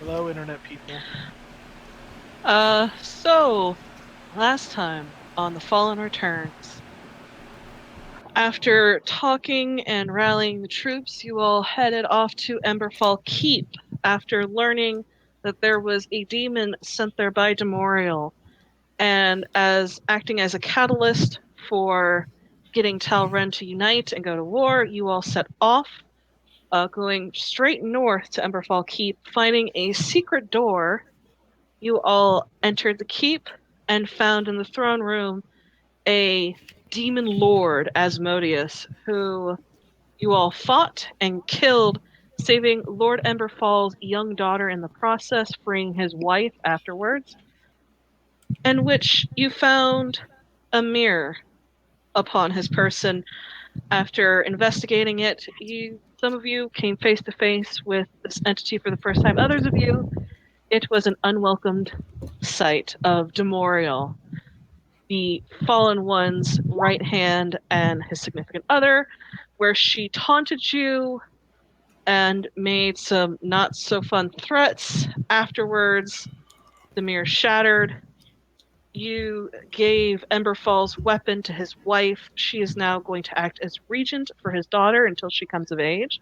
Hello, internet people. So, last time on The Fallen Returns, after talking and rallying the troops, you all headed off to Emberfall Keep after learning that there was a demon sent there by Demorial, and as acting as a catalyst for getting Talren to unite and go to war, you all set off, going straight north to Emberfall Keep, finding a secret door. You all entered the keep and found in the throne room a demon lord, Asmodeus, who you all fought and killed, saving Lord Emberfall's young daughter in the process, freeing his wife afterwards, in which you found a mirror upon his person. After investigating it, some of you came face to face with this entity for the first time. Others of you, it was an unwelcomed sight of Demorial, the fallen one's right hand and his significant other, where she taunted you and made some not so fun threats. Afterwards, the mirror shattered. You gave Emberfall's weapon to his wife. She is now going to act as regent for his daughter until she comes of age.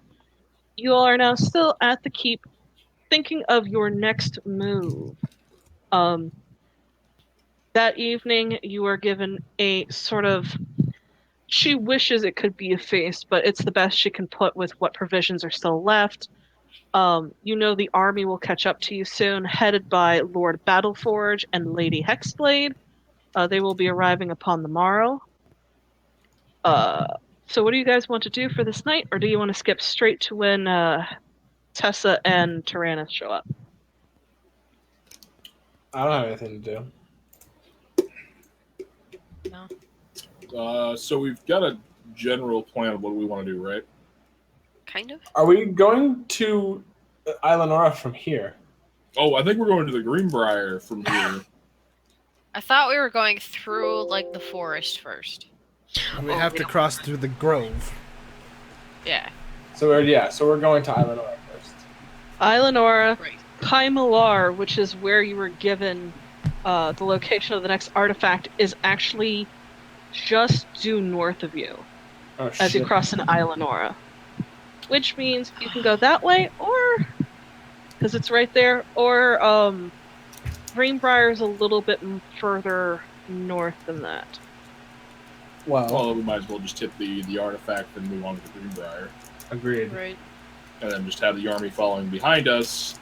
You all are now still at the keep, thinking of your next move. Um, that evening, you are given a sort of, she wishes it could be a feast, but it's the best she can put with what provisions are still left. You know the army will catch up to you soon, headed by Lord Battleforge and Lady Hexblade. They will be arriving upon the morrow. Uh, so what do you guys want to do for this night, or do you want to skip straight to when Tessa and Tyrannus show up? I don't have anything to do. No. So we've got a general plan of what we want to do, right? Kind of. Are we going to Islanora from here? Oh, I think we're going to the Greenbrier from here. I thought we were going through, like, the forest first. We have to cross through the grove. Yeah. So we're going to Islanora first. Islanora, Right. Kaimalar, which is where you were given the location of the next artifact, is actually just due north of you as you cross an Islanora. Which means you can go that way, or, because it's right there, or Greenbrier is a little bit further north than that. Well, we might as well just hit the artifact and move on to the Greenbrier. Agreed. Right. And then just have the army following behind us,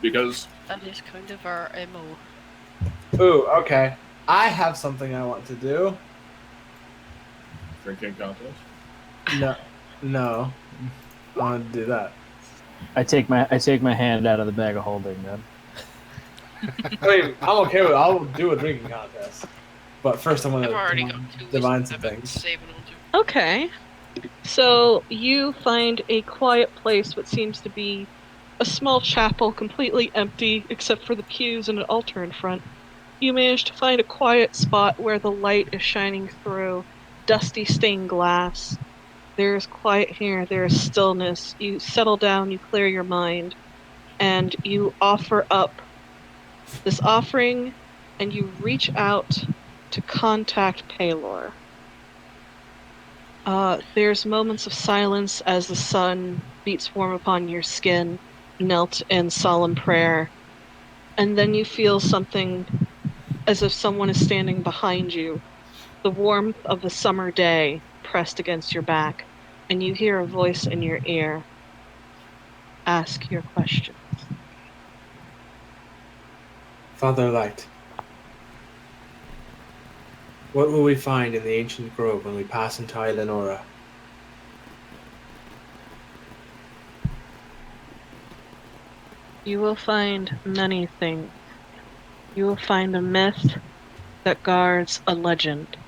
because... That is kind of our MO. Ooh, okay. I have something I want to do. Drinking contest? No. I want to do that. I take my hand out of the bag of holding then. I mean, I'm okay with it. I'll do a drinking contest. But first, I'm I've going already to got two. divine some I've been things. saving on two. Okay. So you find a quiet place, what seems to be a small chapel, completely empty except for the pews and an altar in front. You manage to find a quiet spot where the light is shining through dusty stained glass. There's quiet here, there's stillness. You settle down, you clear your mind, and you offer up this offering, and you reach out to contact Palor. There's moments of silence as the sun beats warm upon your skin, knelt in solemn prayer, and then you feel something as if someone is standing behind you, the warmth of the summer day pressed against your back, and you hear a voice in your ear. Ask your questions. Father Light, what will we find in the ancient grove when we pass into Islanora? You will find many things. You will find a myth that guards a legend.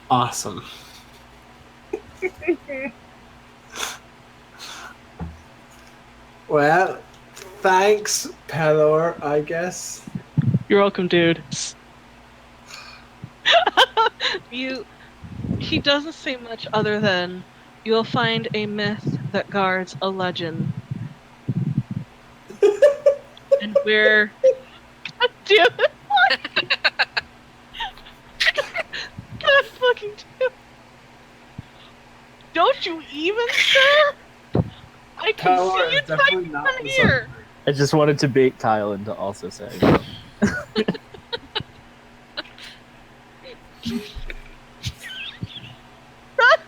Awesome. Well, thanks, Pelor, I guess. You're welcome, dude. He doesn't say much other than you'll find a myth that guards a legend. And we're God damn it! God fucking damn it. Don't you even, sir? I can Tyler see you is definitely typing not from the here. I just wanted to bait Kyle into also saying. Fuck!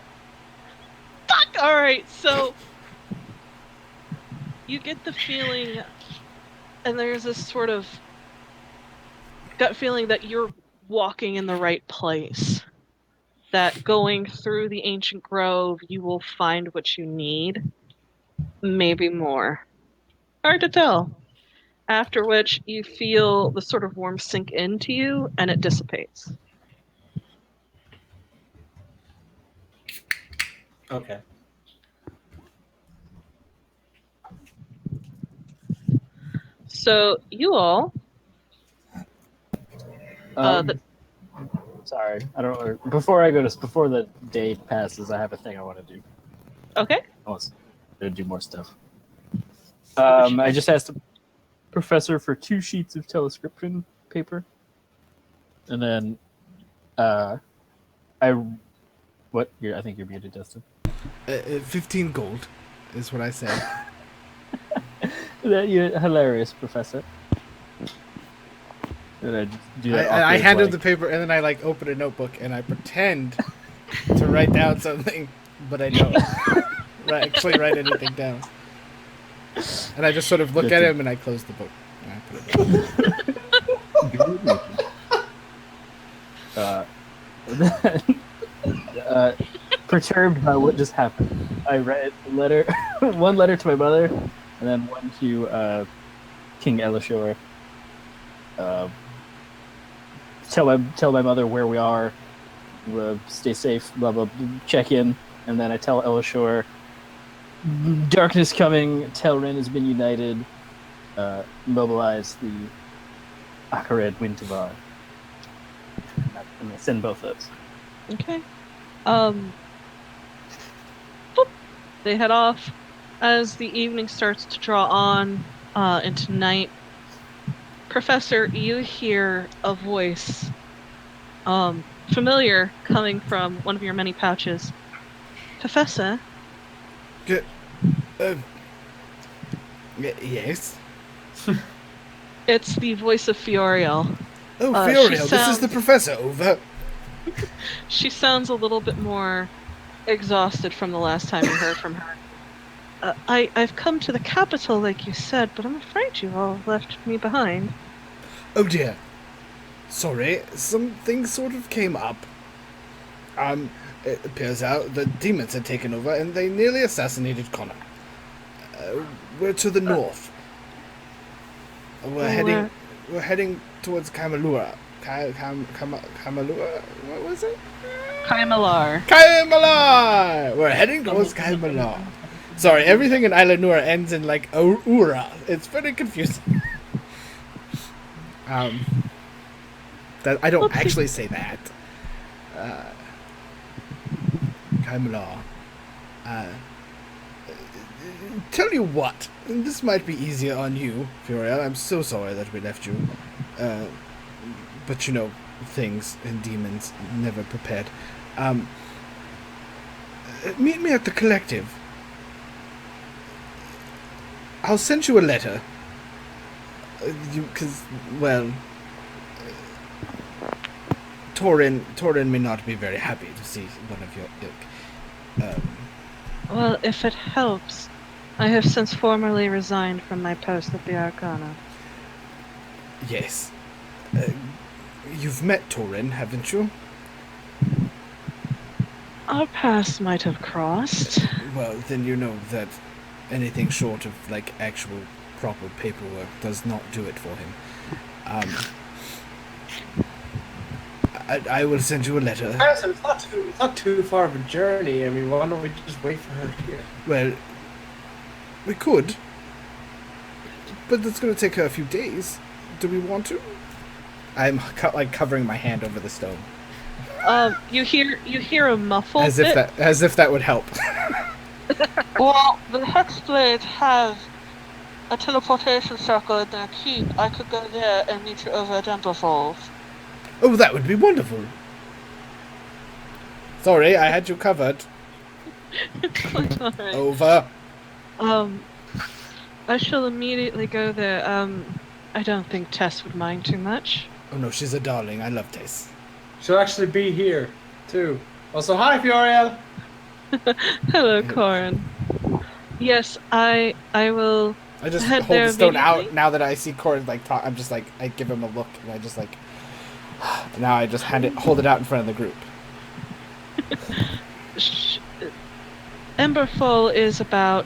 Alright, so you get the feeling, and there's this sort of gut feeling that you're walking in the right place. That going through the ancient grove, you will find what you need. Maybe more. Hard to tell. After which, you feel the sort of warmth sink into you, and it dissipates. Okay. So, you all... Sorry, I don't know. Before the day passes, I have a thing I want to do. Okay. I want to do more stuff. I just asked the professor for 2 sheets of telescription paper, and then I think you're muted, Dustin. 15 gold is what I said. You're hilarious, Professor. And I just do that I awkward, handed like, the paper and then I like open a notebook and I pretend to write down something, but I don't actually write anything down. And I just sort of look at him and I close the book. And I put it down. Perturbed by what just happened, I read a letter, one letter to my mother, and then one to King Elishor. Tell my mother where we are, stay safe, blah blah, check in, and then I tell Elishor, darkness coming, Telrin has been united, mobilize the Akared Wintavar. And I send both those. Okay. They head off. As the evening starts to draw on into night, Professor, you hear a voice, familiar, coming from one of your many pouches. Professor? Yes? It's the voice of Fioriel. Oh, she Fioriel, this is sounds- the professor, over. She sounds a little bit more exhausted from the last time you heard from her. I've come to the capital, like you said, but I'm afraid you all left me behind. Oh dear. Sorry, something sort of came up. It appears out the demons had taken over and they nearly assassinated Connor. We're to the north. We're heading towards Kamalura. Kamalura? What was it? Kaimalar. Kaimalar! We're heading towards Kaimalar. Sorry, everything in Isla Nura ends in like Ura. It's very confusing. That I don't actually say that. Kaimalar. Tell you what, this might be easier on you, Fioriel. I'm so sorry that we left you. But you know, things and demons never prepared. Meet me at the collective. I'll send you a letter. Because, well, Torin may not be very happy to see one of your ilk. Well, if it helps, I have since formally resigned from my post at the Arcana. Yes. You've met Torin, haven't you? Our paths might have crossed. Well, then you know that anything short of, like, actual proper paperwork does not do it for him. I will send you a letter. Harrison, it's not too far of a journey. I mean, why don't we just wait for her here? Well, we could. But it's going to take her a few days. Do we want to? I'm, like, covering my hand over the stone. You hear a muffled As if that would help. Well, the Hexblade has a teleportation circle in their keep. I could go there and meet you over at Emberfalls. Oh, that would be wonderful. Sorry, I had you covered. Quite alright. Over. I shall immediately go there. I don't think Tess would mind too much. Oh no, she's a darling. I love Tess. She'll actually be here, too. Also, hi, Fioriel. Hello, Corin. Yes, I will. I just Head hold there the stone out immediately? now that I see Corin like talk. I'm just like I give him a look and I just like. Now I just hold it out in front of the group. Emberfall is about.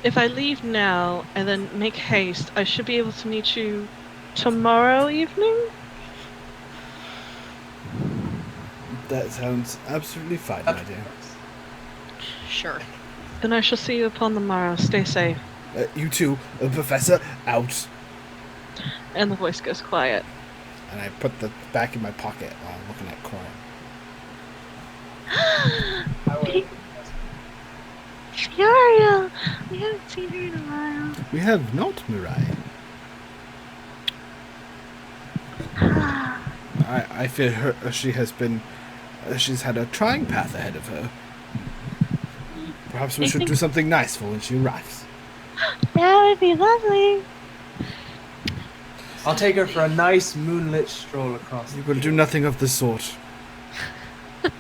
If I leave now and then make haste, I should be able to meet you tomorrow evening. That sounds absolutely fine, my dear. Sure. Then I shall see you upon the morrow. Stay safe. You too, Professor. Out. And the voice goes quiet. And I put the back in my pocket while I'm looking at Corin. Furiel! We haven't seen her in a while. We have not, Mirai. I fear her. She has been. She's had a trying path ahead of her. Perhaps we should do something nice for when she arrives. That would be lovely. I'll take her for a nice moonlit stroll across. You will do nothing of the sort. Are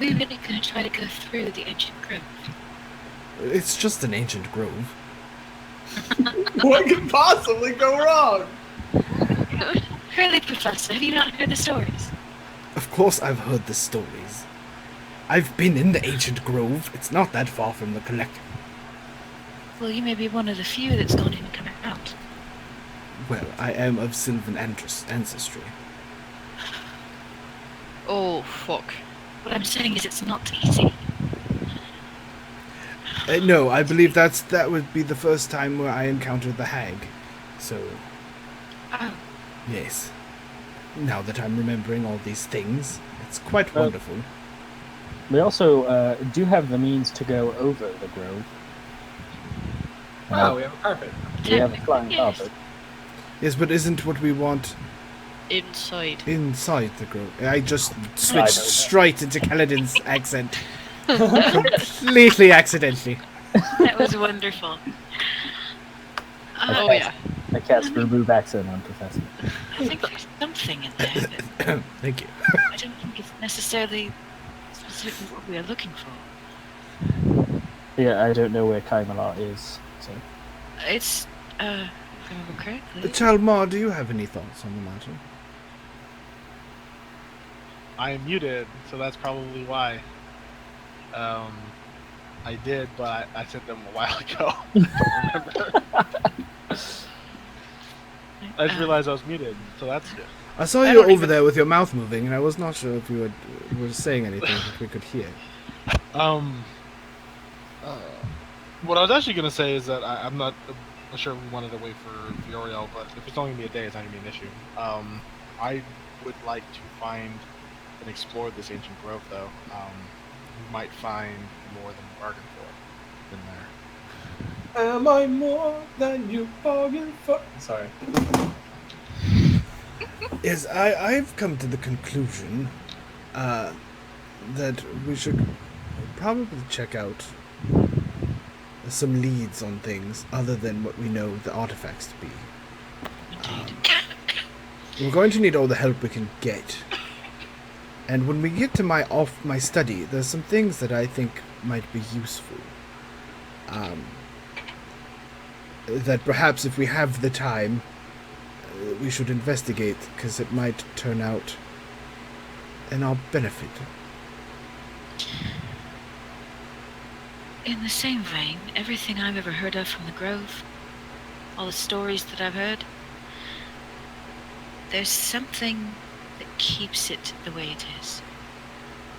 we really going to try to go through the ancient grove? It's just an ancient grove. What could possibly go wrong? Really, Professor, have you not heard the stories? Of course I've heard the stories. I've been in the ancient grove. It's not that far from the collective. Well, you may be one of the few that's gone in and come out. Well, I am of Sylvan ancestry. Oh, fuck. What I'm saying is it's not easy. No, I believe that would be the first time where I encountered the hag. So, Oh, yes. Now that I'm remembering all these things, it's quite wonderful. We also do have the means to go over the grove. Wow, we have a carpet. We have a flying yes. carpet. Yes, but isn't what we want Inside. inside the grove? I just I know switched that. straight into Kaladin's accent. Completely accidentally. that was wonderful. Oh, yeah. I cast remove accent on Professor. I think there's something in there that Thank you. I don't think it's necessarily specifically what we are looking for. Yeah, I don't know where Kaimalar is. So. It's, if I remember correctly. Chalmar, do you have any thoughts on the matter? I am muted, so that's probably why. I did, but I sent them a while ago. I don't remember. I just realized I was muted, so that's good. I saw I you don't over even- there with your mouth moving, and I was not sure if you were saying anything that we could hear. What I was actually going to say is that I'm not sure we wanted to wait for Fioriel, but if it's only going to be a day, it's not going to be an issue. I would like to find and explore this ancient grove, though. We might find more than we bargained for in there. Am I more than you bargained for? Sorry. Yes, I've come to the conclusion that we should probably check out some leads on things other than what we know the artifacts to be. We're going to need all the help we can get. And when we get to my study, there's some things that I think might be useful. That perhaps if we have the time, we should investigate, because it might turn out in our benefit. In the same vein, everything I've ever heard of from the Grove, all the stories that I've heard, there's something that keeps it the way it is.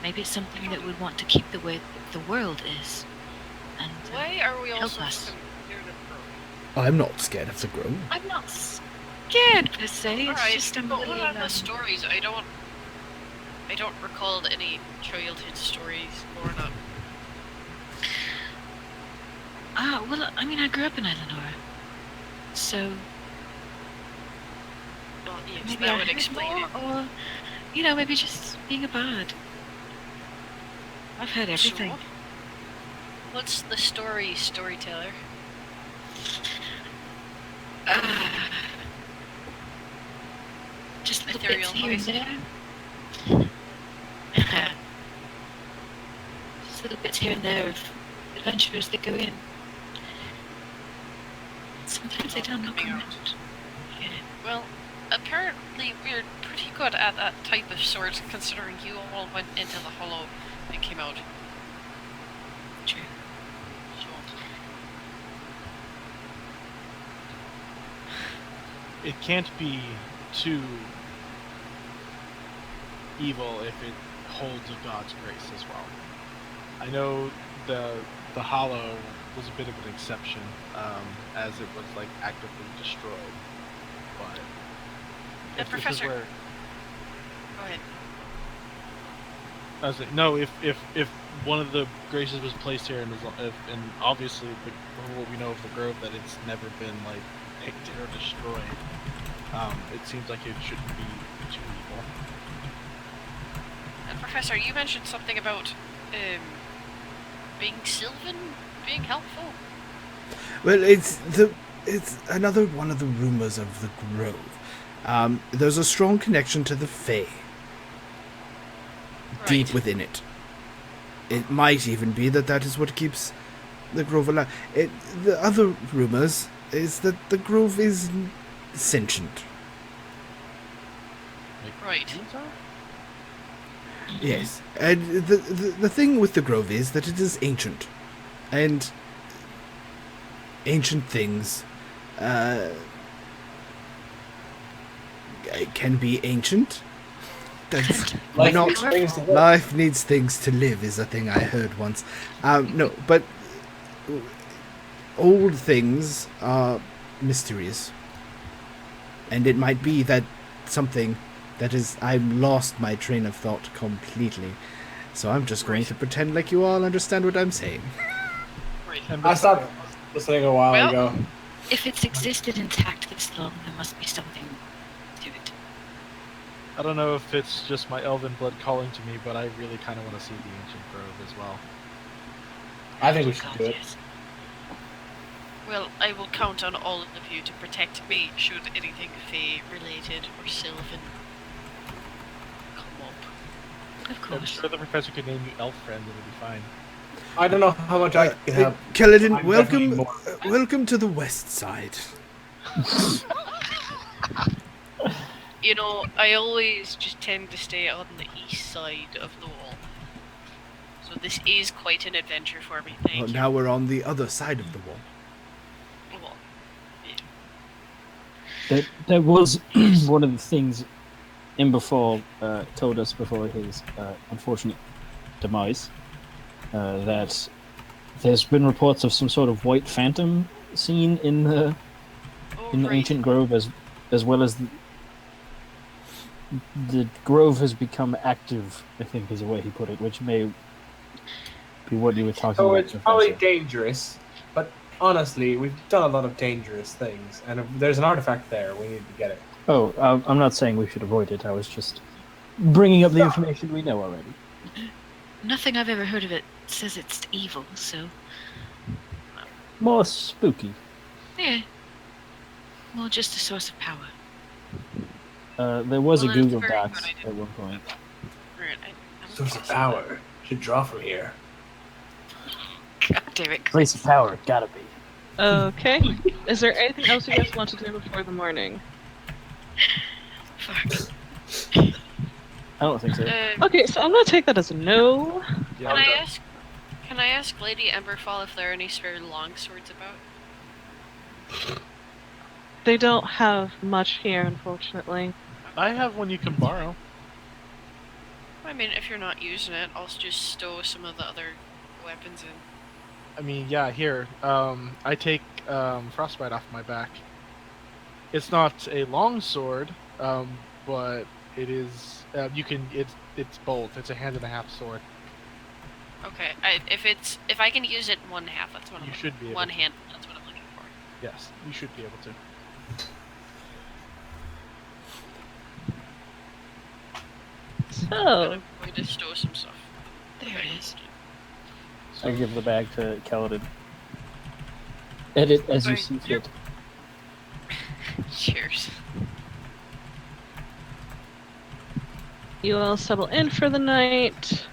Maybe it's something that we want to keep the way the world is. And Why are we help also us. scared of growth? I'm not scared of the grove. I'm not scared per se. It's Alright, just I'm a but what little. are the stories? I don't recall any childhood stories growing up. Well, I mean, I grew up in Eleanor, so Well, yes, maybe that I would heard explain more, it. or maybe just being a bard. I've heard everything. So, what's the storyteller? Just little Ethereal bits here and voice. there. Just little bits here and there of adventurers that go in. Sometimes they don't knock coming around. out. Yeah. Well, apparently we're pretty good at that type of sort, considering you all went into the Hollow and came out. True. So, It can't be too evil if it holds a god's grace as well. I know the Hollow was a bit of an exception, as it was like actively destroyed. But if this is Professor. where Go ahead. I was like, no, if one of the graces was placed here, and obviously what we know of the grove, that it's never been like tainted or destroyed, it seems like it shouldn't be too evil. And Professor, you mentioned something about being Sylvan, being helpful. Well, it's another one of the rumors of the grove. There's a strong connection to the Fae. Deep Right. within it. It might even be that is what keeps the grove alive. The other rumors is that the grove is sentient. Right. Yes, and the thing with the grove is that it is ancient, and ancient things can be ancient. That's Life not needs things to live. life needs things to live is a thing I heard once. No, but old things are mysterious, and it might be that something that is, I've lost my train of thought completely, so I'm just going to pretend like you all understand what I'm saying. Right. I stopped listening a while Well- ago. If it's existed intact this long, there must be something to it. I don't know if it's just my elven blood calling to me, but I really kind of want to see the ancient grove as well. I think we should do it. Yes. Well, I will count on all of you to protect me should anything Fae related or Sylvan come up. Of I'm course. sure the professor could name you elf friend and it'll be fine. I don't know how much I can help. Kaladin, I'm welcome, definitely more- welcome to the west side. You know, I always just tend to stay on the east side of the wall. So this is quite an adventure for me, thank Well, you. now we're on the other side of the wall. Well, There was one of the things Imberfall told us before his unfortunate demise, that there's been reports of some sort of white phantom seen in the right. ancient grove, as well as the grove has become active, I think is the way he put it, which may be what you were talking So about. it's probably Professor. dangerous, but honestly, we've done a lot of dangerous things, and if there's an artifact there, we need to get it. Oh, I'm not saying we should avoid it. I was just bringing up the information we know already. Nothing I've ever heard of it says it's evil, so More spooky. yeah. More just a source of power. There was Well, a that's Google very Docs good idea. at one point. Right, I'm Source of guessing power should draw from here. God damn it. Place of power, gotta be. Okay. Is there anything else you guys want to do before the morning? Fuck. I don't think so. Okay, so I'm gonna take that as a no. Yeah, Can I ask Lady Emberfall if there are any spare longswords about? They don't have much here, unfortunately. I have one you can borrow. I mean, if you're not using it, I'll just stow some of the other weapons in. I mean, yeah, here. I take frostbite off my back. It's not a long sword, but it is. You can. It's both. It's a hand and a half sword. Okay, if I can use it in one half, that's what I'm You looking should be for. able One to. hand, that's what I'm looking for. Yes, you should be able to. So, I'm going to stow some stuff. There it is. I give the bag to Kaladin. Edit as you Thank see you. fit. Cheers. you all settle in for the night,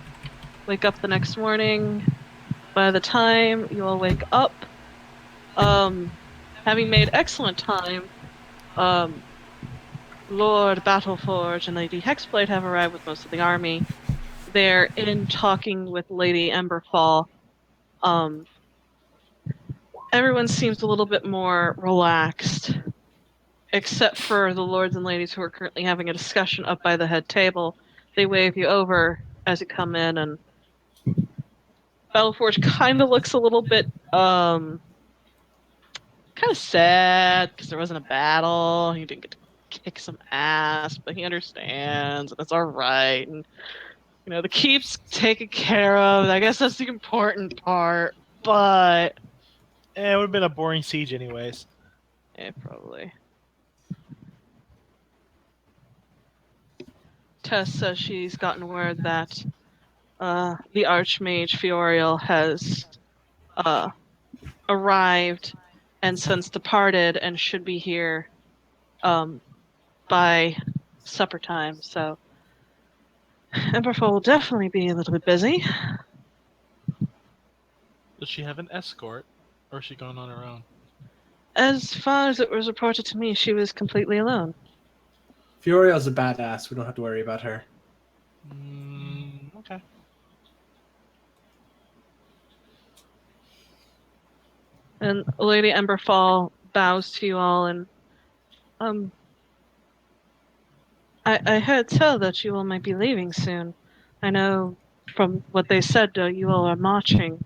wake up the next morning. By the time you all wake up, having made excellent time, Lord Battleforge and Lady Hexblade have arrived with most of the army. They're in talking with Lady Emberfall. Everyone seems a little bit more relaxed, except for the lords and ladies who are currently having a discussion up by the head table. They wave you over as you come in, and Battleforge kind of looks a little bit, kind of sad because there wasn't a battle. He didn't get to kick some ass, but he understands, and it's all right. And the keep's taken care of. I guess that's the important part, but It would have been a boring siege, anyways. probably. Tess says she's gotten word that the Archmage Fioriel has arrived and since departed and should be here by supper time. So Emberfall will definitely be a little bit busy. Does she have an escort, or is she going on her own? As far as it was reported to me, she was completely alone. Fioriel's a badass. We don't have to worry about her. Okay. And Lady Emberfall bows to you all, and I heard tell that you all might be leaving soon. I know from what they said you all are marching.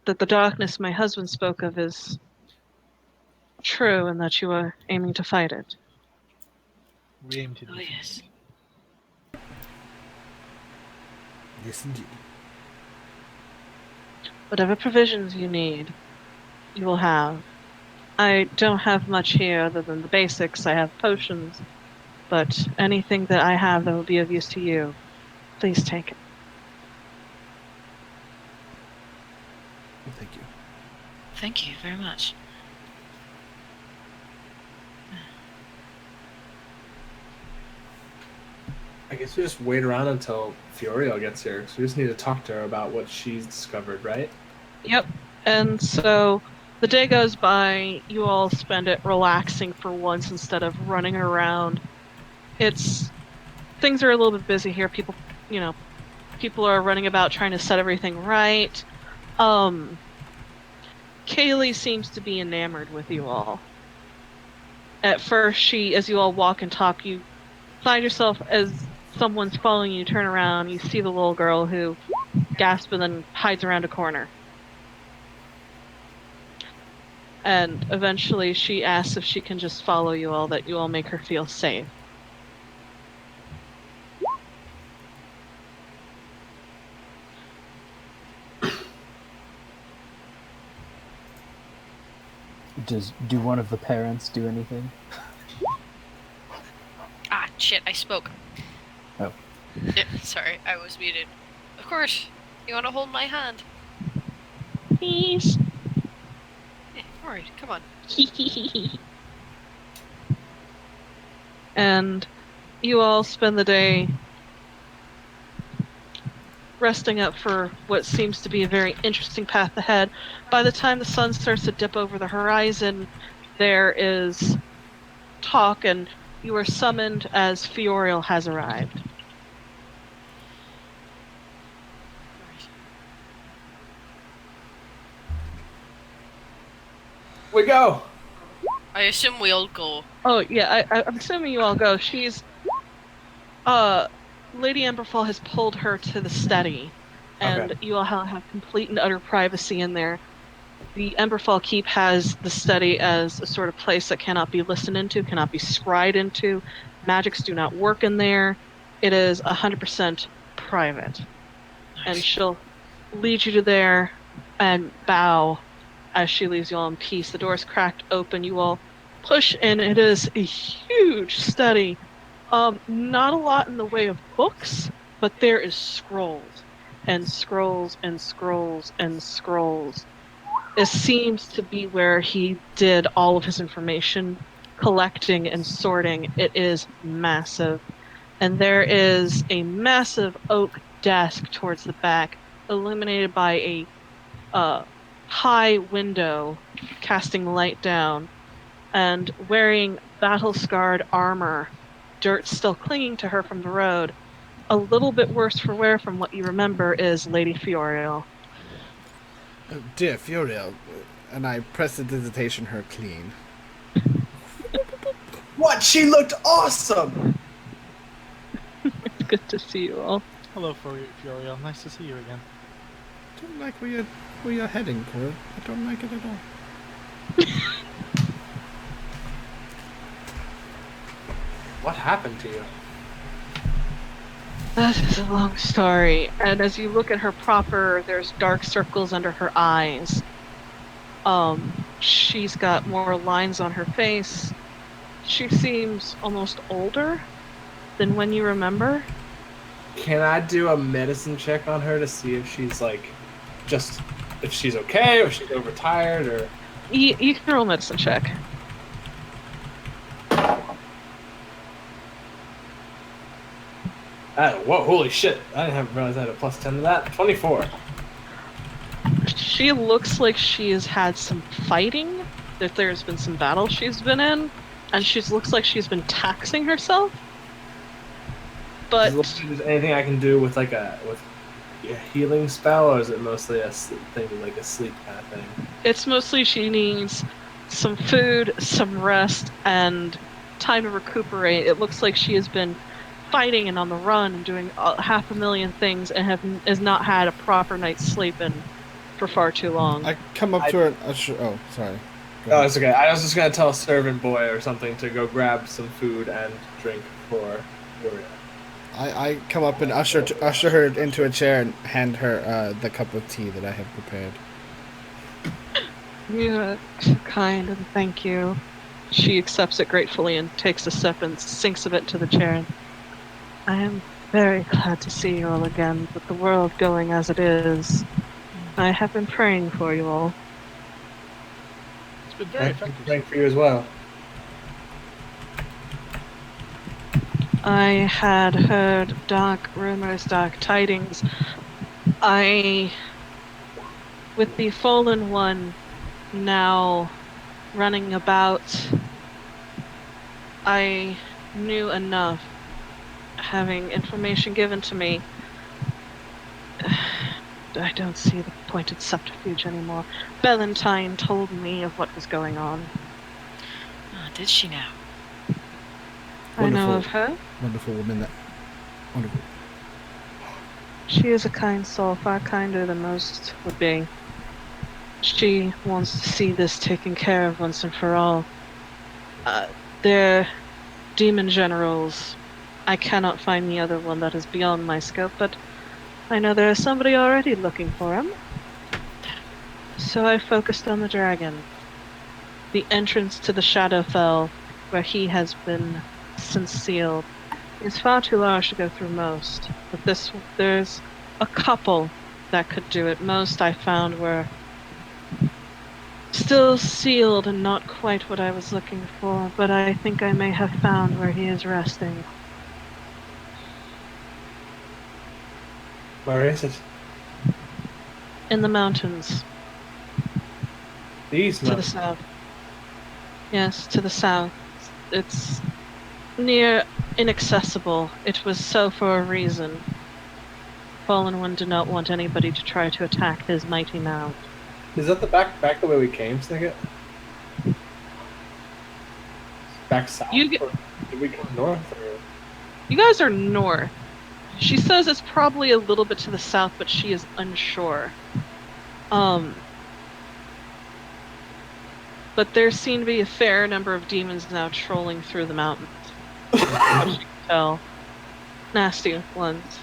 That the darkness my husband spoke of is true, and that you are aiming to fight it. We aim to do. Oh, yes. Yes, indeed. Whatever provisions you need, you will have. I don't have much here other than the basics. I have potions, but anything that I have that will be of use to you, please take it. Thank you. Thank you very much. I guess we just wait around until Fioriel gets here. So we just need to talk to her about what she's discovered, right? Yep. And so the day goes by, you all spend it relaxing for once instead of running around. Things are a little bit busy here. People are running about trying to set everything right. Kaylee seems to be enamored with you all. At first, as you all walk and talk, you find yourself as someone's following you, turn around, you see the little girl who gasps and then hides around a corner. And eventually she asks if she can just follow you all, that you all make her feel safe. Do one of the parents do anything? Ah, shit, I spoke. Oh. Yeah, sorry, I was muted. Of course, you want to hold my hand? Please. Yeah, alright, come on. And you all spend the day resting up for what seems to be a very interesting path ahead. By the time the sun starts to dip over the horizon, there is talk, and you are summoned as Fioriel has arrived. We go! I assume we all go. Oh, yeah, I'm assuming you all go. Lady Emberfall has pulled her to the study, and Okay. you all have complete and utter privacy in there. the Emberfall Keep has the study as a sort of place that cannot be listened into, cannot be scryed into. Magics do not work in there. It is 100% private. And she'll lead you to there and bow as she leaves you all in peace. The door's cracked open. You all push in. It is a huge study. Not a lot in the way of books, but there is scrolls and scrolls and scrolls and scrolls. It seems to be where he did all of his information collecting and sorting. It is massive. And there is a massive oak desk towards the back, illuminated by a high window casting light down, and wearing battle-scarred armor, dirt still clinging to her from the road. A little bit worse for wear from what you remember is Lady Fiorio. Oh, dear Furiel, and I prestidigitation her clean. What? She looked awesome! It's good to see you all. Hello, Furiel. Nice to see you again. I don't like where you're heading, Cora. I don't like it at all. What happened to you? That is a long story, and as you look at her proper, there's dark circles under her eyes. She's got more lines on her face. She seems almost older than when you remember. Can I do a medicine check on her to see if she's like, just if she's okay, or if she's overtired, or? You can roll medicine check. Whoa, holy shit. I didn't realize I had a plus 10 to that. 24. She looks like she has had some fighting, that there's been some battles she's been in, and she looks like she's been taxing herself. But Is there anything I can do with like a healing spell, or is it mostly a thing like a sleep kind of thing? it's mostly she needs some food, some rest, and time to recuperate. It looks like she has been fighting and on the run and doing 500,000 things and has not had a proper night's sleep in for far too long. I come up to her and usher. Oh, sorry. Go Oh, ahead. it's okay. I was just gonna tell a servant boy or something to go grab some food and drink for Gloria. I come up and usher her into a chair and hand her the cup of tea that I have prepared. You are too kind, and thank you. She accepts it gratefully and takes a sip and sinks a bit into the chair. I am very glad to see you all again, with the world going as it is. I have been praying for you all. It's been very effective. Drink for you as well. I had heard dark rumors, dark tidings. With the Fallen One now running about, I knew enough, having information given to me. I don't see the pointed subterfuge anymore. Valentine told me of what was going on. Oh, did she now? I know Wonderful. of her. Wonderful woman. That wonderful. She is a kind soul, far kinder than most would be. She wants to see this taken care of once and for all. They're demon generals. I cannot find the other one that is beyond my scope, but I know there is somebody already looking for him. So I focused on the dragon. The entrance to the Shadowfell, where he has been since sealed, is far too large to go through most. But there's a couple that could do it. Most I found were still sealed and not quite what I was looking for, but I think I may have found where he is resting. Where is it? In the mountains, These to the mountains. south. Yes, to the south. It's near inaccessible. It was so for a reason. Fallen One did not want anybody to try to attack his mighty mount. Is that the back the way we came, Snicket? Back south? You get- Or did we come north? Or? You guys are north. She says it's probably a little bit to the south, but she is unsure. But there seem to be a fair number of demons now trolling through the mountains. As you can tell. Nasty ones.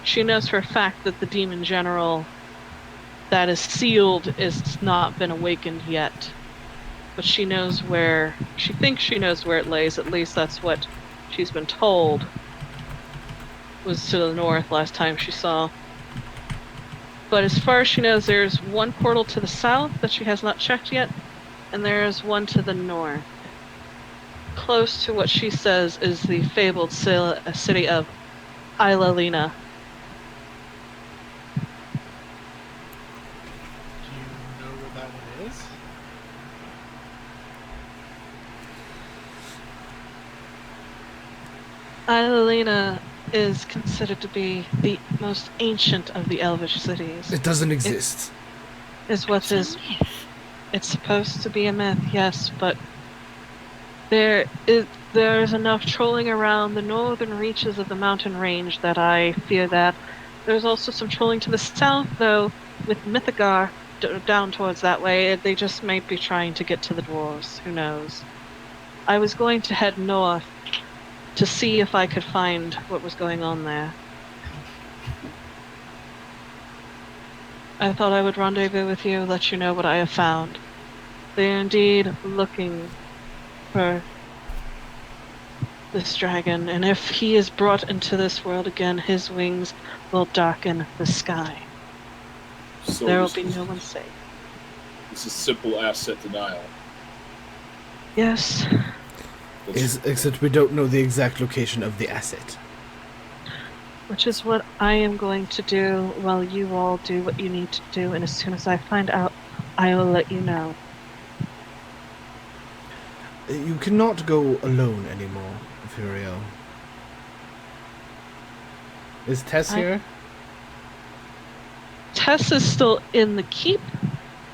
She knows for a fact that the demon general that is sealed is not been awakened yet. But she knows where, she thinks she knows where it lays, at least that's what she's been told. Was to the north last time she saw. But as far as she knows, there's one portal to the south that she has not checked yet, and there's one to the north. Close to what she says is the fabled city of Ilalina. Do you know where that one is? Ilalina is considered to be the most ancient of the Elvish cities. It doesn't exist. Is what is. It's supposed to be a myth, yes, but there's enough trolling around the northern reaches of the mountain range that I fear that. There's also some trolling to the south, though, with Mythigar down towards that way. They just might be trying to get to the dwarves. Who knows? I was going to head north to see if I could find what was going on there. I thought I would rendezvous with you, let you know what I have found. They are indeed looking for this dragon, and if he is brought into this world again, his wings will darken the sky. So There will this be is- no one safe. This is simple asset denial. Yes, Except we don't know the exact location of the asset. which is what I am going to do while you all do what you need to do, and as soon as I find out, I will let you know. You cannot go alone anymore, Furiel. Is Tess I- here? Tess is still in the keep,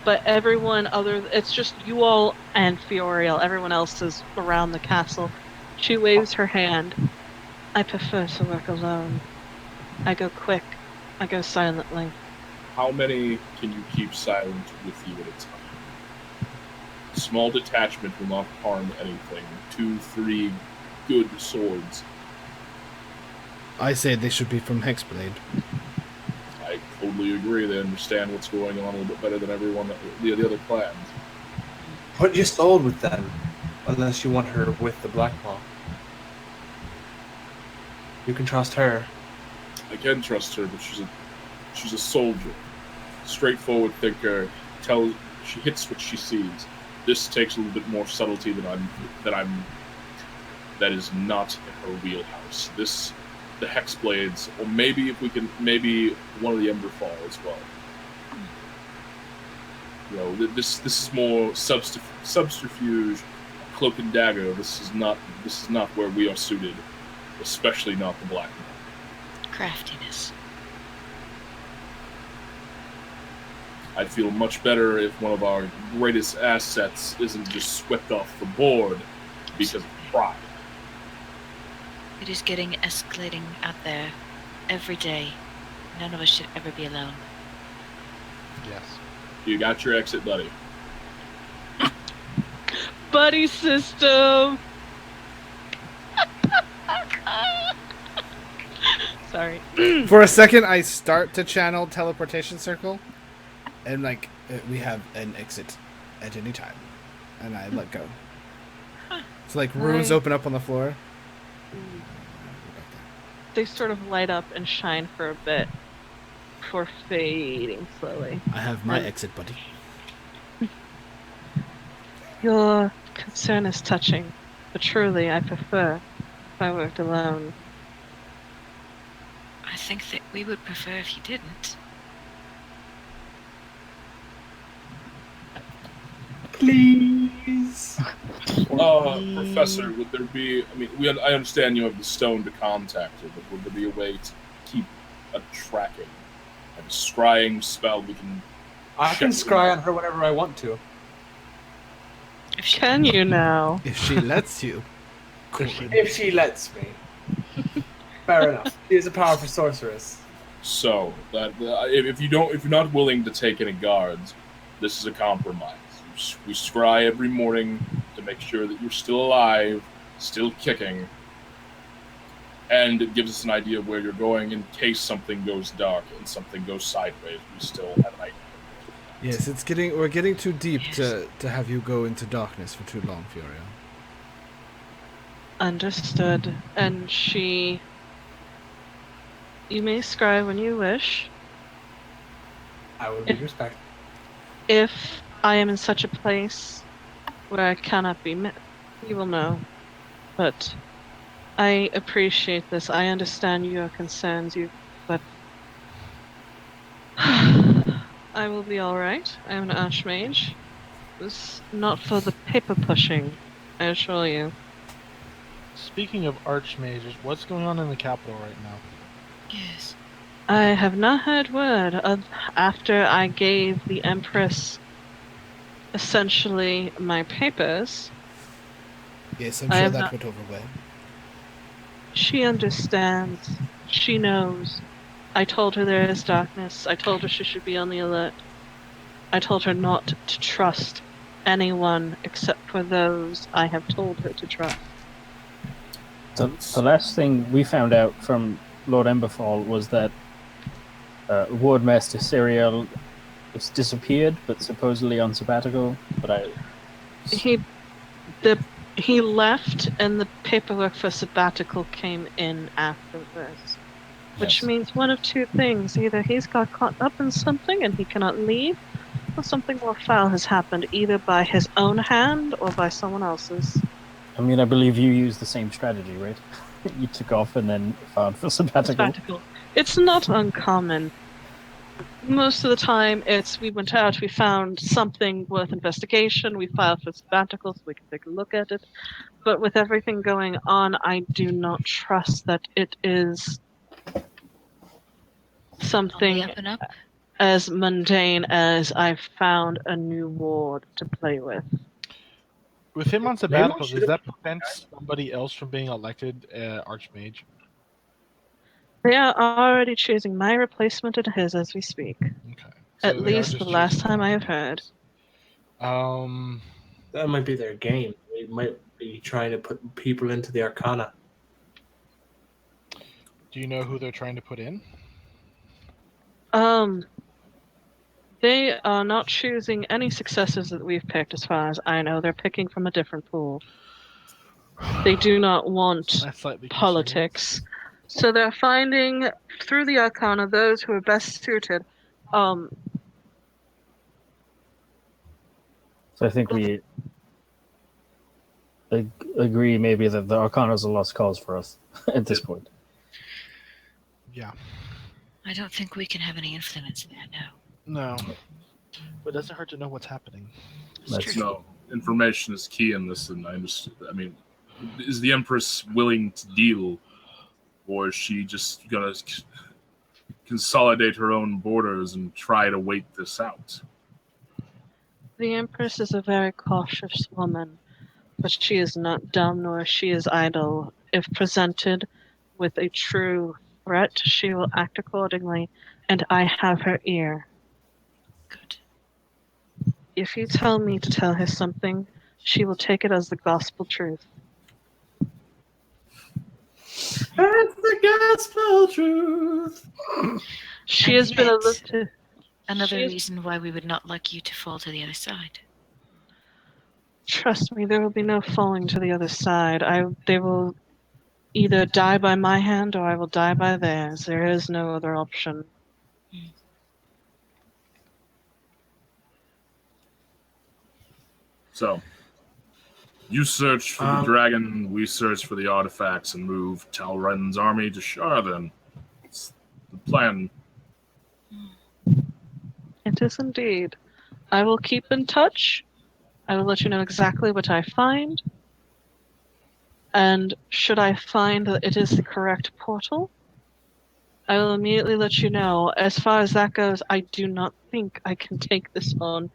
but everyone other, it's just you all and Fioriel. Everyone else is around the castle. She waves her hand. I prefer to work alone. I go quick. I go silently. How many can you keep silent with you at a time? Small detachment will not harm anything. 2, 3 good swords. I say they should be from Hexblade. I totally agree. They understand what's going on a little bit better than everyone, the other clans. Put your soul with them, unless you want her with the Blackmaw. You can trust her. I can trust her, but she's a soldier, straightforward thinker. She hits what she sees. This takes a little bit more subtlety that is not in her wheelhouse. The Hexblades, or maybe maybe one of the Emberfall as well. You know, this is more subterfuge, cloak and dagger. This is not where we are suited, especially not the Black Man. Craftiness. I'd feel much better if one of our greatest assets isn't just swept off the board because of pride. It is escalating out there every day. None of us should ever be alone. Yes. You got your exit, buddy. Buddy system! Sorry. For a second, I start to channel teleportation circle, and we have an exit at any time, and I let go. It's like runes Right. open up on the floor. They sort of light up and shine for a bit before fading slowly. I have my And- exit, buddy. Your concern is touching, but truly I prefer if I worked alone. I think that we would prefer if you didn't. Please. Professor, would there be? I mean, I understand you have the stone to contact her, but would there be a way to keep a tracking, like a scrying spell we can? I can check scry on her whenever I want to. If she Can you now? If she lets you. If she lets me. Fair enough. She is a powerful sorceress. So that if you're not willing to take any guards, this is a compromise. We scry every morning to make sure that you're still alive, still kicking, and it gives us an idea of where you're going in case something goes dark and something goes sideways. We still have an idea. Yes, we're getting too deep to have you go into darkness for too long, Furia. Understood. And you may scry when you wish. I would be respected. If I am in such a place where I cannot be met, you will know. But I appreciate this. I understand your concerns, but I will be alright. I am an archmage. It's not for the paper pushing, I assure you. Speaking of archmages, what's going on in the capital right now? Yes. I have not heard word after I gave the Empress essentially my papers. Yes, I'm sure that went over well. She understands. She knows. I told her there is darkness. I told her she should be on the alert. I told her not to trust anyone except for those I have told her to trust. The last thing we found out from Lord Emberfall was that Wardmaster Serial was disappeared, but supposedly on sabbatical. But he left, and the paperwork for sabbatical came in after this. Which means one of two things. Either he's got caught up in something and he cannot leave, or something more foul has happened, either by his own hand or by someone else's. I mean, I believe you used the same strategy, right? You took off and then filed for sabbatical. It's not uncommon. Most of the time, we went out, we found something worth investigation, we filed for sabbatical so we can take a look at it. But with everything going on, I do not trust that it is something Up and up. as mundane as I've found a new ward to play with. With him on sabbatical, does that prevent somebody else from being elected archmage? They are already choosing my replacement and his as we speak. Okay. So At least the last time I have heard. That might be their game. They might be trying to put people into the Arcana. Do you know who they're trying to put in? They are not choosing any successors that we've picked as far as I know. They're picking from a different pool. They do not want politics. So they're finding, through the Arcana, those who are best suited. So I think we agree maybe that the Arcana is a lost cause for us at this point. Yeah. I don't think we can have any influence there, no. No. But it doesn't hurt to know what's happening. No, information is key in this, and I understand. I mean, is the Empress willing to deal, or is she just gonna consolidate her own borders and try to wait this out? The Empress is a very cautious woman, but she is not dumb nor is she is idle. If presented with a true threat, she will act accordingly, and I have her ear. Good. If you tell me to tell her something, she will take it as the gospel truth. That's the gospel truth. She has been a little... Another reason why we would not like you to fall to the other side. Trust me, there will be no falling to the other side. They will either die by my hand or I will die by theirs. There is no other option. So, you search for the dragon, we search for the artifacts, and move Talren's army to Sharden. It's the plan. It is indeed. I will keep in touch. I will let you know exactly what I find. And should I find that it is the correct portal, I will immediately let you know. As far as that goes, I do not think I can take this on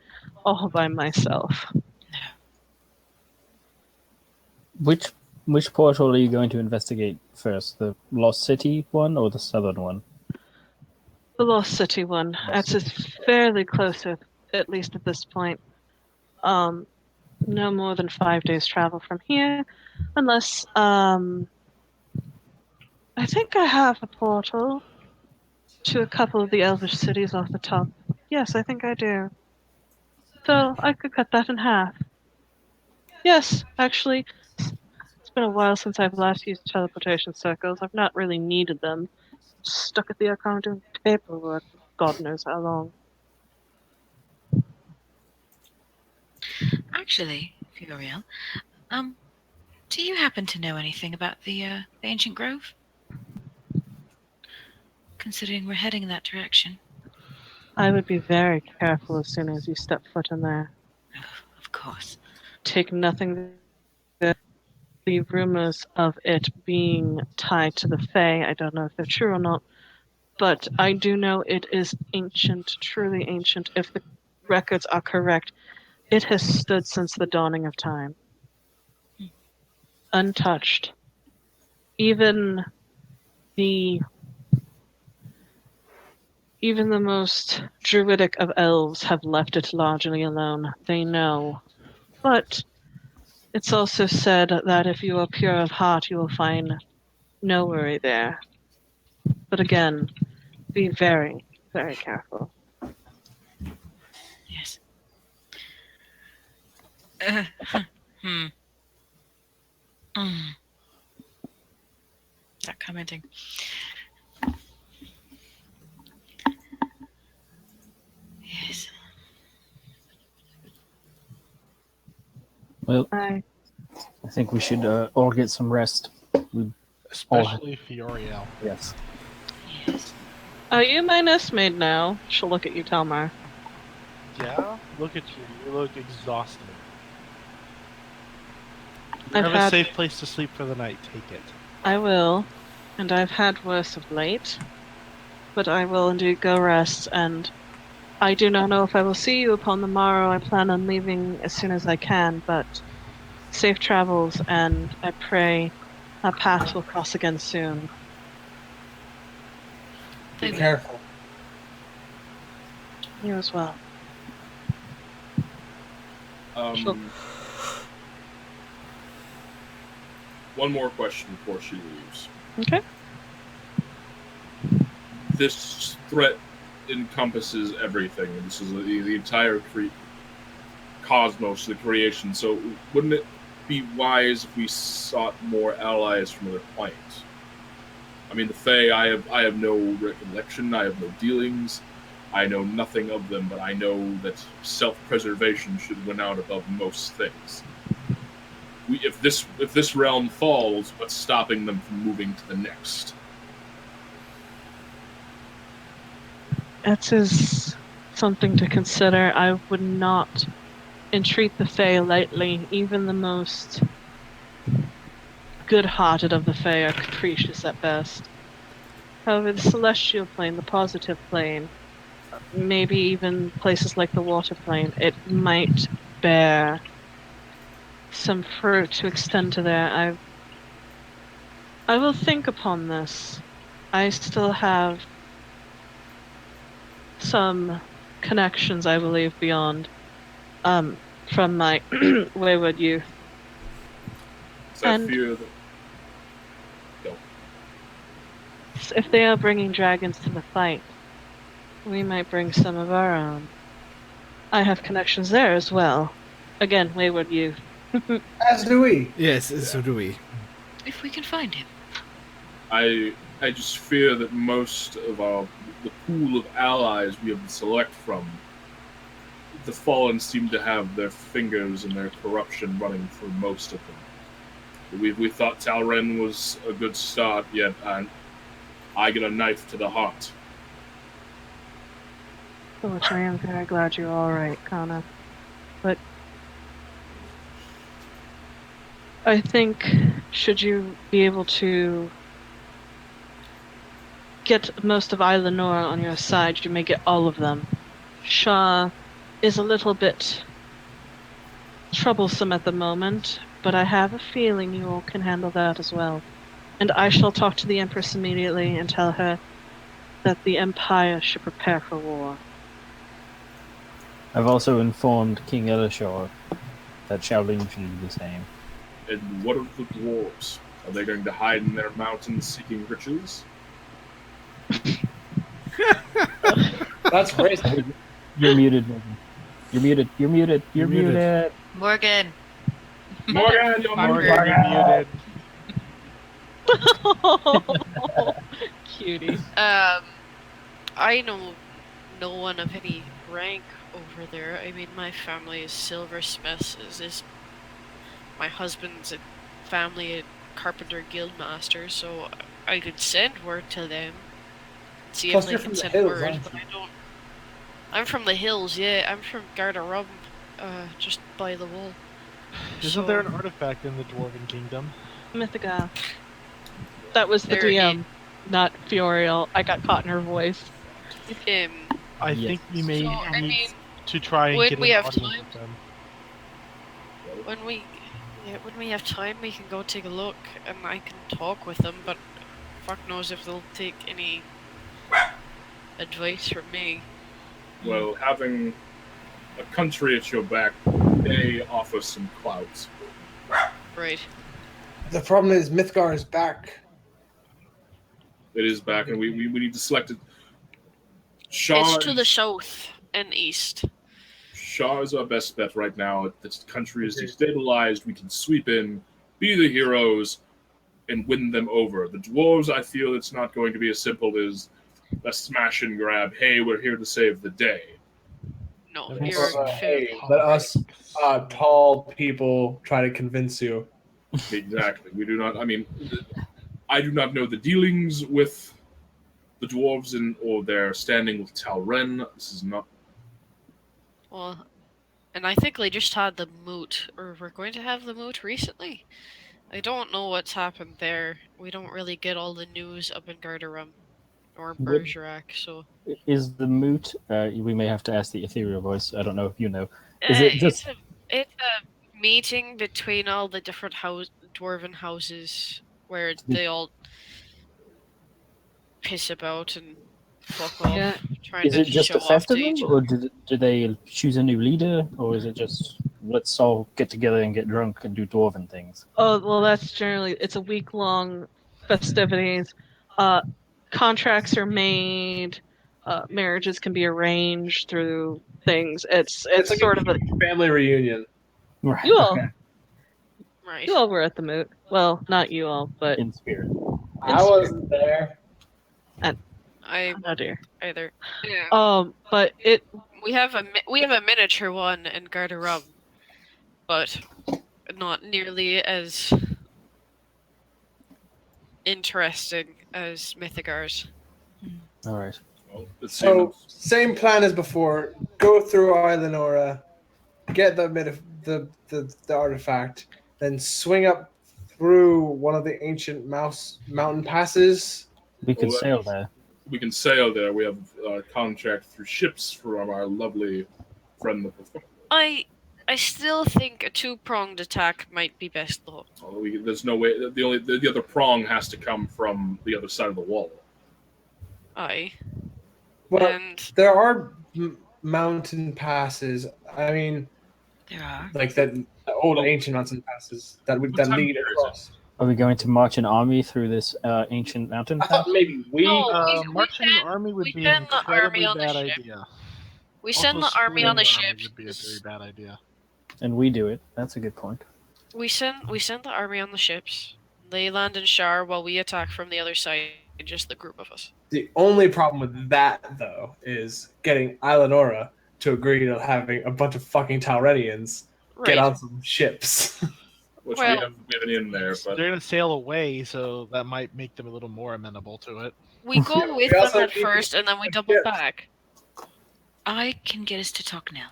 all by myself. Which portal are you going to investigate first? The Lost City one or the Southern one? The Lost City one. That's fairly closer at least at this point, no more than 5 days travel from here, unless I think I have a portal to a couple of the elvish cities off the top. Yes, I think I do. So I could cut that in half. Yes, actually, it's been a while since I've last used teleportation circles. I've not really needed them. Stuck at the account doing paperwork for God knows how long. Actually, Furiel, do you happen to know anything about the ancient grove? Considering we're heading in that direction. I would be very careful as soon as you step foot in there. Of course. Take nothing. The rumors of it being tied to the Fae, I don't know if they're true or not, but I do know it is ancient, truly ancient. If the records are correct, it has stood since the dawning of time. Untouched. Even the most druidic of elves have left it largely alone. They know. But it's also said that if you are pure of heart, you will find no worry there. But again, be very, very careful. Yes. Not commenting. Yes. Well, I think we should all get some rest. Especially Furiel. Yes. Yes. Are you my nestmaid now? She'll look at you, Talmar. Yeah? Look at you. You look exhausted. You I've have a had- safe place to sleep for the night. Take it. I will, and I've had worse of late, but I will indeed go rest, and I do not know if I will see you upon the morrow. I plan on leaving as soon as I can, but safe travels, and I pray our paths will cross again soon. Be careful. You as well. Sure. One more question before she leaves. Okay. This threat encompasses everything. This is the entire cosmos, the creation. So wouldn't it be wise if we sought more allies from other planets? I mean, the Fae, I have no recollection, I have no dealings, I know nothing of them, but I know that self-preservation should win out above most things. If this realm falls, what's stopping them from moving to the next? That is something to consider. I would not entreat the Fae lightly. Even the most good-hearted of the Fae are capricious at best. However, the celestial plane, the positive plane, maybe even places like the water plane, it might bear some fruit to extend to there. I will think upon this. I still have some connections, I believe, beyond from my wayward youth. So I And- fear that. If they are bringing dragons to the fight, we might bring some of our own. I have connections there as well. Again, wayward youth. As do we. Yes, so do we. If we can find him. I just fear that most of the pool of allies we have to select from, the Fallen seem to have their fingers and their corruption running through most of them. We thought Talren was a good start, yet I get a knife to the heart. For which I am very glad you're alright, Kana. But I think, should you be able to get most of Isla Nora on your side, you may get all of them. Shah is a little bit troublesome at the moment, but I have a feeling you all can handle that as well. And I shall talk to the Empress immediately and tell her that the Empire should prepare for war. I've also informed King Elishor that Shaolin should do the same. And what of the dwarves? Are they going to hide in their mountains seeking riches? That's racist. You're muted, Morgan. You're muted. You're muted. You're You're muted. muted. Morgan. Morgan, you're Morgan, you're muted. Cutie. I know no one of any rank over there. I mean, my family is silversmiths. Is my husband's family a carpenter guild master? So I could send word to them, see Plus if they you're can from the send hills, word. aren't But you? I don't. I'm from the hills. Yeah, I'm from Gardarum, just by the wall. Isn't there an artifact in the Dwarven Kingdom? Mythica. That was the There DM, not Fioriel. I got caught in her voice. I Yes. think we may So, I need mean, to try and when get we an have audience time- with them. when we have time, we can go take a look, and I can talk with them. But fuck knows if they'll take any advice from me. Well, having a country at your back may offer some clout. Right. The problem is Mythgar is back. It is back, and we need to select it. Shaw It's to the south and east. Shaw is our best bet right now. This country is destabilized. We can sweep in, be the heroes, and win them over. The dwarves, I feel it's not going to be as simple as a smash and grab. Hey, we're here to save the day. No, Let me you're see. fair. Hey, let us tall people try to convince you. Exactly. We do not. I mean, I do not know the dealings with the dwarves or their standing with Talren. This is not. Well, and I think they just had the moot, or we're going to have the moot recently. I don't know what's happened there. We don't really get all the news up in Gardarum or Would- Bergerac, so. Is the moot? We may have to ask the ethereal voice. I don't know if you know. Is it just? It's a meeting between all the different dwarven houses where they all piss about and fuck off, Yeah. trying Is to it just show a off to each festival, or do they choose a new leader, or is it just let's all get together and get drunk and do dwarven things? Oh, well, that's generally, it's a week-long festivities. Contracts are made. Marriages can be arranged through things. It's It's like sort of a. family reunion. Right. You all, Right. you all were at the moot. Well, not you all, but In spirit. I wasn't there. I oh dear. either. Yeah. But it. We have a miniature one in Gardarum, but not nearly as interesting as Mythigar's. All right. Well, it So seems same plan as before. Go through Islanora, get the artifact, then swing up through one of the ancient mountain passes. We could Well, sail there. we can sail there. We have a contract through ships from our lovely friend. I still think a two-pronged attack might be best though. There's no way. The other prong has to come from the other side of the wall. Aye. Well, And there are mountain passes. I mean, There are. like that old ancient mountain passes that What that time lead of year is across. Are we going to march an army through this ancient mountain I pass? thought maybe we. No. Marching an army would we be an send the army incredibly on the bad ship. idea. we send Also, the army on the splitting ship. would be a very bad idea. And we do it. That's a good point. We send the army on the ships. They land in Shar while we attack from the other side. Just the group of us. The only problem with that, though, is getting Islanora to agree to having a bunch of fucking Talrenians Right. get on some ships. Which Well- we have an in there, but They're gonna sail away, so that might make them a little more amenable to it. We go Yeah, with we also them at need first, and then we double ships. back. I can get us to talk now.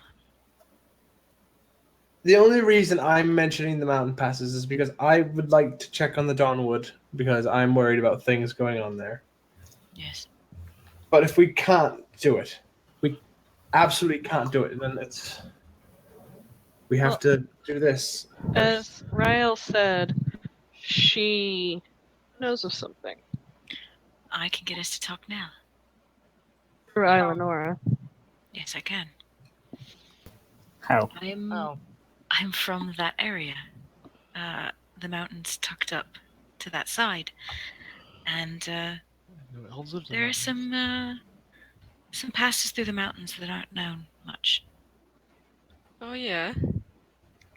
The only reason I'm mentioning the mountain passes is because I would like to check on the Dawnwood because I'm worried about things going on there. Yes. But if we can't do it, we absolutely can't do it, then we have to do this. As Rael said, she knows of something I can get us to talk now. through Eleonora. Yes, I can. How? I'm from that area. The mountains tucked up to that side, and Elves lives in there are mountains. some passes through the mountains that aren't known much. Oh yeah.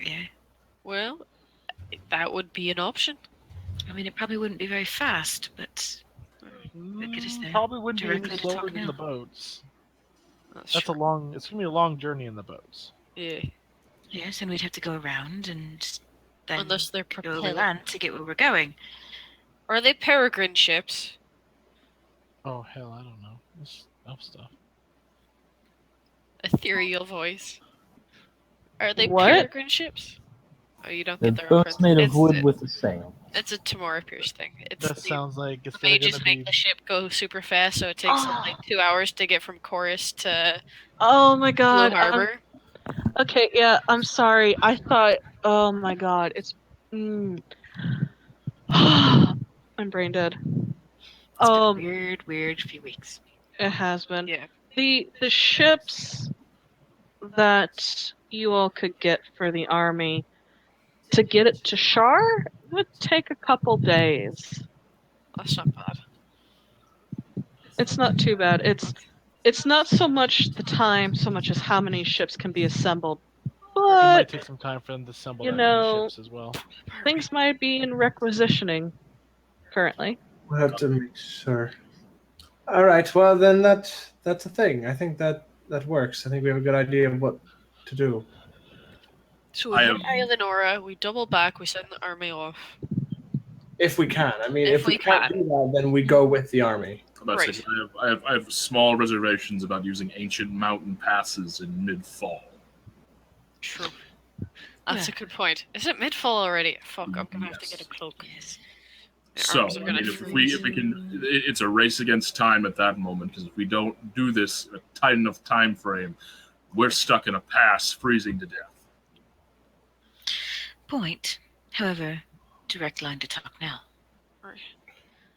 Yeah, Well, that would be an option. I mean it probably wouldn't be very fast, but get us there Probably wouldn't be directly any to slower talk than now. the boats. That's That's true. It's gonna be a long journey in the boats. Yeah. Yes, and we'd have to go around and then Unless they're go over propeller. land to get where we're going. Are they peregrine ships? Oh hell, I don't know. This elf stuff. Ethereal voice. Are they What? peregrine ships? Oh, you don't The get the boat's reference. made of It's wood with a sail. It's a Tamora Pierce thing. It's That sounds like it's the gonna mages be. make the ship go super fast, so it takes them like 2 hours to get from Chorus to Oh my Blue god. Harbor. Okay, yeah, I'm sorry. I thought, oh my god, it's. I'm brain dead. It's been a weird few weeks. It has been. Yeah. The ships that you all could get for the army, to get it to Shar would take a couple days. That's not bad. It's not too bad. It's not so much the time, so much as how many ships can be assembled. It might But take some time for them to assemble you that many know, ships as well. things might be in requisitioning currently. We'll have to make sure. All right. Well, then that's a thing. I think that works. I think we have a good idea of what to do. So I we am- hit Islandora, we double back, we send the army off. If we can. I mean, If if we we can't can. do that, then we go with the army. I'm about to say, I have small reservations about using ancient mountain passes in mid-fall. True. That's a good point. Is it mid-fall already? Fuck, I'm gonna have to Yes. get a cloak. Yes. My So, arms are I gonna mean, if freeze. we can, it's a race against time at that moment, because if we don't do this in a tight enough time frame, we're stuck in a pass, freezing to death. Point. However, direct line to talk now.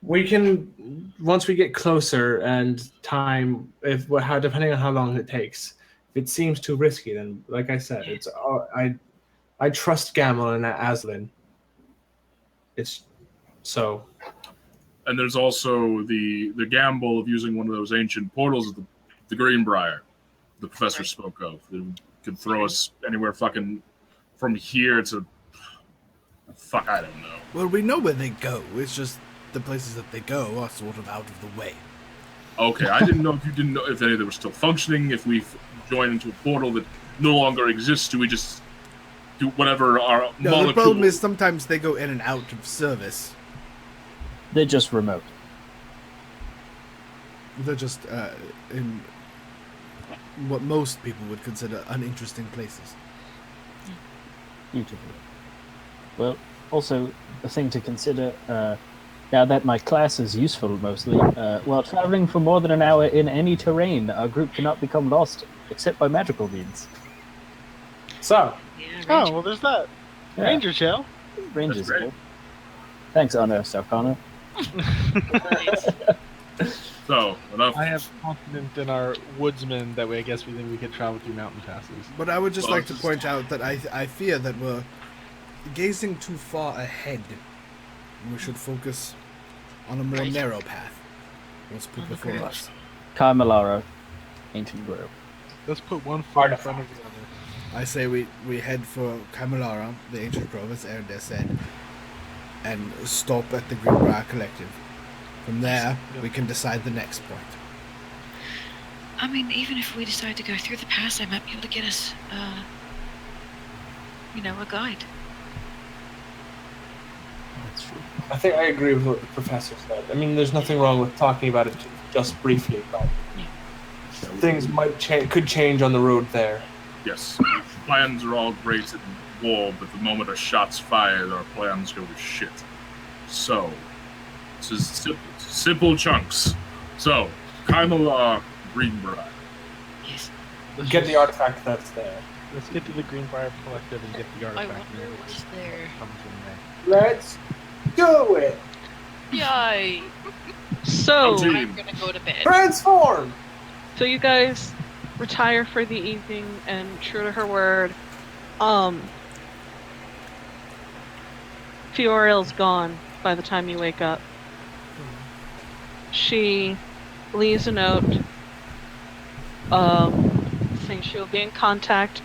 We can once we get closer and time, depending on how long it takes. If it seems too risky, then like I said, it's I trust Gamel and Aslan. It's so. And there's also the gamble of using one of those ancient portals of the Greenbrier the professor spoke of. That could throw us anywhere fucking from here to fuck, I don't know. Well, we know where they go. It's just the places that they go are sort of out of the way. Okay, I didn't know if you didn't know if any of them were still functioning. If we join into a portal that no longer exists, do we just do whatever our No, molecule? the problem is sometimes they go in and out of service. They're just remote. They're just in what most people would consider uninteresting places. Beautiful. Well, also, a thing to consider, now that my class is useful mostly, while traveling for more than an hour in any terrain, our group cannot become lost, except by magical means. So, Oh, well, there's that. Yeah. Ranger shell. Rangers. That's great. Thanks, Honor Sarkana. So enough. I have confidence in our woodsmen that way. I guess we think we could travel through mountain passes. But I would just Well, like to point out that I fear that we're gazing too far ahead. We should focus on a more Right. narrow path. What's put before Okay. us? Kaimalara, Ancient Grove. Let's put one foot in front of the other. I say we head for Kamilara, the ancient grove, as Erda said, and stop at the Greenbrier Collective. From there, we can decide the next point. I mean, even if we decide to go through the pass, I might be able to get us, a guide. That's true. I think I agree with what the professor said. I mean, there's nothing wrong with talking about it just briefly, but things could change on the road there. Yes, plans are all great in war, but the moment a shot's fired, our plans go to shit. So, this is simple chunks. So, Kaimala Greenbrier. Yes. Let's Get just- the artifact that's there. Let's get to the Greenbrier Collective and get the I artifact. wonder and what's there. comes in there. Let's do it. Yay! So, Okay. I'm gonna go to bed. Transform. so you guys retire for the evening, and true to her word, um, Fiorel's gone by the time you wake up. She leaves a note, saying she will be in contact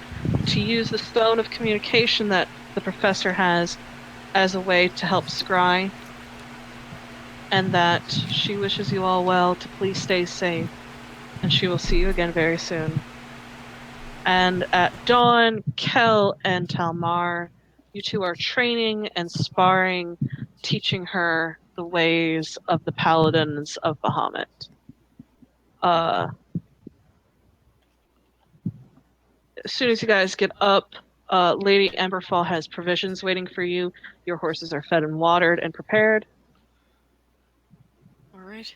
to use the stone of communication that the professor has as a way to help scry, and that she wishes you all well, to please stay safe, and she will see you again very soon. And at dawn, Kel and Talmar, you two are training and sparring, teaching her the ways of the paladins of Bahamut. As soon as you guys get up, Lady Emberfall has provisions waiting for you. Your horses are fed and watered and prepared. All right.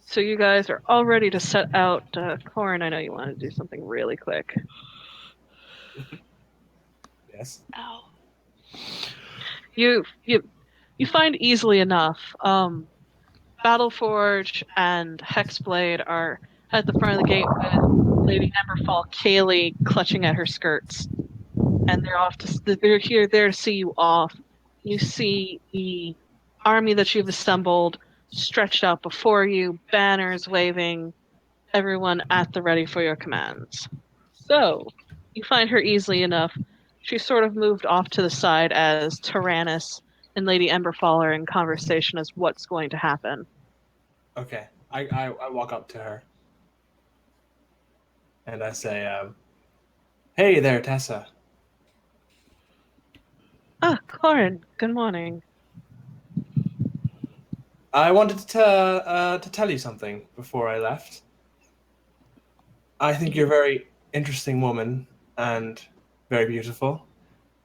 So you guys are all ready to set out. Corin, I know you want to do something really quick. Yes. Ow. You find easily enough. Battleforge and Hexblade are at the front of the gate with Lady Emberfall Kaylee clutching at her skirts, and they're there to see you off. You see the army that you've assembled stretched out before you, banners waving, everyone at the ready for your commands. So you find her easily enough. She sort of moved off to the side as Tyrannus and Lady Emberfall are in conversation as what's going to happen. Okay. I walk up to her. And I say, hey there, Tessa. Ah, Corin, good morning. I wanted to tell you something before I left. I think you're a very interesting woman and very beautiful.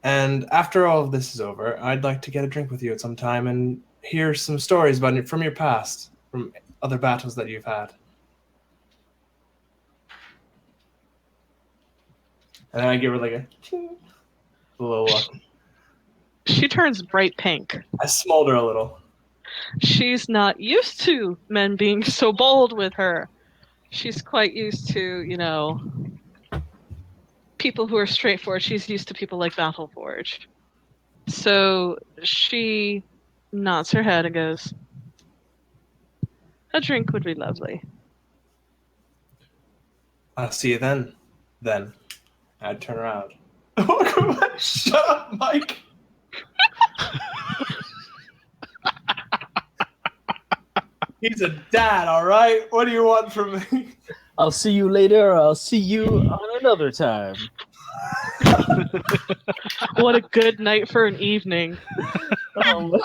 And after all of this is over, I'd like to get a drink with you at some time and hear some stories about it from your past, from other battles that you've had. And I give her like a little look. She turns bright pink. I smolder a little. She's not used to men being so bold with her. She's quite used to, people who are straightforward. She's used to people like Battleforge. So she nods her head and goes, a drink would be lovely. I'll see you then. Then. I'd turn around. Shut up, Mike! He's a dad, alright? What do you want from me? I'll see you later. Or I'll see you on another time. What a good night for an evening. Oh, my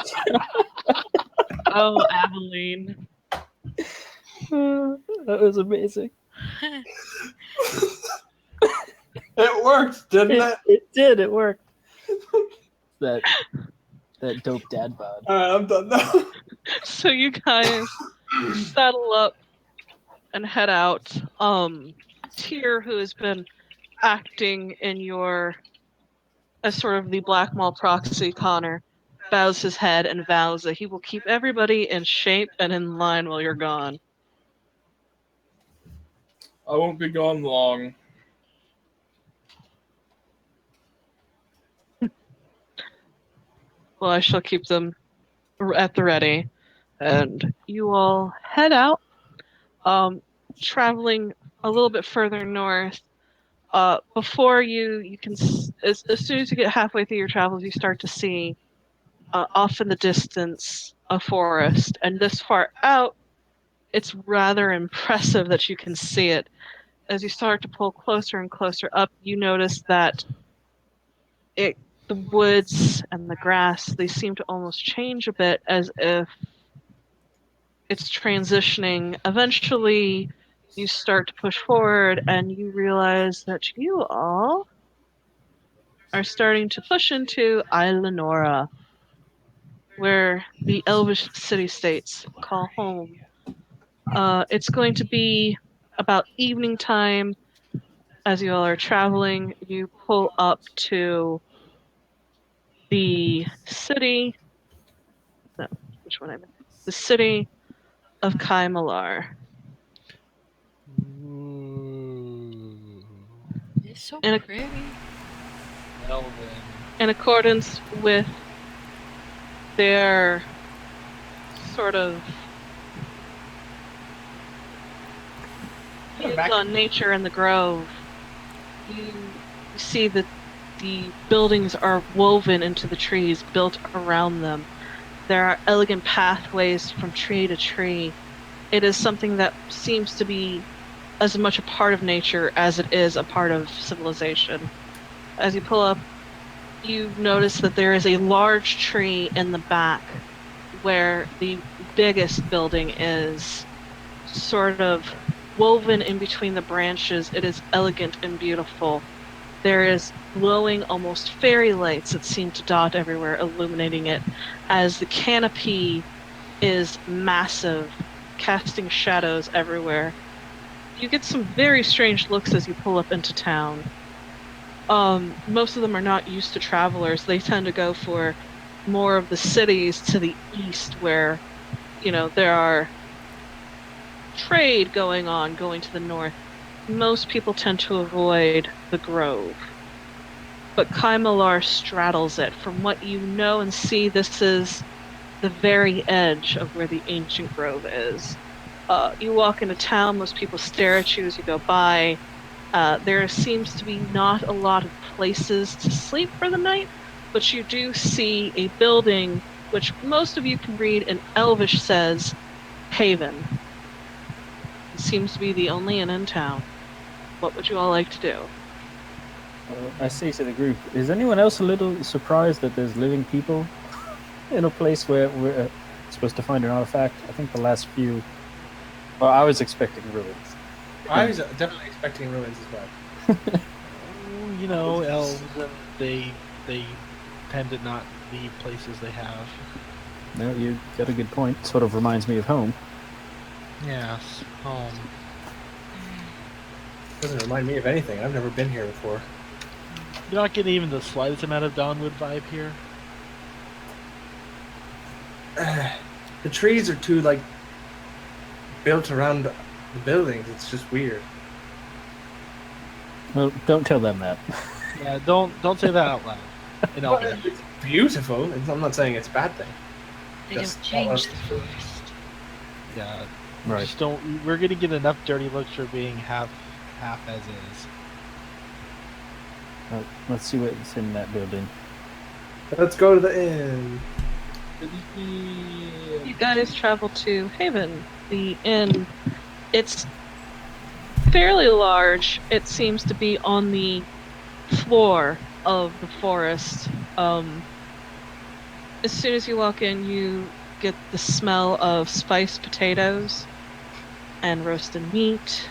Oh, Aveline. God. That was amazing. It worked, didn't it? It did. It worked. that dope dad bod. Alright, I'm done now. So you guys saddle up and head out. Tyr, who has been acting in as sort of the Black Maul proxy, Connor, bows his head and vows that he will keep everybody in shape and in line while you're gone. I won't be gone long. Well, I shall keep them at the ready. And you all head out, traveling a little bit further north. Before you can, as soon as you get halfway through your travels, you start to see off in the distance a forest. And this far out, it's rather impressive that you can see it. As you start to pull closer and closer up, you notice that the woods and the grass, they seem to almost change a bit, as if it's transitioning. Eventually, you start to push forward and you realize that you all are starting to push into Islanora, where the Elvish city-states call home. It's going to be about evening time. As you all are traveling, you pull up to the city. No, which one I meant? The city of Kai Malar. It's so And a- pretty. Elven. in accordance with their sort of views on nature and the grove, you see that the buildings are woven into the trees, built around them. There are elegant pathways from tree to tree. It is something that seems to be as much a part of nature as it is a part of civilization. As you pull up, you notice that there is a large tree in the back where the biggest building is, sort of woven in between the branches. It is elegant and beautiful. There is glowing, almost fairy lights that seem to dot everywhere, illuminating it, as the canopy is massive, casting shadows everywhere. You get some very strange looks as you pull up into town. Most of them are not used to travelers. They tend to go for more of the cities to the east where, there are trade going on, going to the north. Most people tend to avoid the grove. But Kaimalar straddles it. From what you know and see, this is the very edge of where the ancient grove is. You walk into town, most people stare at you as you go by. There seems to be not a lot of places to sleep for the night, but you do see a building which most of you can read in Elvish says Haven. It seems to be the only inn in town. What would you all like to do? I say to the group, is anyone else a little surprised that there's living people in a place where we're supposed to find an artifact? I think the last few... Well, I was expecting ruins. I was definitely expecting ruins as well. Elves, they tend to not leave places they have. No, you got a good point. Sort of reminds me of home. Yes, Doesn't remind me of anything. I've never been here before. You're not getting even the slightest amount of Dawnwood vibe here. The trees are too built around the buildings. It's just weird. Well, don't tell them that. Yeah, don't say that out loud. But it's beautiful. I'm not saying it's a bad thing. They Just don't change the forest. Yeah, Right. just don't. We're gonna get enough dirty looks for being half as is. Well, let's see what's in that building. Let's go to the inn. You guys travel to Haven, the inn. It's fairly large. It seems to be on the floor of the forest. As soon as you walk in, you get the smell of spiced potatoes and roasted meat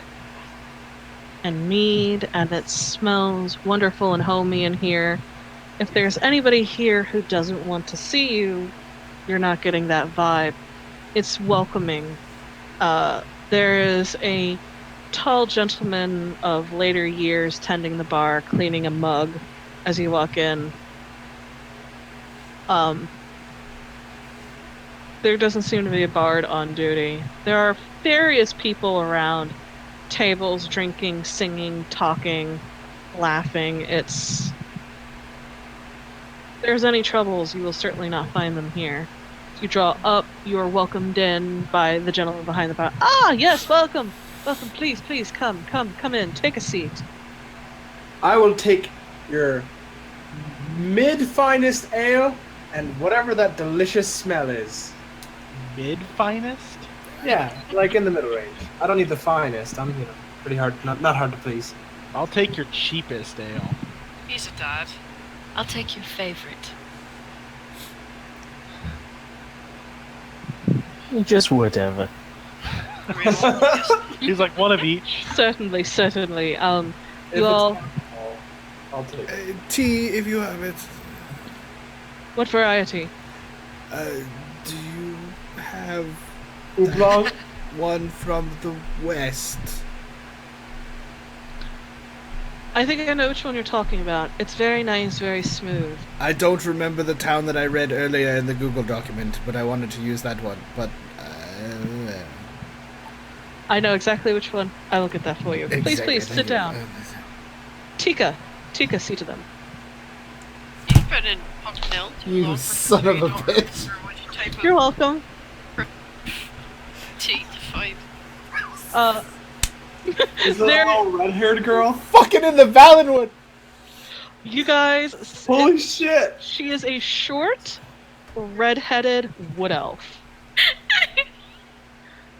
and mead, and it smells wonderful and homey in here. If there's anybody here who doesn't want to see you, you're not getting that vibe. It's welcoming. There is a tall gentleman of later years tending the bar, cleaning a mug as you walk in. There doesn't seem to be a bard on duty. There are various people around, tables, drinking, singing, talking, laughing. If there's any troubles, you will certainly not find them here. You draw up, you are welcomed in by the gentleman behind the bar. Ah, yes, welcome! Welcome, please, come in, take a seat. I will take your mid-finest ale and whatever that delicious smell is. Mid-finest? Yeah, like in the middle range. I don't need the finest. I'm, pretty hard, not hard to please. I'll take your cheapest ale. He's a dad. I'll take your favorite. Just whatever. He's like one of each. Certainly. If You it's all, alcohol, I'll take it. Tea, if you have it. what variety? Do you have Oolong? one from the west? I think I know which one you're talking about. It's very nice, very smooth. I don't remember the town that I read earlier in the Google document, but I wanted to use that one. But I know exactly which one. I will get that for you. Please, sit down. Tika, see to them. You've been in Pumpnell too You long for son of a 3 hours, bitch. or what type You're of welcome. tea to find. Is that There- a little red-haired girl? Fucking in the Valenwood. You guys, Holy shit! she is a short, red-headed wood elf.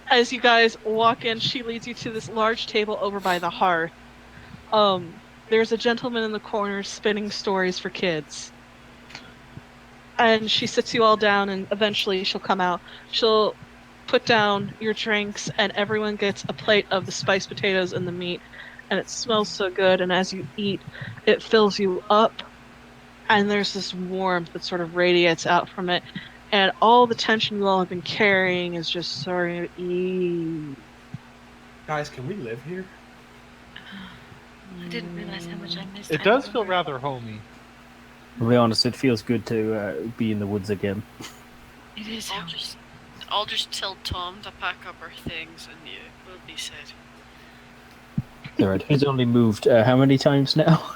As you guys walk in, she leads you to this large table over by the hearth. There's a gentleman in the corner spinning stories for kids. And she sits you all down, and eventually she'll come out. She'll put down your drinks, and everyone gets a plate of the spiced potatoes and the meat. And it smells so good, and as you eat, it fills you up. And there's this warmth that sort of radiates out from it. And all the tension you all have been carrying is just sort of ease. Guys, can we live here? I didn't realize how much I missed. It does feel rather homey. To be honest, it feels good to be in the woods again. It is. I'll just tell Tom to pack up our things, and yeah, we'll be set. Alright, he's only moved how many times now?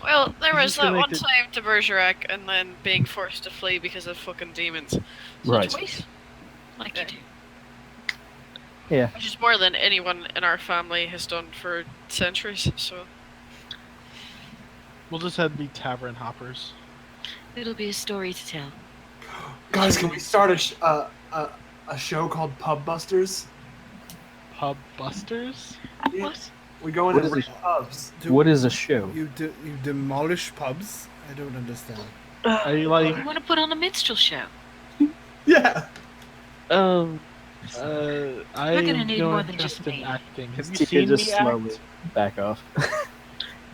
Well, there was that one Disconnected. time to Bergerac, and then being forced to flee because of fucking demons. So Right. twice. Like you do. Yeah. Which is more than anyone in our family has done for centuries, so... We'll just have to be tavern hoppers. It'll be a story to tell. Guys, can we start a show called Pub Busters? Pub busters? Yeah. What? We go What into is rich it? pubs. What is a show? You demolish pubs? I don't understand. Are you like? You want to put on a minstrel show? Yeah. Um, I We're gonna am need no more than just interest in me. acting. Have you Tika seen just me act? slowly back off.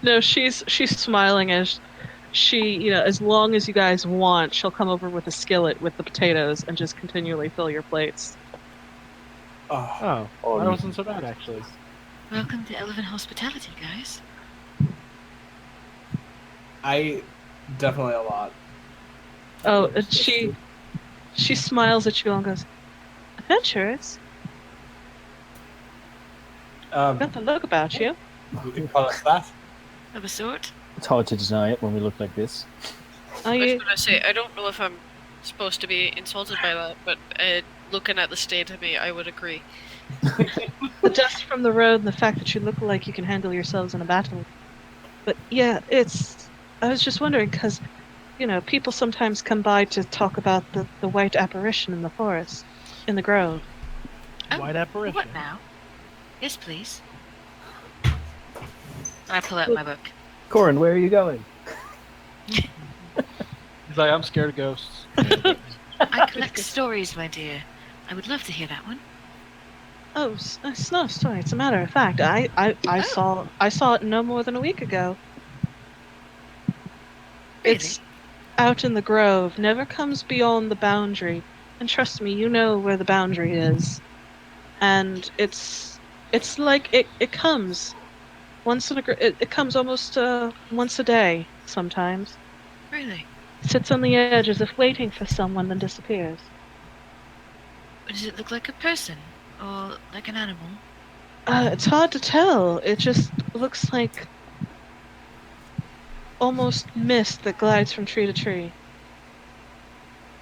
no, she's smiling as she, as long as you guys want, she'll come over with a skillet with the potatoes and just continually fill your plates. Oh, Oh, that wasn't so bad actually. Welcome to Elven hospitality, guys. I definitely a lot. Oh, and she smiles at you and goes, "Adventurers, got the look about you." You can call us that. Of a sort. It's hard to deny it when we look like this. Are I was you? gonna say, I don't know if I'm supposed to be insulted by that, but looking at the state of me, I would agree. The dust from the road and the fact that you look like you can handle yourselves in a battle. But yeah, I was just wondering because, people sometimes come by to talk about the white apparition in the forest, in the grove. Oh, White apparition. What now? Yes, please. I pull out my book. Corin, where are you going? He's like, I'm scared of ghosts. I collect stories, my dear. I would love to hear that one. Oh, it's not a story. It's a matter of fact. I saw it no more than a week ago. Really? It's out in the grove. Never comes beyond the boundary. And trust me, you know where the boundary is. And it's like it comes once in it comes almost once a day sometimes. Really? Sits on the edge as if waiting for someone, then disappears. Does it look like a person? Or like an animal? It's hard to tell. It just looks like almost mist that glides from tree to tree,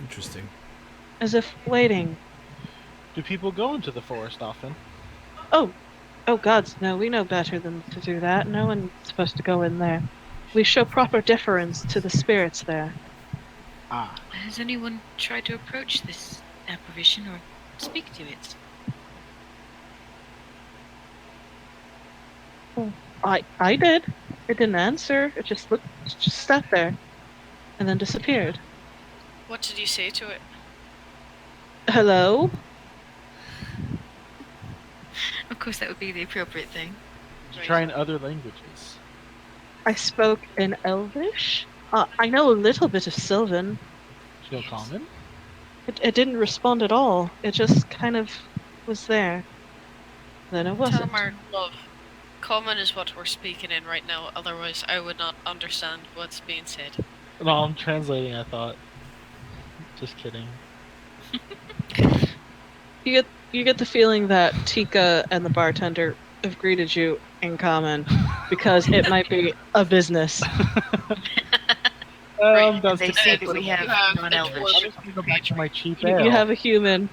Interesting. as if waiting. Do people go into the forest often? Oh gods, no, we know better than to do that. No one's supposed to go in there. We show proper deference to the spirits there. Ah, Has anyone tried to approach this apparition or speak to it? I did. It didn't answer. It just sat there, and then disappeared. What did you say to it? Hello? Of course, that would be the appropriate thing. Right. try in other languages. I spoke in Elvish. I know a little bit of Sylvan. Still common? It didn't respond at all. It just kind of was there. Then it wasn't. Tamar, love. Common is what we're speaking in right now, otherwise I would not understand what's being said. No, I'm translating, I thought. Just kidding. You get the feeling that Tika and the bartender have greeted you in common because it might be a business. And That's they see that we have have non-elvish. the I'm just gonna go back to my cheap You ale. have a human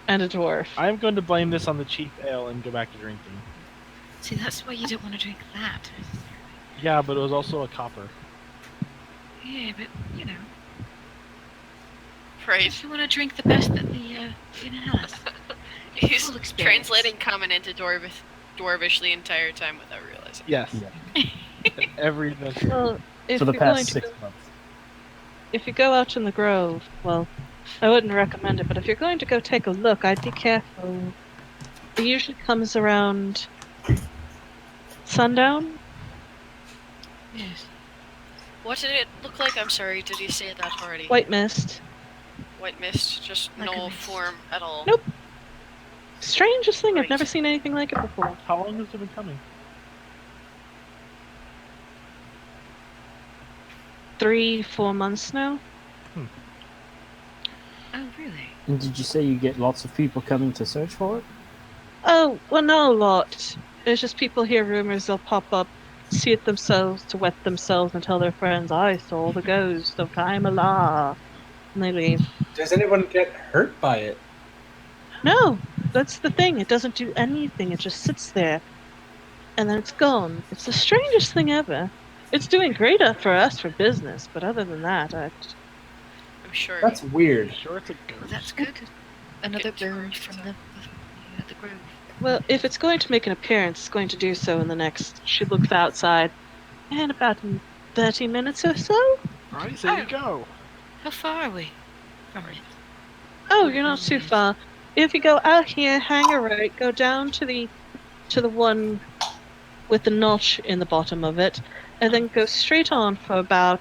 and a dwarf. I'm going to blame this on the cheap ale and go back to drinking. See, that's why you don't want to drink that. Yeah, but it was also a copper. Yeah, but you know, Right. if you want to drink the best that the inn has. He's Full experience. translating common into Dwarvish the entire time without realizing. Yes. Every adventure. Well, if For the you're going past to 6 go, months. if you go out in the grove, well, I wouldn't recommend it. But if you're going to go take a look, I'd be careful. It usually comes around sundown. Yes. What did it look like? I'm sorry, did you say that already? White mist. White mist, just Like a no mist. form at all. Nope. Strangest thing. I've Right. never seen anything like it before. How long has it been coming? 3-4 months now. Oh, really? And did you say you get lots of people coming to search for it? Oh, well, not a lot. It's just people hear rumors, they'll pop up, see it themselves to wet themselves and tell their friends, I saw the ghost of Kaimala. And they leave. Does anyone get hurt by it? No, that's the thing. It doesn't do anything. It just sits there. And then it's gone. It's the strangest thing ever. It's doing great for us for business, but other than that, I'm sure. That's weird. Sure, it's a Well, ghost. that's good. Another Good bird tourist, from huh? the grove. well, if it's going to make an appearance, it's going to do so in the next. She looks outside. In about 30 minutes or so? Alright, so you go. How far are we from it? Oh, you're not too far. If you go out here, hang a right, go down to the one with the notch in the bottom of it, and then go straight on for about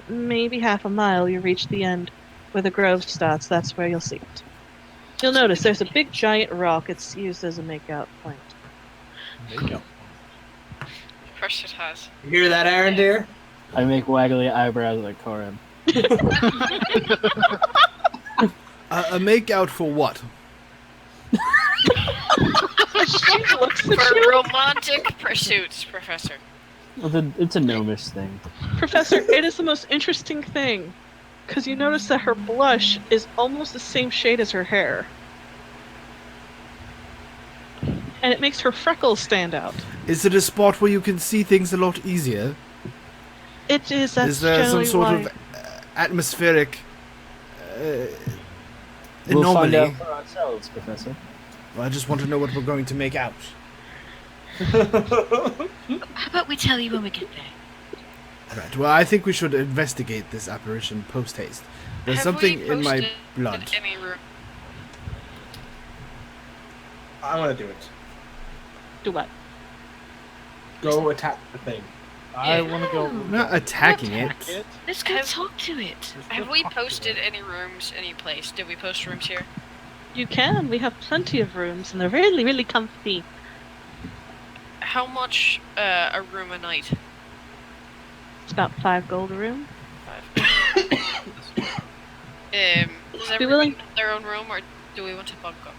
maybe half a mile. You reach the end where the grove starts. That's where you'll see it. You'll notice there's a big giant rock. It's used as a makeout point. Makeup. Of course it has. You hear that, Aaron, dear? I make waggly eyebrows like Corin. A make out for what? She looks at For you. romantic pursuits, Professor. Well, it's a gnomish thing. Professor, it is the most interesting thing. Because you notice that her blush is almost the same shade as her hair. And it makes her freckles stand out. Is it a spot where you can see things a lot easier? It is, that's Is there some generally sort why. of atmospheric We'll find anomaly? out for ourselves, Professor. Well, I just want to know what we're going to make out. How about we tell you when we get there? Right. Well, I think we should investigate this apparition post haste. There's Have something we in my posted blood. Any room? I want to do it. Do what? Go attack the thing. I want to go. I'm not attacking attack it. Let's go Have- talk to it. Have we posted any rooms, any place? Did we post rooms here? You can. We have plenty of rooms, and they're really, really comfy. How much a room a night? It's about 5 gold a room. Does everyone willing- have their own room, or do we want to bunk up?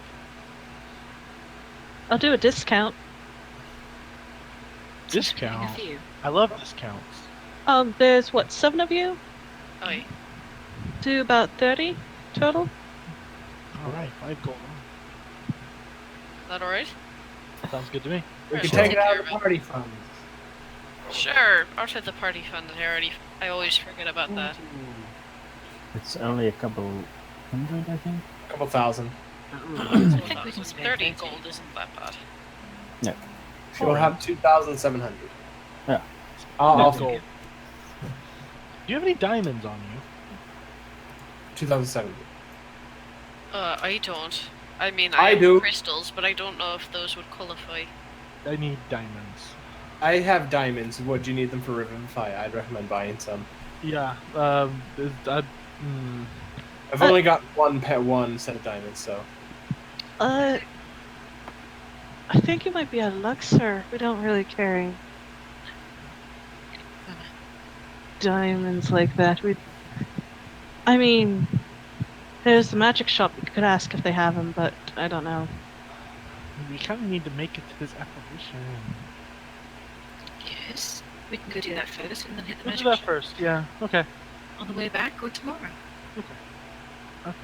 I'll do a discount. Discount. A few. I love discounts. There's what, 7 of you? Aye. Do about 30 total. Alright, 5 gold. That alright? Sounds good to me. We Right, can we'll take it out care of the it. party funds. Sure. Out of the party fund. I always forget about that. It's only a couple hundred, I think. A couple thousand. I think we can spare 30 30. gold isn't that bad. We'll have 2,700. Yeah. I'll Gold. Do you have any diamonds on you? 2,700. I don't. I mean, I have do. crystals, but I don't know if those would qualify. I need diamonds. I have diamonds. Would you need them for Revivify? I'd recommend buying some. Yeah. I've only got one set of diamonds, so. I think you might be out of luck, sir. We don't really carry diamonds like that. I mean, there's the magic shop. You could ask if they have them, but I don't know. We kind of need to make it to this apparition. Yes. We can go do that first and then hit the We'll do magic that first. Yeah. Okay. on the way back or tomorrow. Okay.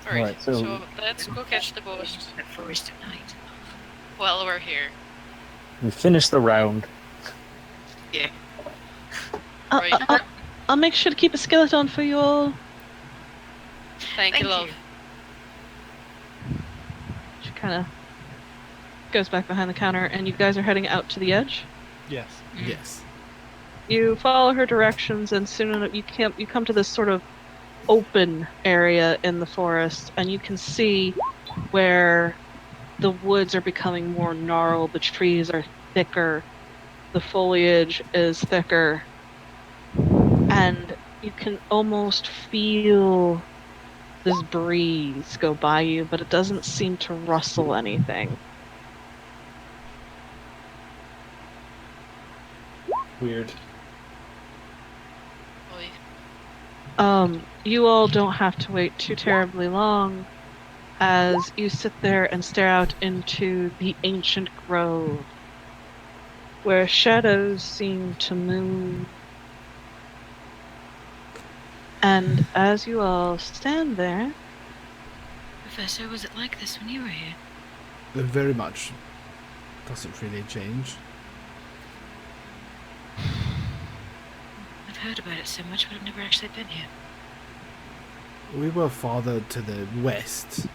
Alright, Alright, so, so- let's go catch the ghost That forest at night. while we're here. We finished the round. Right. I'll make sure to keep a skeleton for you all. Thank you, love. She kind of goes back behind the counter, and you guys are heading out to the edge. Yes. Yes. You follow her directions, and soon enough you come to this sort of open area in the forest, and you can see where the woods are becoming more gnarled, the trees are thicker, the foliage is thicker, and you can almost feel this breeze go by you, but it doesn't seem to rustle anything. Weird. Oi. You all don't have to wait too terribly long as you sit there and stare out into the ancient grove, where shadows seem to move. And as you all stand there, Professor, was it like this when you were here? Very much. Doesn't really change. I've heard about it so much, but I've never actually been here. We were farther to the west,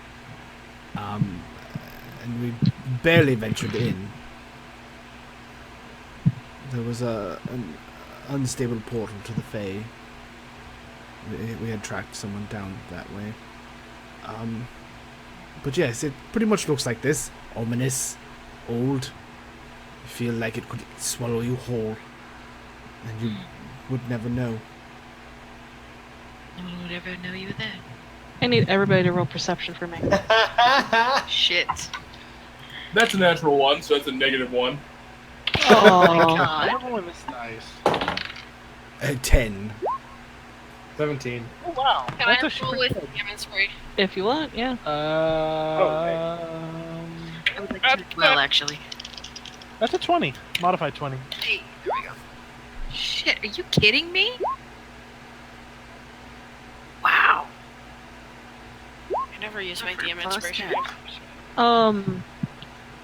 and we barely ventured in. There was an unstable portal to the Fae. We had tracked someone down that way. But yes, it pretty much looks like this. Ominous, old. You feel like it could swallow you whole, and you would never know. No one would ever know you were there. I need everybody to roll perception for me. Shit. That's a natural one, so that's a -1. Oh, God. I'm rolling this dice. 10. 17. Oh wow. Can That's I a roll shit. with demonstrate? if you want, yeah. I would like to as well, actually. That's a 20. Modified 20. Hey, there we go. Shit, are you kidding me? Wow. I never use my For DM plus inspiration. 10.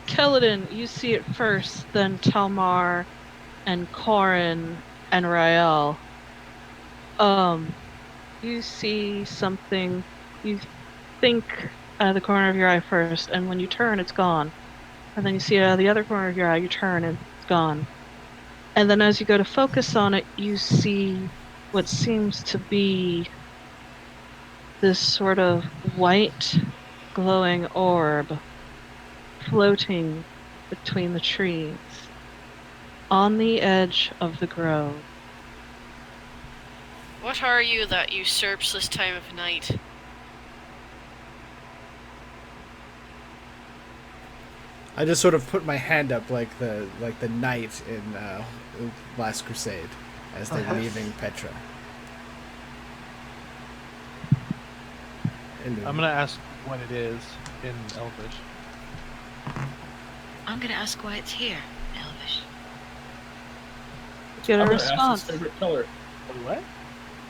Keladin, you see it first, then Talmar and Corin and Rael. You see something, you think out of the corner of your eye first, and when you turn, it's gone. And then you see it out of the other corner of your eye, you turn, and it's gone. And then as you go to focus on it, you see what seems to be this sort of white, glowing orb floating between the trees on the edge of the grove. What are you that usurps this time of night? I just sort of put my hand up like the knight in Last Crusade as they're leaving Petra. I'm gonna ask what it is in Elvish. I'm gonna ask why it's here, Elvish. Get a I'm gonna ask response. his favorite color. What?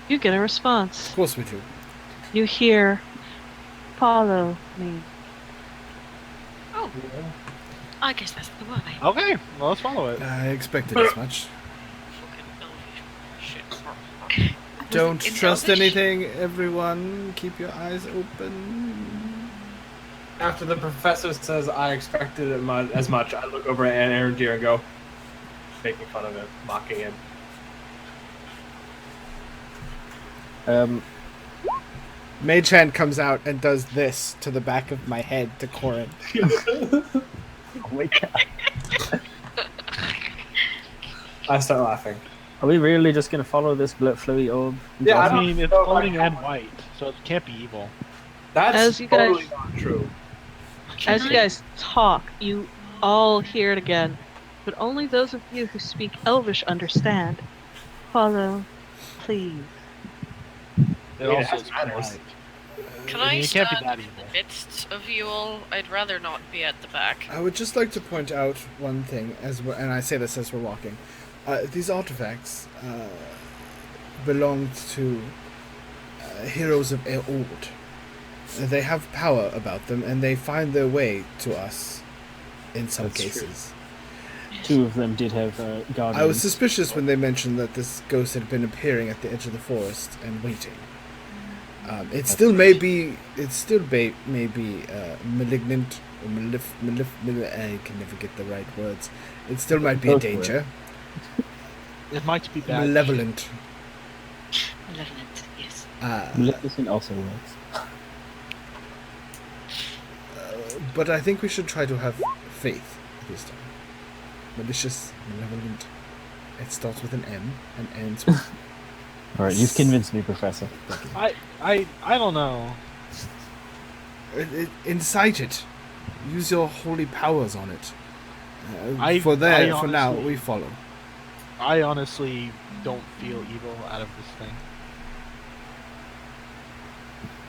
You get a response. Of course we do. You hear, "Follow me." Oh, I guess that's the why. Okay, well, let's follow it. I expected as much. Fucking Elvish. Shit. Don't in trust Elvish? anything, everyone. Keep your eyes open. After the professor says I expected it as much, I look over at Aaron and go, making fun of him, mocking him. Mage Hand comes out and does this to the back of my head to Corin. Wake up. I start laughing. Are we really just gonna follow this flowy orb? Yeah, I don't mean, it's know if I floating can- and white, so it can't be evil. That's As you guys- totally not true. As you guys talk, you all hear it again, but only those of you who speak Elvish understand. Follow, please. It Yeah, also it is matters. white. Can I mean, I it can't be stand that in evil. the midst of you all? I'd rather not be at the back. I would just like to point out one thing, and I say this as we're walking. These artifacts belonged to heroes of old. They have power about them, and they find their way to us in some That's true. cases. Two of them did have guardians. I was suspicious when they mentioned that this ghost had been appearing at the edge of the forest and waiting. It still may be malignant or I can never get the right words. It still might be a Both danger. It might be bad. Malevolent. Malevolent, yes. Maleficent also works. But I think we should try to have faith this time. Malicious, malevolent. It starts with an M and ends with. Alright, you've convinced me, Professor. I don't know. Incite it. Use your holy powers on it. I For now, honestly- we follow. I honestly don't feel evil out of this thing.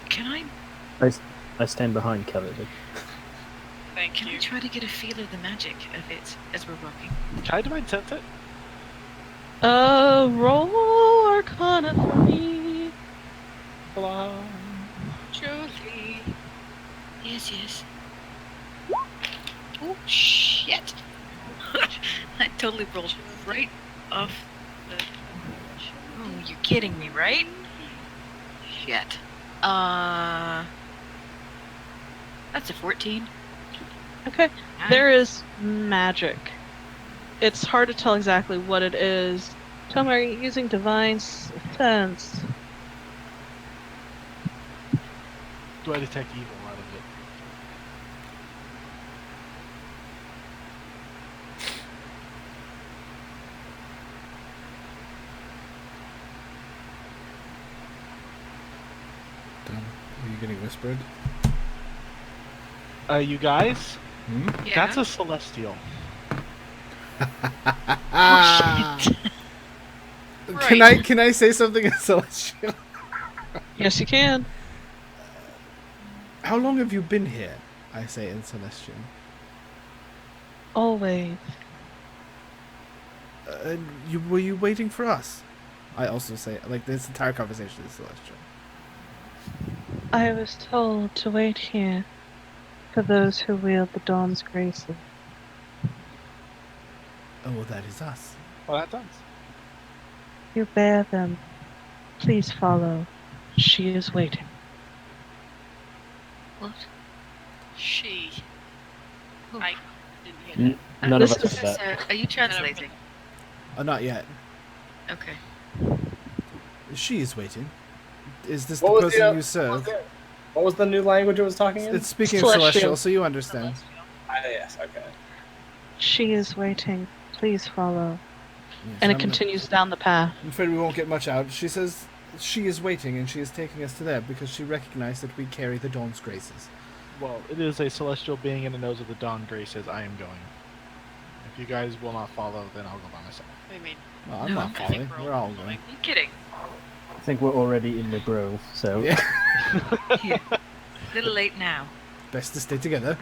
Can I I stand behind Kelly. Thank can I you. try to get a feel of the magic of it as we're walking? Can I divine sense it? Roll Arcana for me. Blah. Jolie. Yes, yes. Oh shit! I totally rolled right off the. Oh, you're kidding me, right? Shit. That's a 14. Okay. There is magic. It's hard to tell exactly what it is. Tell me, are you using divine sense? Do I detect evil out of it? Done. Are you getting whispered? You guys? Hmm? Yeah. That's a celestial. Ah! Right. Can I say something in Celestial? Yes, you can. How long have you been here? I say in Celestial. Always. Were you waiting for us? I also say, like, this entire conversation is Celestial. I was told to wait here for those who wield the Dawn's graces. Oh, well, that is us. Well, that does. You bear them. Please follow. She is waiting. What? She. Oh. I didn't hear that. None of This us is- did that. Professor, are you translating? Oh, not yet. Okay. She is waiting. Is this What the was person the, you serve? What was the new language it was talking in? It's speaking Celestial. Celestial, so you understand. Yes, okay. She is waiting. Please follow. Yes, And it I'm continues down the path. afraid we won't get much out. She says she is waiting, and she is taking us to there because she recognized that we carry the Dawn's graces. Well, it is a celestial being in the nose of the dawn graces. I am going. If you guys will not follow, then I'll go by myself. I mean, Well, I'm No, not I think following. We're all going. I'm kidding. I think we're already in the grove, so Yeah. Here. Little late now. Best to stay together.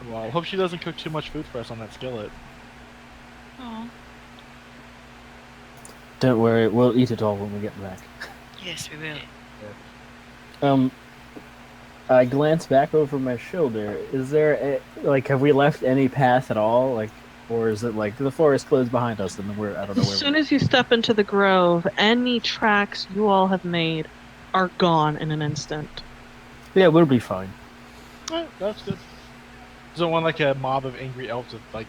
Well, I hope she doesn't cook too much food for us on that skillet. Oh. don't worry, we'll eat it all when we get back. Yes, we will. I glance back over my shoulder. Is there have we left any path at all? Like, or is it like the forest closed behind us and we're I don't know As where soon we're... as you step into the grove, any tracks you all have made are gone in an instant. Yeah, we'll be fine. Alright, that's good. There's one like a mob of angry elves with like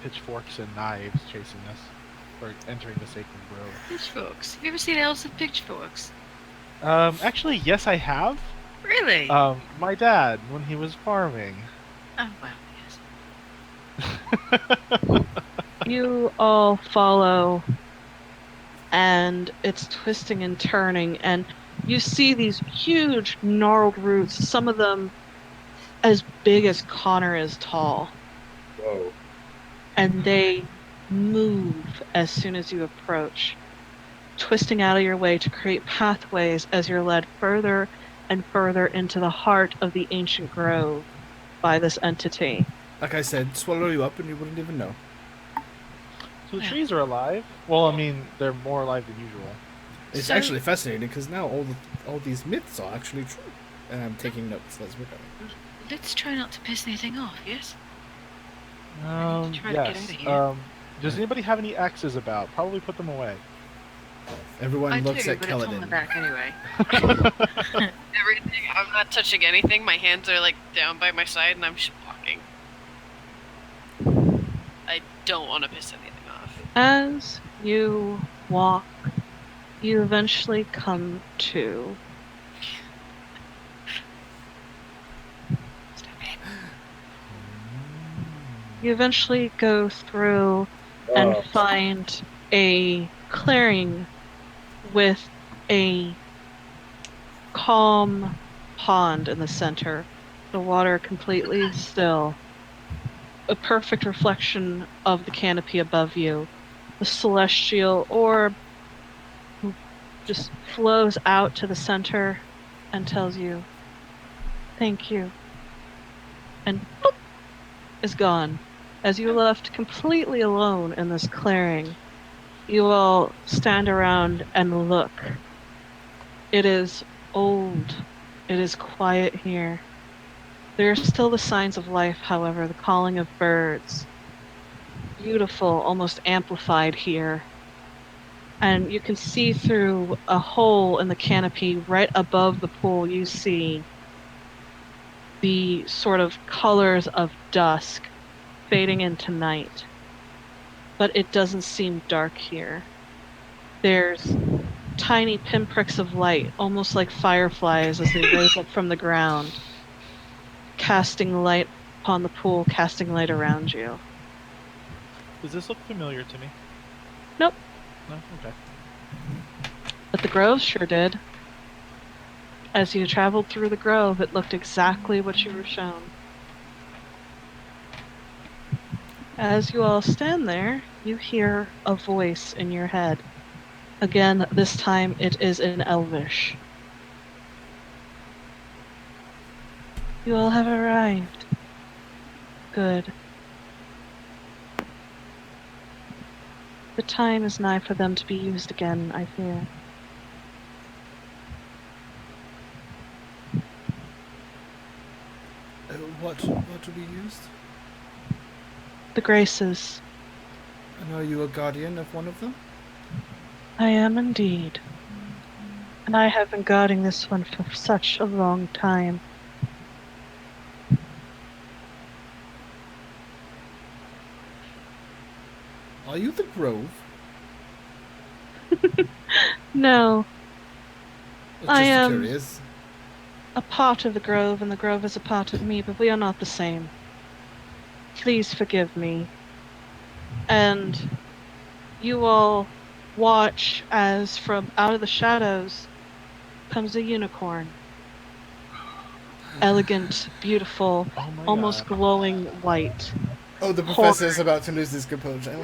pitchforks and knives chasing us. Or entering the sacred grove. Pitchforks. Have you ever seen elves with pitchforks? Actually, yes, I have. Really? My dad, when he was farming. Oh, well, yes. You all follow, and it's twisting and turning, and you see these huge gnarled roots, some of them as big as Connor is tall, Whoa. and they move as soon as you approach, twisting out of your way to create pathways as you're led further and further into the heart of the ancient grove by this entity. Like I said, swallow you up and you wouldn't even know. So the Yeah. trees are alive. Well, I mean, they're more alive than usual. It's So- actually fascinating because now all these myths are actually true. And I'm taking notes as we're going. Let's try not to piss anything off, yes? Um, try to get yes. out of here. Does anybody have any axes about? Probably put them away. Everyone I looks do, at but it's on Keladin. my back anyway. Everything. I'm not touching anything. My hands are like down by my side, and I'm just walking. I don't want to piss anything off. As you walk, you eventually come to Stop it. you eventually go through and Oh. find a clearing with a calm pond in the center. The water completely still. A perfect reflection of the canopy above you. The celestial orb just flows out to the center and tells you, "Thank you." And boop, is gone. As you are left completely alone in this clearing, you all stand around and look. It is old. It is quiet here. There are still the signs of life, however, the calling of birds. Beautiful, almost amplified here. And you can see through a hole in the canopy right above the pool, you see the sort of colors of dusk fading into night. But it doesn't seem dark here. There's tiny pinpricks of light, almost like fireflies as they raise up from the ground, casting light upon the pool, casting light around you. Does this look familiar to me? Nope. No. Okay. But the grove sure did. As you traveled through the grove, it looked exactly what you were shown. As you all stand there, you hear a voice in your head. Again, this time it is in Elvish. You all have arrived. Good. The time is nigh for them to be used again, I fear. What to be used? The Graces. And are you a guardian of one of them? I am indeed. And I have been guarding this one for such a long time. Are you the Grove? No, Just I am- curious. a part of the Grove, and the Grove is a part of me, but we are not the same. Please forgive me. And you all watch as from out of the shadows comes a unicorn. Elegant, beautiful, Oh my almost god. glowing white. Oh, the professor is about to lose his composure.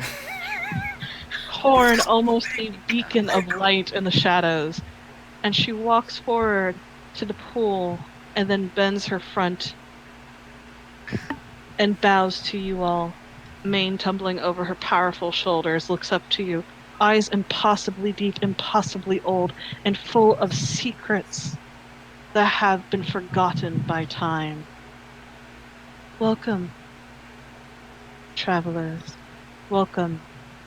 Horn, almost a beacon of light in the shadows. And she walks forward to the pool and then bends her front and bows to you all, mane tumbling over her powerful shoulders, looks up to you, eyes impossibly deep, impossibly old, and full of secrets that have been forgotten by time. Welcome, travelers. Welcome,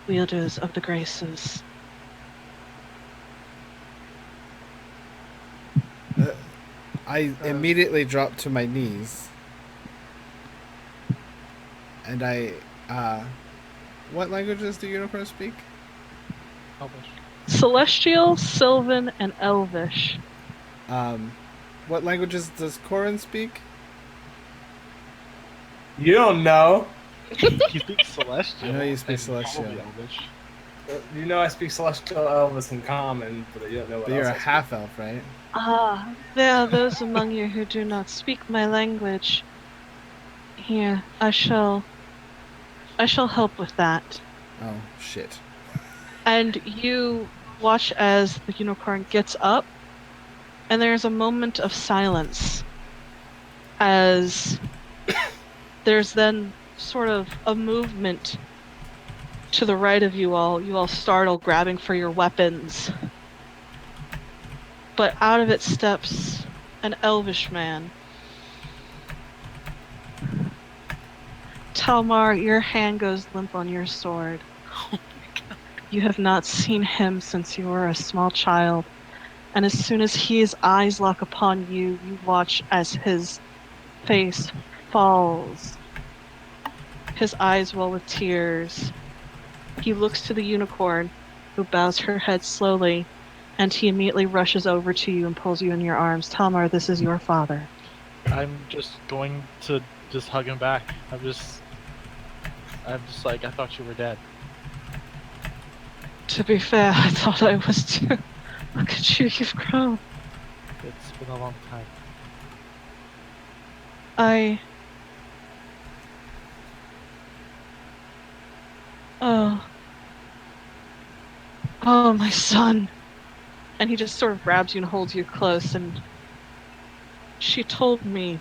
wielders of the Graces. I immediately dropped to my knees. And what languages do unicorns speak? Elvish. Celestial, Sylvan, and Elvish. What languages does Corin speak? You don't know. He speaks Celestial. I know you speak and Celestial. probably Elvish. You know I speak Celestial Elvis in common, but you don't know what But you're else a I speak. half elf, right? Ah, there are those among you who do not speak my language. Here, I shall help with that. Oh, shit. And you watch as the unicorn gets up And there's a moment of silence as there's then sort of a movement to the right of you all. You all startle, grabbing for your weapons. But out of it steps an elvish man. Talmar, your hand goes limp on your sword. Oh my god. You have not seen him since you were a small child. And as soon as his eyes lock upon you, you watch as his face falls. His eyes well with tears. He looks to the unicorn, who bows her head slowly, and he immediately rushes over to you and pulls you in your arms. Talmar, this is your father. I'm just going to just hug him back. I'm just like, I thought you were dead. To be fair, I thought I was too. Look at you, you've grown. It's been a long time. Oh, my son. And he just sort of grabs you and holds you close, and she told me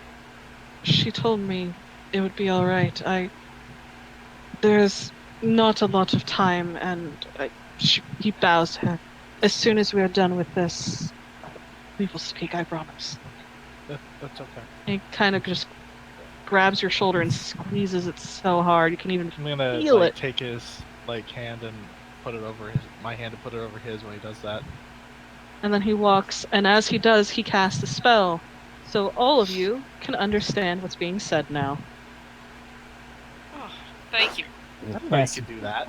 it would be alright. There's not a lot of time, and he bows to her. As soon as we are done with this, we will speak, I promise. That's okay. And he kind of just grabs your shoulder and squeezes it so hard you can even I'm gonna feel it. take his hand and put it over my hand and put it over his when he does that. And then he walks, and as he does, he casts a spell. So all of you can understand what's being said now. Oh, thank you. I didn't know you could do that.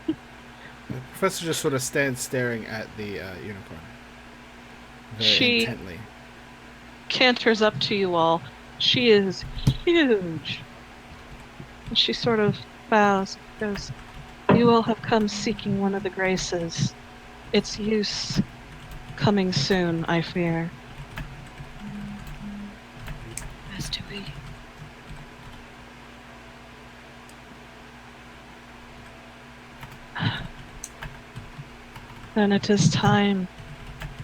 The professor just sort of stands staring at the unicorn very She- intently. Canters up to you all. She is huge. And she sort of bows, goes, "You all have come seeking one of the graces. Its use coming soon, I fear." As do we. Then it is time.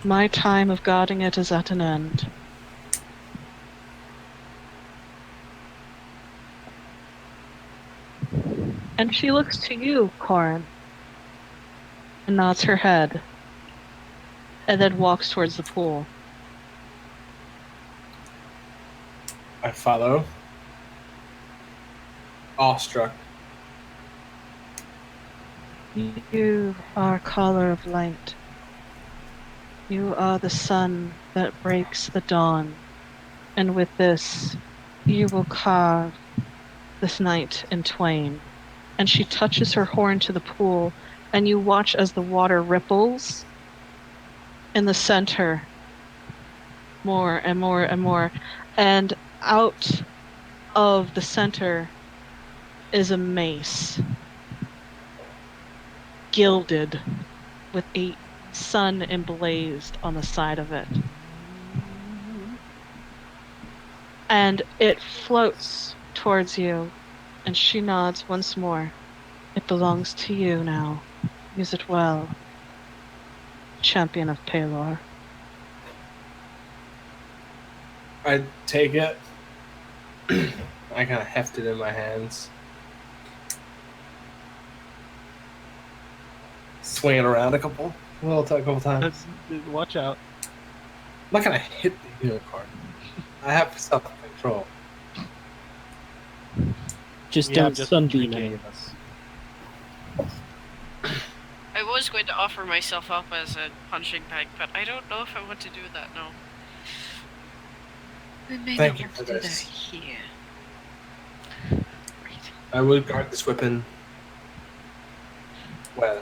My time of guarding it is at an end. And she looks to you, Corin, and nods her head, and then walks towards the pool. I follow. Awestruck. You are caller of light. You are the sun that breaks the dawn. And with this, you will carve this night in twain. And she touches her horn to the pool, and you watch as the water ripples in the center more and more and more. And out of the center is a mace, gilded with a sun emblazed on the side of it. And it floats towards you, and she nods once more. It belongs to you now. Use it well, champion of Palor. I take it. I kind of heft it in my hands. Swing it around a couple times. Watch out. I'm not gonna hit the unicorn. I have self-control. Just Yeah, don't just sunbeam drinking. any of us. I was going to offer myself up as a punching bag, but I don't know if I want to do that now. We may Thank not you want for to do that this. here. Right. I will guard this weapon well.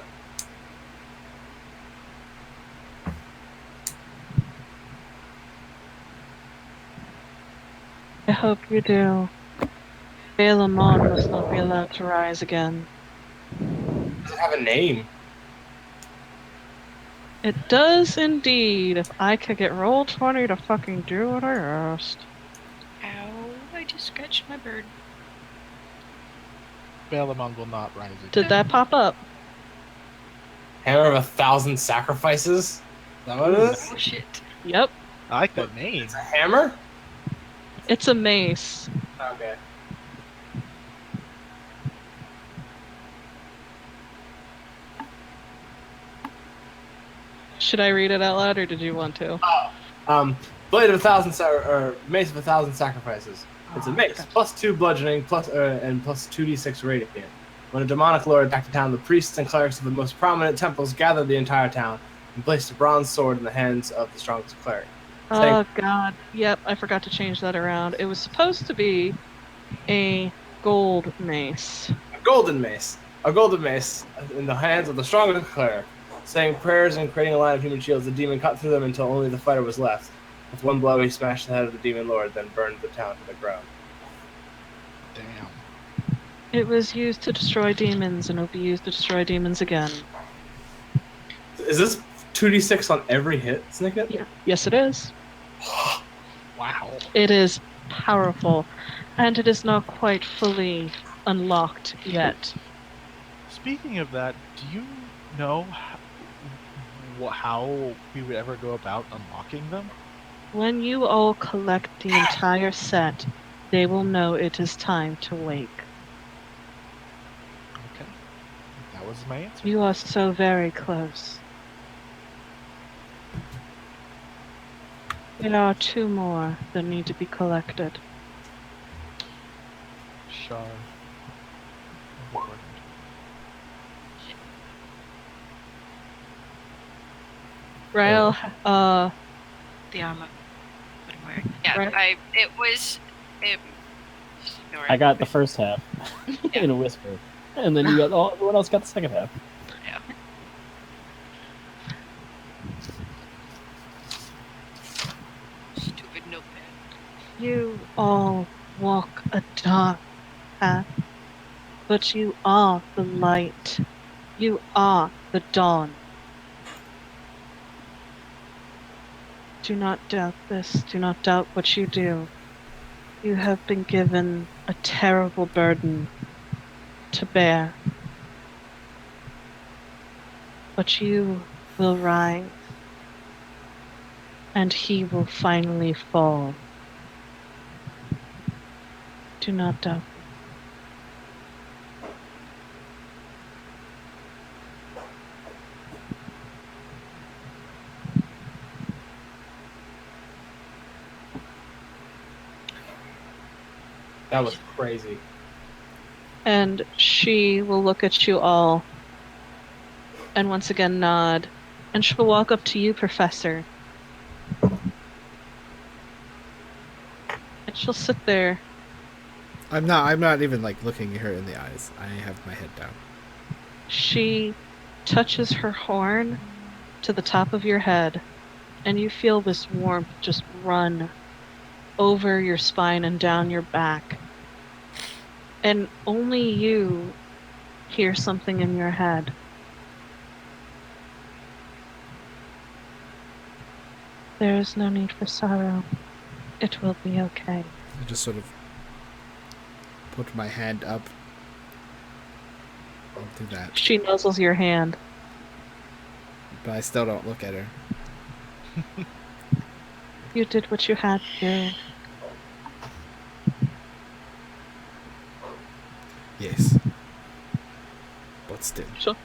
I hope you do. Balamon must not be allowed to rise again. Does it have a name? It does indeed. If I could get roll 20 to fucking do what I asked. Ow, I just scratched my bird. Balamon will not rise again. Did that pop up? Hammer of 1,000 sacrifices? Is that what it is? Oh shit. Yep, I like that name. It's a hammer? it's a mace. Okay. Should I read it out loud, or did you want to? Blade of 1,000 or mace of 1,000 sacrifices. It's a mace, plus 2 bludgeoning, and plus 2d6 radiant. When a demonic lord attacked the town, the priests and clerics of the most prominent temples gathered the entire town and placed a bronze sword in the hands of the strongest cleric. Oh god. Yep, I forgot to change that around. It was supposed to be a gold mace. A golden mace in the hands of the strongest cleric. Saying prayers and creating a line of human shields, the demon cut through them until only the fighter was left. With one blow, he smashed the head of the demon lord, then burned the town to the ground. Damn. It was used to destroy demons, and it'll be used to destroy demons again. Is this 2d6 on every hit, Snicket? Yeah. Yes, it is. Wow. It is powerful, and it is not quite fully unlocked yet. Speaking of that, do you know how we would ever go about unlocking them? When you all collect the entire set, they will know it is time to wake. Okay. That was my answer. You are so very close. There are 2 more that need to be collected. Sure. Rael, The armor. What I'm wearing. Yeah, Right. I got the first half in a whisper, and then everyone else got the second half. Yeah. Stupid notepad. you all walk a dark path, but you are the light. You are the dawn. Do not doubt this. Do not doubt what you do. You have been given a terrible burden to bear. But you will rise, and he will finally fall. Do not doubt. That was crazy. And she will look at you all and once again nod. And she'll walk up to you, Professor. And she'll sit there. I'm not even like looking her in the eyes. I have my head down. She touches her horn to the top of your head, and you feel this warmth just run over your spine and down your back. And only you hear something in your head. There is no need for sorrow. It will be okay. I just sort of put my hand up. I'll do that. She nuzzles your hand. But I still don't look at her. You did what you had to do. Yes. But still.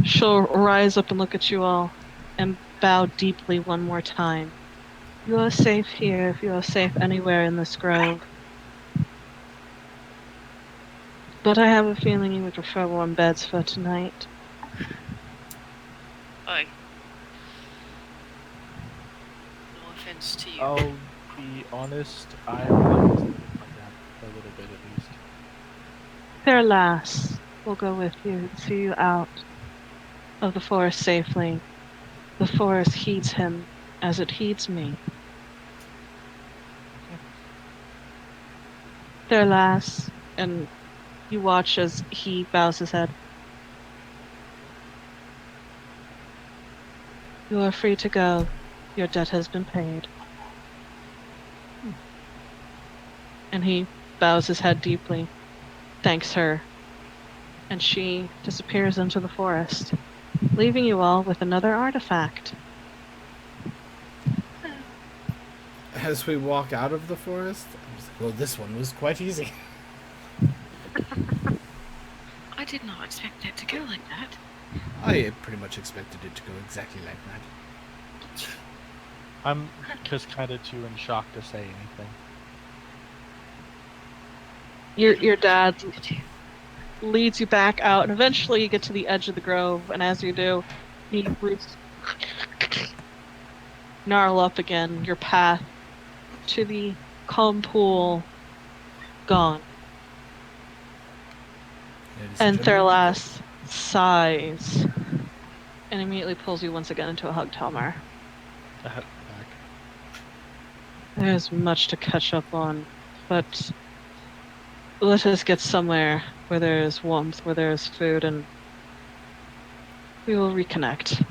She'll rise up and look at you all and bow deeply one more time. You are safe here if you are safe anywhere in this grove. But I have a feeling you would prefer warm beds for tonight. Aye. No offense to you. I'll be honest, I would like to find out a little bit at least. Fair lass will go with you to see you out of the forest safely. The forest heeds him as it heeds me. Fair lass, and you watch as he bows his head. You are free to go. Your debt has been paid. And he bows his head deeply, thanks her, and she disappears into the forest, leaving you all with another artifact. as we walk out of the forest, I was like, well, this one was quite easy. I did not expect it to go like that. I pretty much expected it to go exactly like that. I'm just kind of too in shock to say anything. Your dad leads you back out, and eventually you get to the edge of the grove, and as you do, he roots gnarl up again. Your path to the calm pool gone. Ladies And gentlemen, Theralas sighs and immediately pulls you once again into a hug, Talmar. Back. There's much to catch up on, but let us get somewhere where there is warmth, where there is food, and we will reconnect.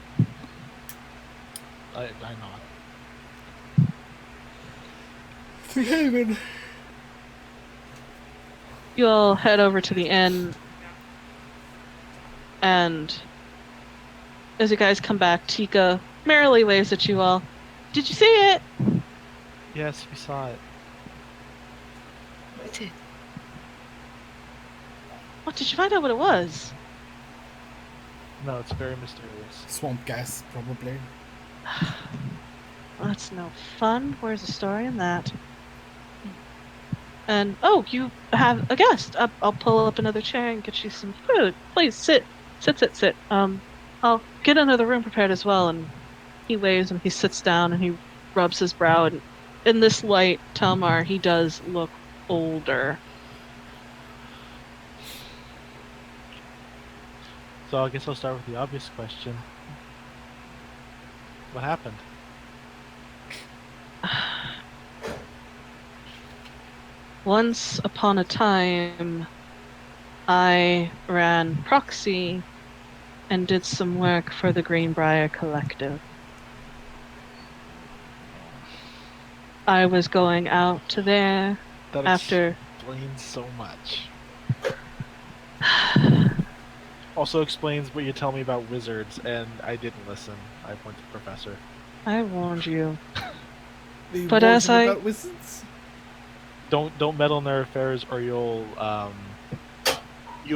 I nod. Haven. You all head over to the inn, and as you guys come back, Tika merrily waves at you all. Did you see it? Yes, we saw it. We did. What, did you find out what it was? No, it's very mysterious. Swamp gas, probably. Well, that's no fun. Where's the story in that? And, oh, you have a guest. I'll pull up another chair and get you some food. Please, sit. Sit. I'll get another room prepared as well. And he waves and he sits down and he rubs his brow. And in this light, Talmar, he does look older. So I guess I'll start with the obvious question. What happened? Once upon a time, I ran proxy and did some work for the Greenbrier Collective. I was going out to there That after. explains so much. Also explains what you tell me about wizards, and I didn't listen. I went to Professor. I warned you. You But warned as him I- about wizards? Don't meddle in their affairs, or you'll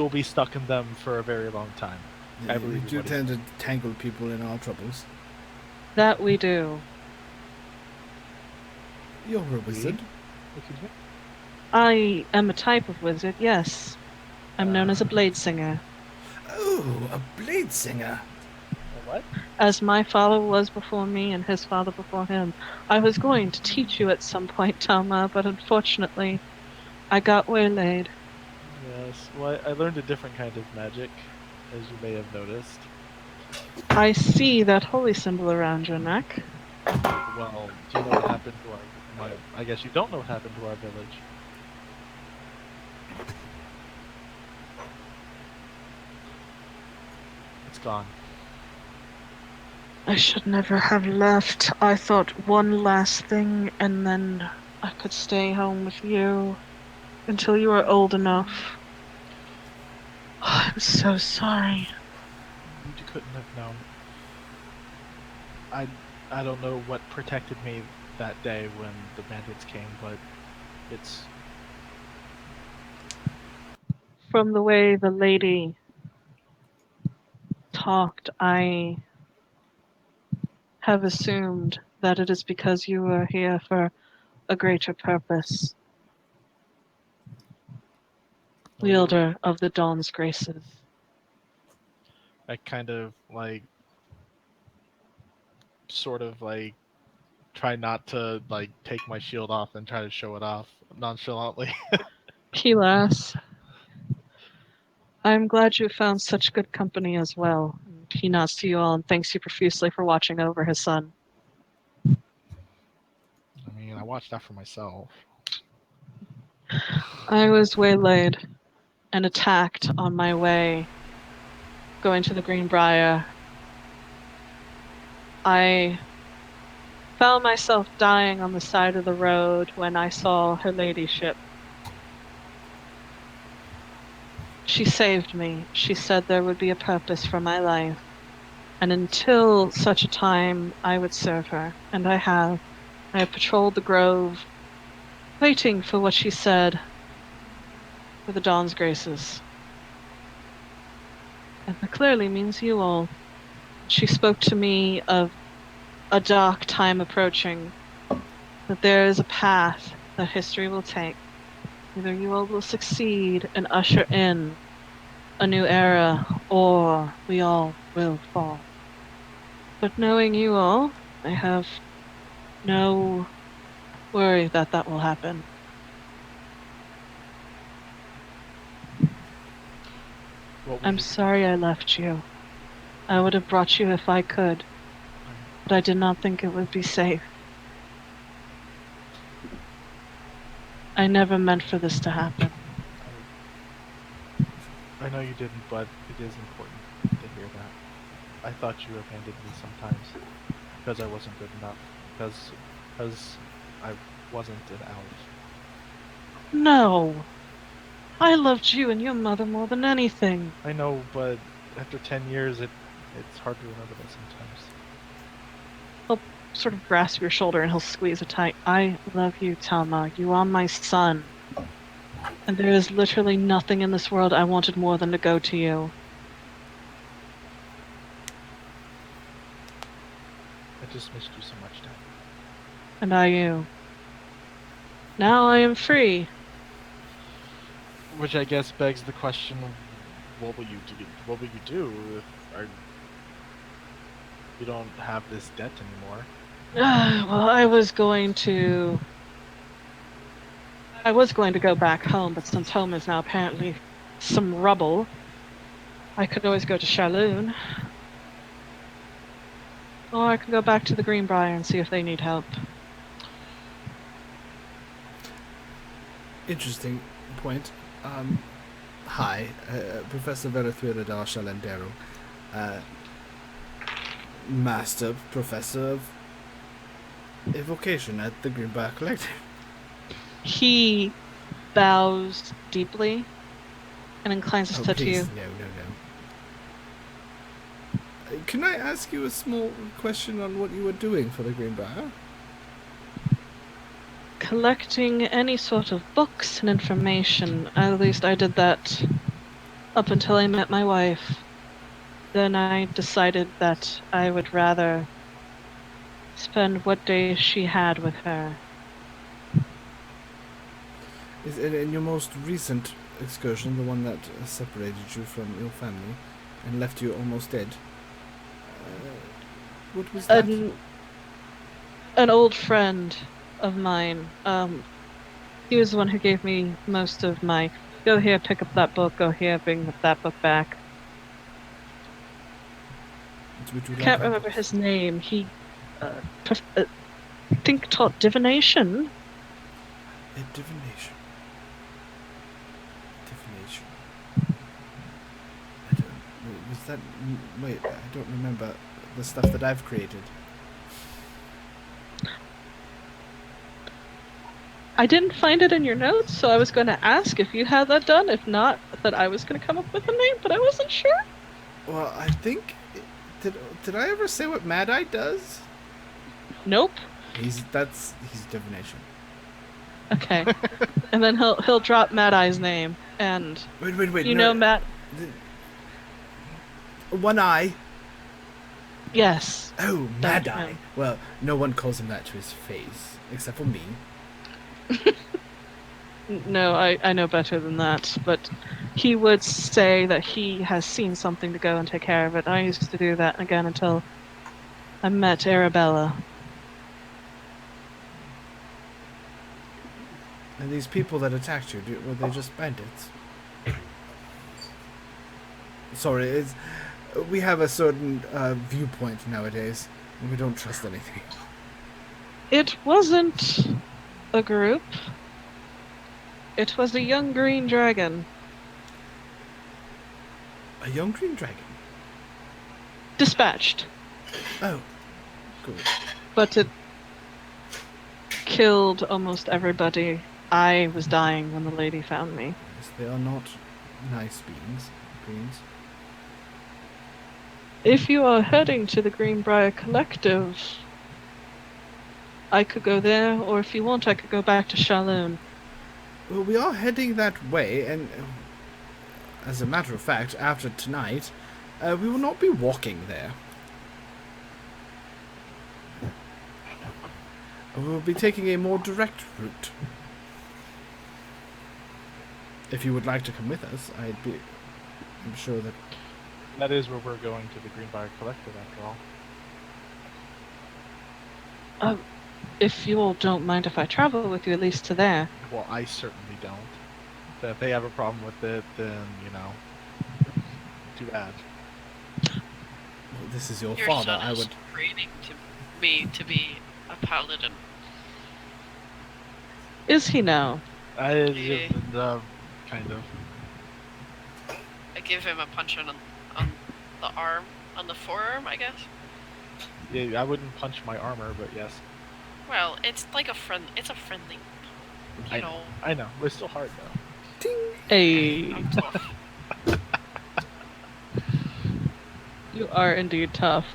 be stuck in them for a very long time. I Yeah, believe we do what he tend to tangle people in our troubles. That we do. You're a wizard. Excuse me? I am a type of wizard, yes. I'm known as a blade singer. Oh, a blade singer. What? As my father was before me and his father before him. I was going to teach you at some point, Talma, but unfortunately, I got waylaid. Yes. Well, I learned a different kind of magic, as you may have noticed. I see that holy symbol around your neck. Well, do you know what happened to I guess you don't know what happened to our village. It's gone. I should never have left. I thought one last thing and then I could stay home with you until you were old enough. Oh, I'm so sorry. You couldn't have known. I don't know what protected me that day when the bandits came, but it's From the way the lady talked, I have assumed that it is because you were here for a greater purpose. Wielder of the Dawn's graces. I kind of sort of try not to take my shield off and try to show it off nonchalantly. He laughs. I'm glad you found such good company as well. He nods to you all and thanks you profusely for watching over his son. I mean, I watched that for myself. I was waylaid and attacked on my way going to the Greenbrier. I found myself dying on the side of the road when I saw her ladyship. She saved me. She said there would be a purpose for my life. And until such a time, I would serve her. And I have. I have patrolled the grove, waiting for what she said for the Dawn's graces. And that clearly means you all. She spoke to me of a dark time approaching, that there is a path that history will take. Either you all will succeed and usher in a new era, or we all will fall. But knowing you all, I have no worry that that will happen. What I'm would you- sorry I left you. I would have brought you if I could, but I did not think it would be safe. I never meant for this to happen. I know you didn't, but it is important to hear that. I thought you abandoned me sometimes because I wasn't good enough, because I wasn't an elf. No! I loved you and your mother more than anything. I know, but after 10 years, it's hard to remember that sometimes. Sort of grasp your shoulder and he'll squeeze it tight. I love you, Tama. You are my son. And there is literally nothing in this world I wanted more than to go to you. I just missed you so much, Dad. And I you. Now I am free. Which I guess begs the question: what will you do? What will you do if you don't have this debt anymore? Well, I was going to go back home, but since home is now apparently some rubble, I could always go to Shalloon. Or I could go back to the Greenbrier and see if they need help. Interesting point. Hi, Professor Verathuradar Shalendero, Master Professor of Evocation at the Greenbrier Collective. He bows deeply and inclines his Oh, head to please, you. no. Can I ask you a small question on what you were doing for the Greenbrier? Collecting any sort of books and information. At least I did that up until I met my wife. Then I decided that I would rather spend what days she had with her. Is it in your most recent excursion, the one that separated you from your family and left you almost dead? What was that? An old friend of mine. He was the one who gave me most of my go here, pick up that book, go here, bring that book back. Can't remember his name. He, I think, taught divination. Divination. Was that? Wait, I don't remember the stuff that I've created. I didn't find it in your notes, so I was going to ask if you had that done. If not, that I was going to come up with a name, but I wasn't sure. Well, I think. Did I ever say what Mad Eye does? Nope. He's divination. Okay. And then he'll drop Mad Eye's name, and Wait. you no, know Matt. One Eye. Yes. Oh, Mad That's Eye. him. Well, no one calls him that to his face, except for me. No, I know better than that, but he would say that he has seen something to go and take care of it. I used to do that again until I met Arabella. And these people that attacked you, were they just bandits? Sorry, we have a certain viewpoint nowadays, and we don't trust anything. It wasn't a group. It was a young green dragon. A young green dragon? Dispatched. Oh, good. But it killed almost everybody. I was dying when the lady found me. Yes, they are not nice greens. If you are heading to the Greenbrier Collective, I could go there, or if you want, I could go back to Shalom. Well, we are heading that way, and as a matter of fact, after tonight, we will not be walking there. We'll be taking a more direct route. If you would like to come with us, I'm sure that... That is where we're going to the Greenbrier Collective, after all. If you all don't mind if I travel with you, at least to there. Well, I certainly don't. But if they have a problem with it, then, too bad. Well, this is your Your father. son I is would... training me to be a paladin. Is he now? Yeah. Kind of. I give him a punch on the arm, on the forearm, I guess. Yeah, I wouldn't punch my armor, but yes. Well, it's like it's a friendly, you know. I know, but it's still hard though. Hey, I'm tough. you are indeed tough.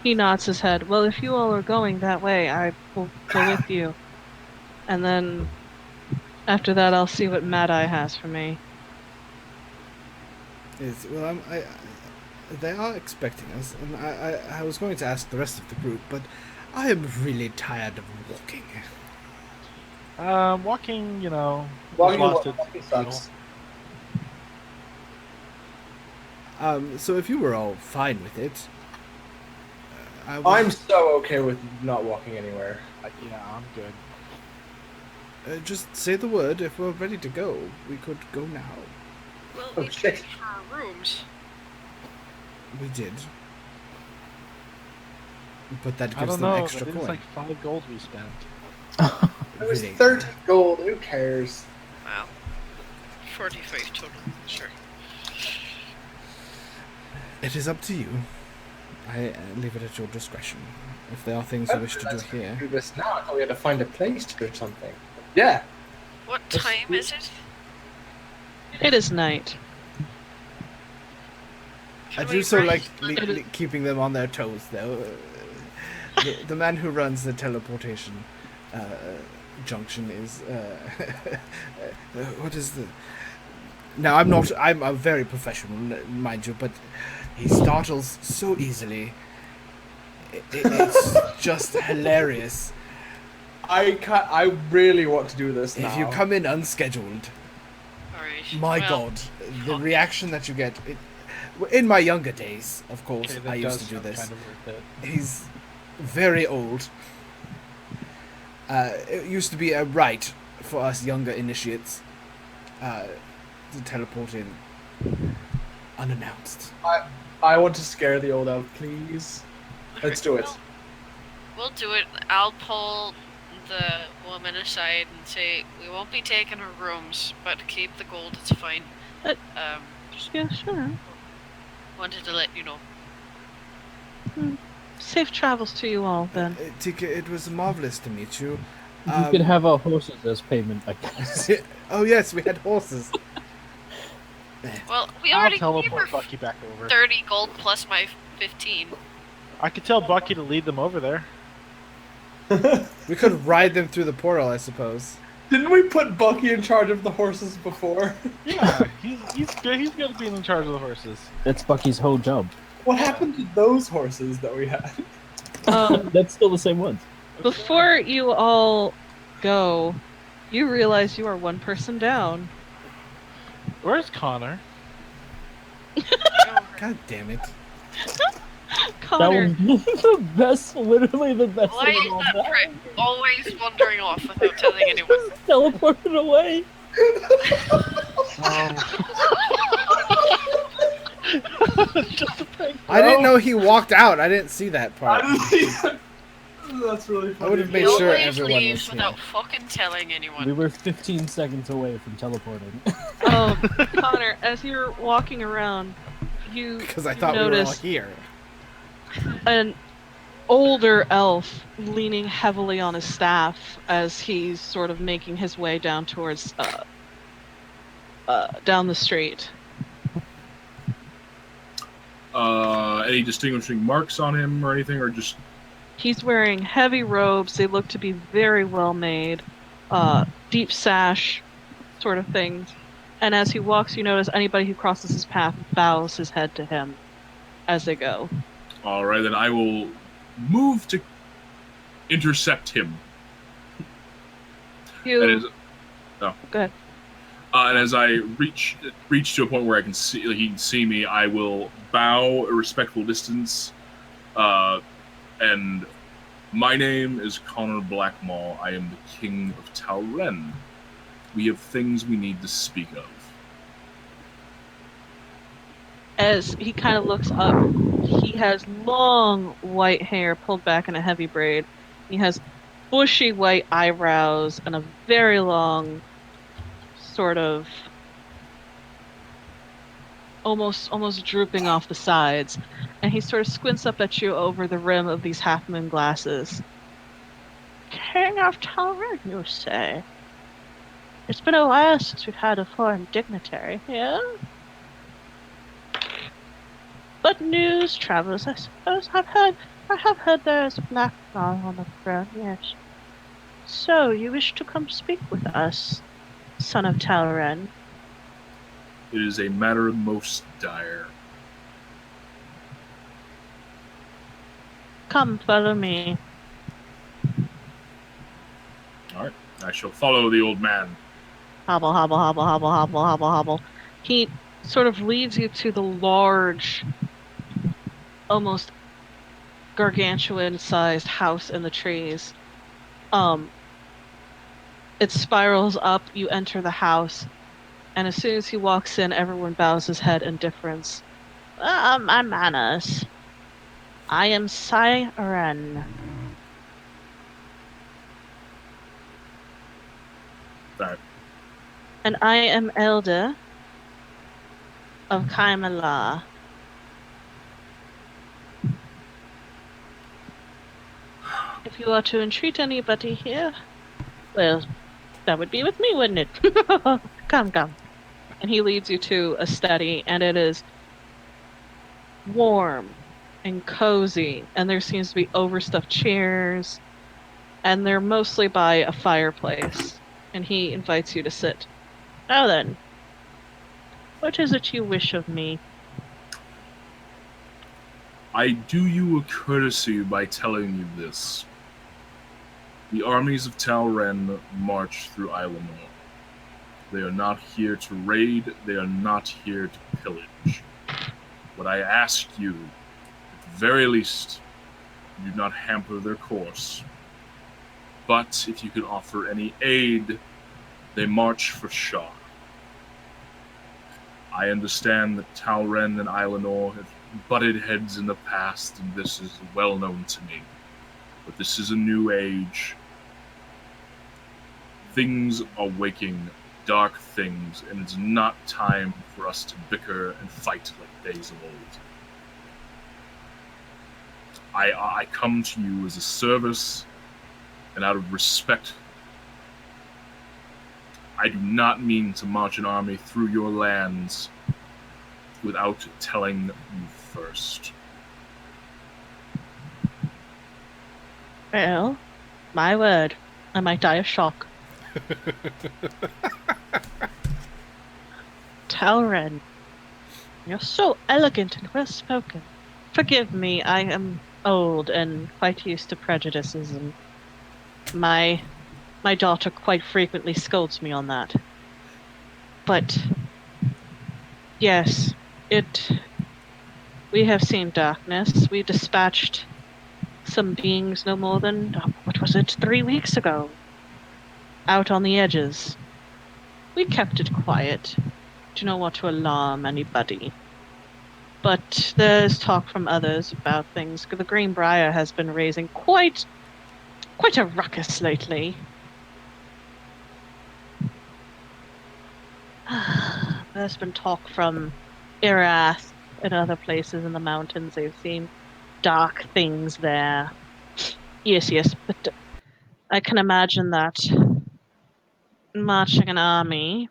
He nods his head. Well, if you all are going that way, I will go with you. And then, after that, I'll see what Mad Eye has for me. Well, they are expecting us, and I was going to ask the rest of the group, but I am really tired of walking. Walking, Walking sucks. So if you were all fine with it, I'm so okay with not walking anywhere. Yeah, I'm good. Just say the word. If we're ready to go, we could go now. Well, Oh, we shit. paid for our rooms. We did. But that I gives don't them know. extra That coin. is like 5 gold we spent. It was Really. 30 gold. Who cares? Well, 45 total. Sure. It is up to you. I leave it at your discretion. If there are things you wish to do here. Do this now. I thought we had to find a place to do something. Yeah. What time is it? It is night. I Can do we so rest? like keeping them on their toes, though. The man who runs the teleportation junction is what is the? Now I'm a very professional, mind you, but he startles so easily. It's just hilarious. I really want to do this now. If you come in unscheduled, Alright. my well, God, the reaction that you get. In my younger days, of course, Okay, that I used does to do sound this. kind of worth it. He's very old. It used to be a rite for us younger initiates to teleport in unannounced. I want to scare the old elf, please. Let's do it. We'll do it. I'll pull the woman aside and say, we won't be taking her rooms, but keep the gold, it's fine. Uh, Just Yeah, sure. wanted to let you know. Safe travels to you all, then. Tika, it was marvelous to meet you. You could have our horses as payment, I guess. Oh yes, we had horses. Well, we I'll already gave teleport her Bucky back over. 30 gold plus my 15. I could tell Bucky to lead them over there. We could ride them through the portal, I suppose. Didn't we put Bucky in charge of the horses before? Yeah, he's good. He's good at being in charge of the horses. That's Bucky's whole job. What happened to those horses that we had? That's still the same ones. Before you all go, you realize you are one person down. Where's Connor? God damn it. Connor, That was the best, literally the best Why thing is of all that that. prick always wandering off without telling anyone? Just teleported away. Just a prank. I didn't know he walked out. I didn't see that part. That's really funny. I would have He made sure always everyone was leaves here. without fucking telling anyone. We were 15 seconds away from teleporting. Connor, as you're walking around, you Because I thought we were all notice here. an older elf leaning heavily on his staff as he's sort of making his way down towards down the street. Any distinguishing marks on him or anything, or just He's wearing heavy robes. They look to be very well made, deep sash sort of things. And as he walks, you notice anybody who crosses his path bows his head to him as they go. All right, then I will move to intercept him. You And as, go ahead. and as I reach to a point where he can see me, I will bow a respectful distance. And my name is Connor Blackmaw. I am the King of Talren. We have things we need to speak of. As he kind of looks up, he has long white hair pulled back in a heavy braid. He has bushy white eyebrows and a very long, sort of almost drooping off the sides. And he sort of squints up at you over the rim of these half-moon glasses. King of Talren, you say? It's been a while since we've had a foreign dignitary here. But news travels, I suppose. I have heard there is a black man on the throne, yes. So, you wish to come speak with us, son of Talren? It is a matter most dire. Come, follow me. All right, I shall follow the old man. Hobble, hobble, hobble, hobble, hobble, hobble, hobble. He sort of leads you to the large, almost gargantuan-sized house in the trees. It spirals up, you enter the house, and as soon as he walks in, everyone bows his head in deference. My manners. I am Siren. Right. And I am elder of Kaimala. If you are to entreat anybody here, well, that would be with me, wouldn't it? Come. And he leads you to a study, and it is warm and cozy, and there seems to be overstuffed chairs, and they're mostly by a fireplace, and he invites you to sit. Now then, what is it you wish of me? I do you a courtesy by telling you this. The armies of Talren march through Ilanor. They are not here to raid, they are not here to pillage. What I ask you, at the very least, do not hamper their course. But if you could offer any aid, they march for Shah. I understand that Talren and Ilanor have butted heads in the past, and this is well known to me. But this is a new age. Things are waking, dark things, and it's not time for us to bicker and fight like days of old. I come to you as a service, and out of respect, I do not mean to march an army through your lands without telling you first. Well, my word, I might die of shock. Talren, you're so elegant and well spoken. Forgive me, I am old and quite used to prejudices, and my daughter quite frequently scolds me on that. But yes, we have seen darkness. We dispatched some beings no more than, what was it, 3 weeks ago, out on the edges. We kept it quiet, to not want to alarm anybody. But there's talk from others about things. The Greenbrier has been raising quite a ruckus lately. There's been talk from Irath and other places in the mountains. They've seen dark things there. Yes, but I can imagine that marching an army,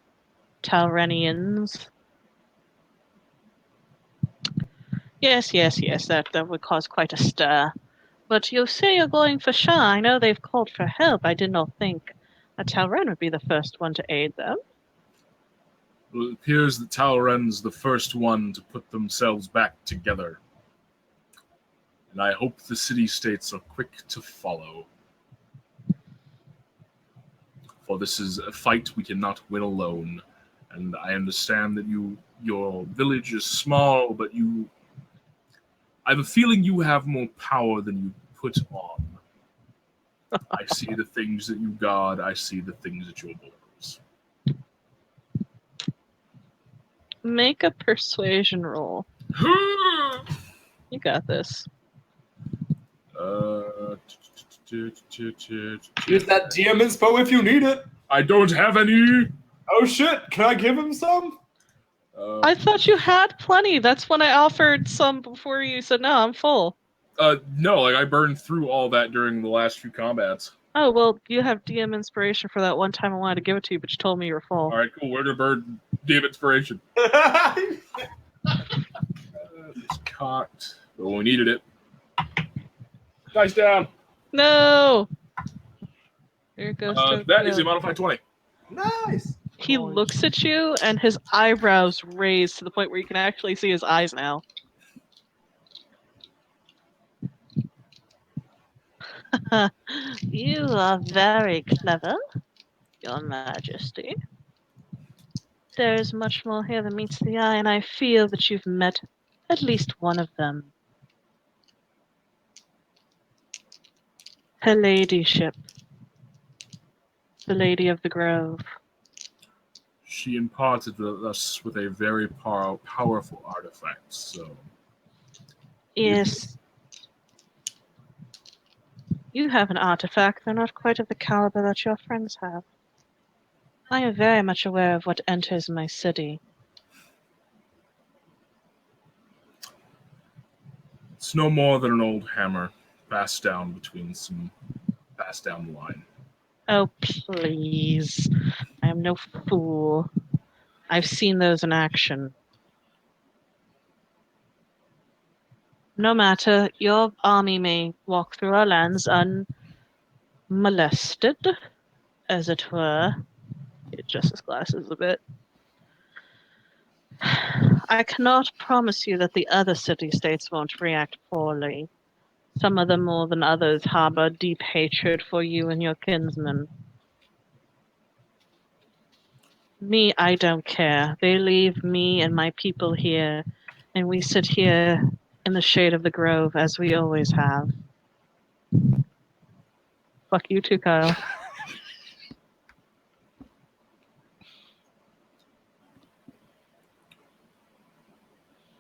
Talrenians. Yes, that would cause quite a stir. But you say you're going for Shah. I know they've called for help. I did not think that Talren would be the first one to aid them. Well, it appears that Talren's the first one to put themselves back together. And I hope the city-states are quick to follow. For this is a fight we cannot win alone. And I understand that your village is small, but I have a feeling you have more power than you put on. I see the things that you guard. I see the things that you're borders. Make a persuasion roll. You got this. Use that DM inspo if you need it. I don't have any. Oh shit! Can I give him some? I thought you had plenty. That's when I offered some before you said, no, I'm full. No, I burned through all that during the last few combats. Oh, well, you have DM inspiration for that one time I wanted to give it to you, but you told me you were full. All right, cool. Where to burn DM inspiration? It's cocked. But when we needed it. Dice down. No! Here it goes. That is a modified 20. Nice. He looks at you, and his eyebrows raise to the point where you can actually see his eyes now. You are very clever, Your Majesty. There is much more here than meets the eye, and I feel that you've met at least one of them. Her ladyship, the Lady of the Grove. She imparted us with a very powerful artifact, so... Yes. You have an artifact, though not quite of the caliber that your friends have. I am very much aware of what enters my city. It's no more than an old hammer passed down the line. Oh, please. I am no fool. I've seen those in action. No matter, your army may walk through our lands unmolested, as it were. Adjust his glasses a bit. I cannot promise you that the other city-states won't react poorly. Some of them more than others harbor deep hatred for you and your kinsmen. Me, I don't care. They leave me and my people here, and we sit here in the shade of the grove as we always have. Fuck you too, Kyle.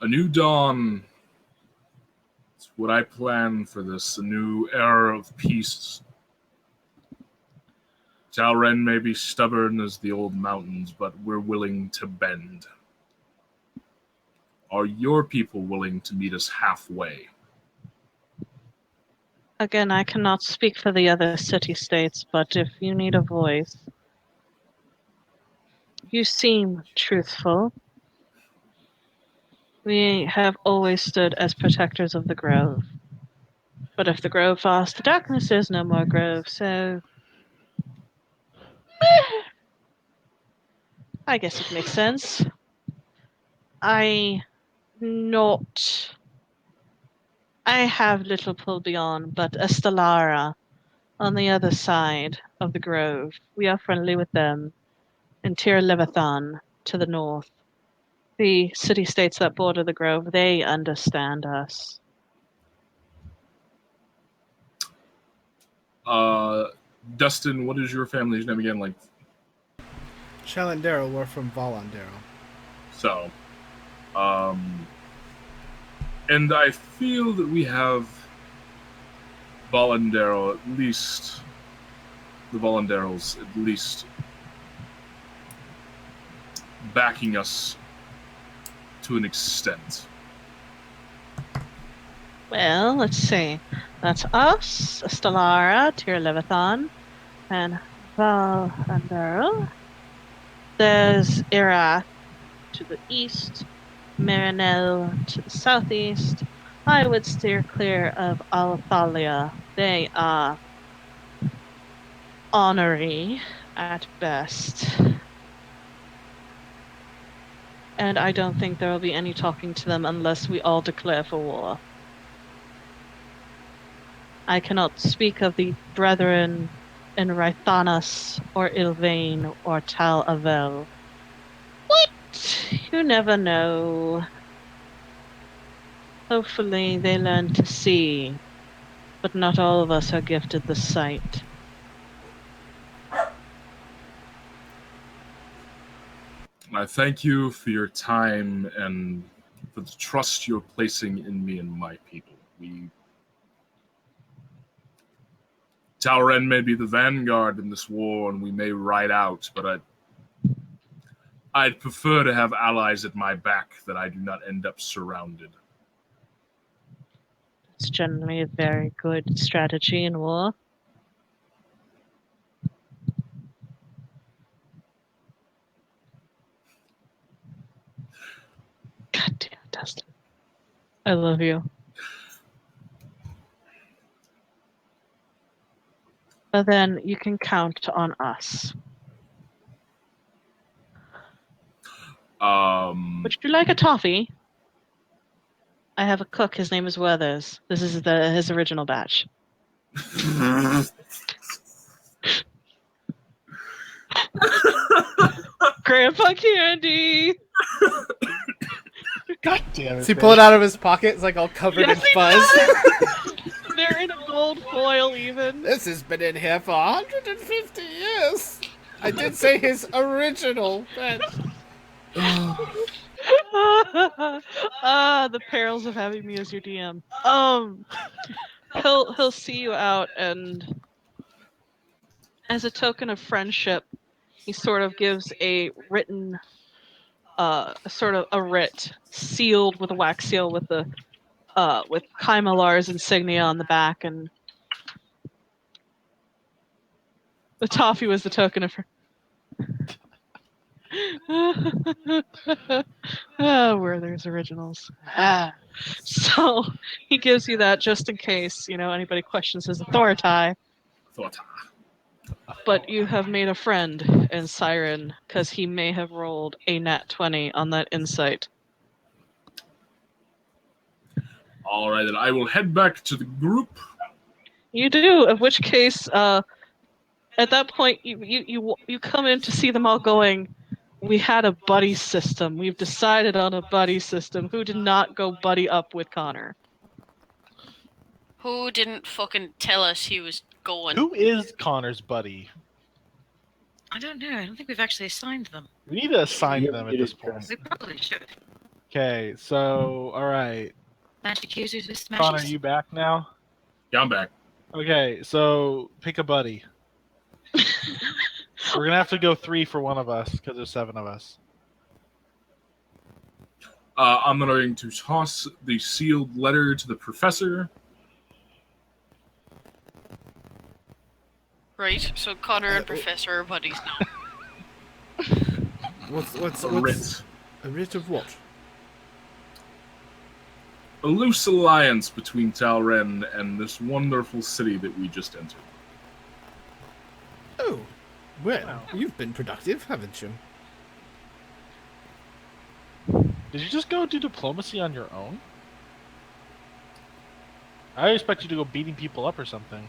A new dawn. It's what I planned for this. A new era of peace. Talren may be stubborn as the old mountains, but we're willing to bend. Are your people willing to meet us halfway? Again, I cannot speak for the other city-states, but if you need a voice, you seem truthful. We have always stood as protectors of the grove. But if the grove falls to darkness, there's no more grove, so... I guess it makes sense. I have little pull beyond, but Estelara on the other side of the grove. We are friendly with them. And Tir Levithan to the north. The city-states that border the grove, they understand us. Dustin, what is your family's name again? Shalandero, we're from Volandero. So, and I feel that we have Volandero, at least, the Volanderos, at least, backing us to an extent. Well, let's see. That's us, Estelara, Tir Levithan, and Volandero. There's Irath to the east, Marinel to the southeast, I would steer clear of Althalia. They are honorary at best. And I don't think there will be any talking to them unless we all declare for war. I cannot speak of the brethren in Rythanas or Ilvain or Tal Avel. What? You never know. Hopefully they learn to see, but not all of us are gifted the sight. I thank you for your time and for the trust you're placing in me and my people. Talren may be the vanguard in this war, and we may ride out, but I'd prefer to have allies at my back that I do not end up surrounded. It's generally a very good strategy in war. God damn, Dustin. I love you. But then you can count on us. Would you like a toffee? I have a cook. His name is Weathers. This is his original batch. Grandpa Candy. God damn it! Does he pull it out of his pocket? It's like all covered Yes, in he fuzz. They're in a gold foil even. This has been in here for 150 years. I did say his original batch. The perils of having me as your DM. He'll see you out, and as a token of friendship, he sort of gives a written, sort of a writ sealed with a wax seal with the with Kaimalar's insignia on the back, and the toffee was the token of her. Where there's originals. So he gives you that just in case, anybody questions his authority. But you have made a friend in Siren, because he may have rolled a nat 20 on that insight. All right, then I will head back to the group. You do, in which case, at that point, you come in to see them all going, we had a buddy system. We've decided on a buddy system. Who did not go buddy up with Connor? Who didn't fucking tell us he was going? Who is Connor's buddy? I don't know. I don't think we've actually assigned them. We need to assign Yeah, them we at this did, point. We probably should. Okay, so alright. Magic users with Connor, smashes. you back now? Yeah, I'm back. Okay, so pick a buddy. We're gonna have to go 3 for one of us, because there's 7 of us. I'm going to toss the sealed letter to the professor. Right, so Connor and Professor are buddies now. What's A writ. a writ of what? A loose alliance between Talren and this wonderful city that we just entered. Oh, well, you've been productive, haven't you? Did you just go do diplomacy on your own? I expect you to go beating people up or something.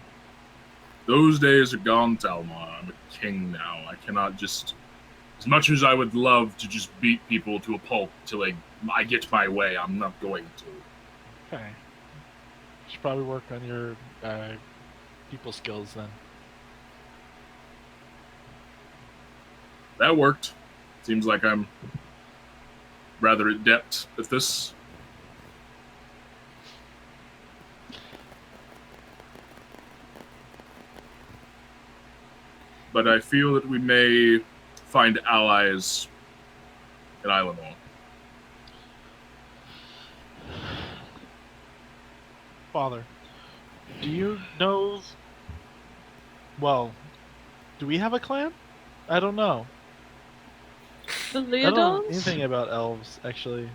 Those days are gone, Talmar. I'm a king now. I cannot just... As much as I would love to just beat people to a pulp till I get my way, I'm not going to. Okay. You should probably work on your people skills then. That worked. Seems like I'm rather adept at this. But I feel that we may find allies in Islandor. Father, do you know... Well, do we have a clan? I don't know. The I don't know Leodons? anything about elves, actually.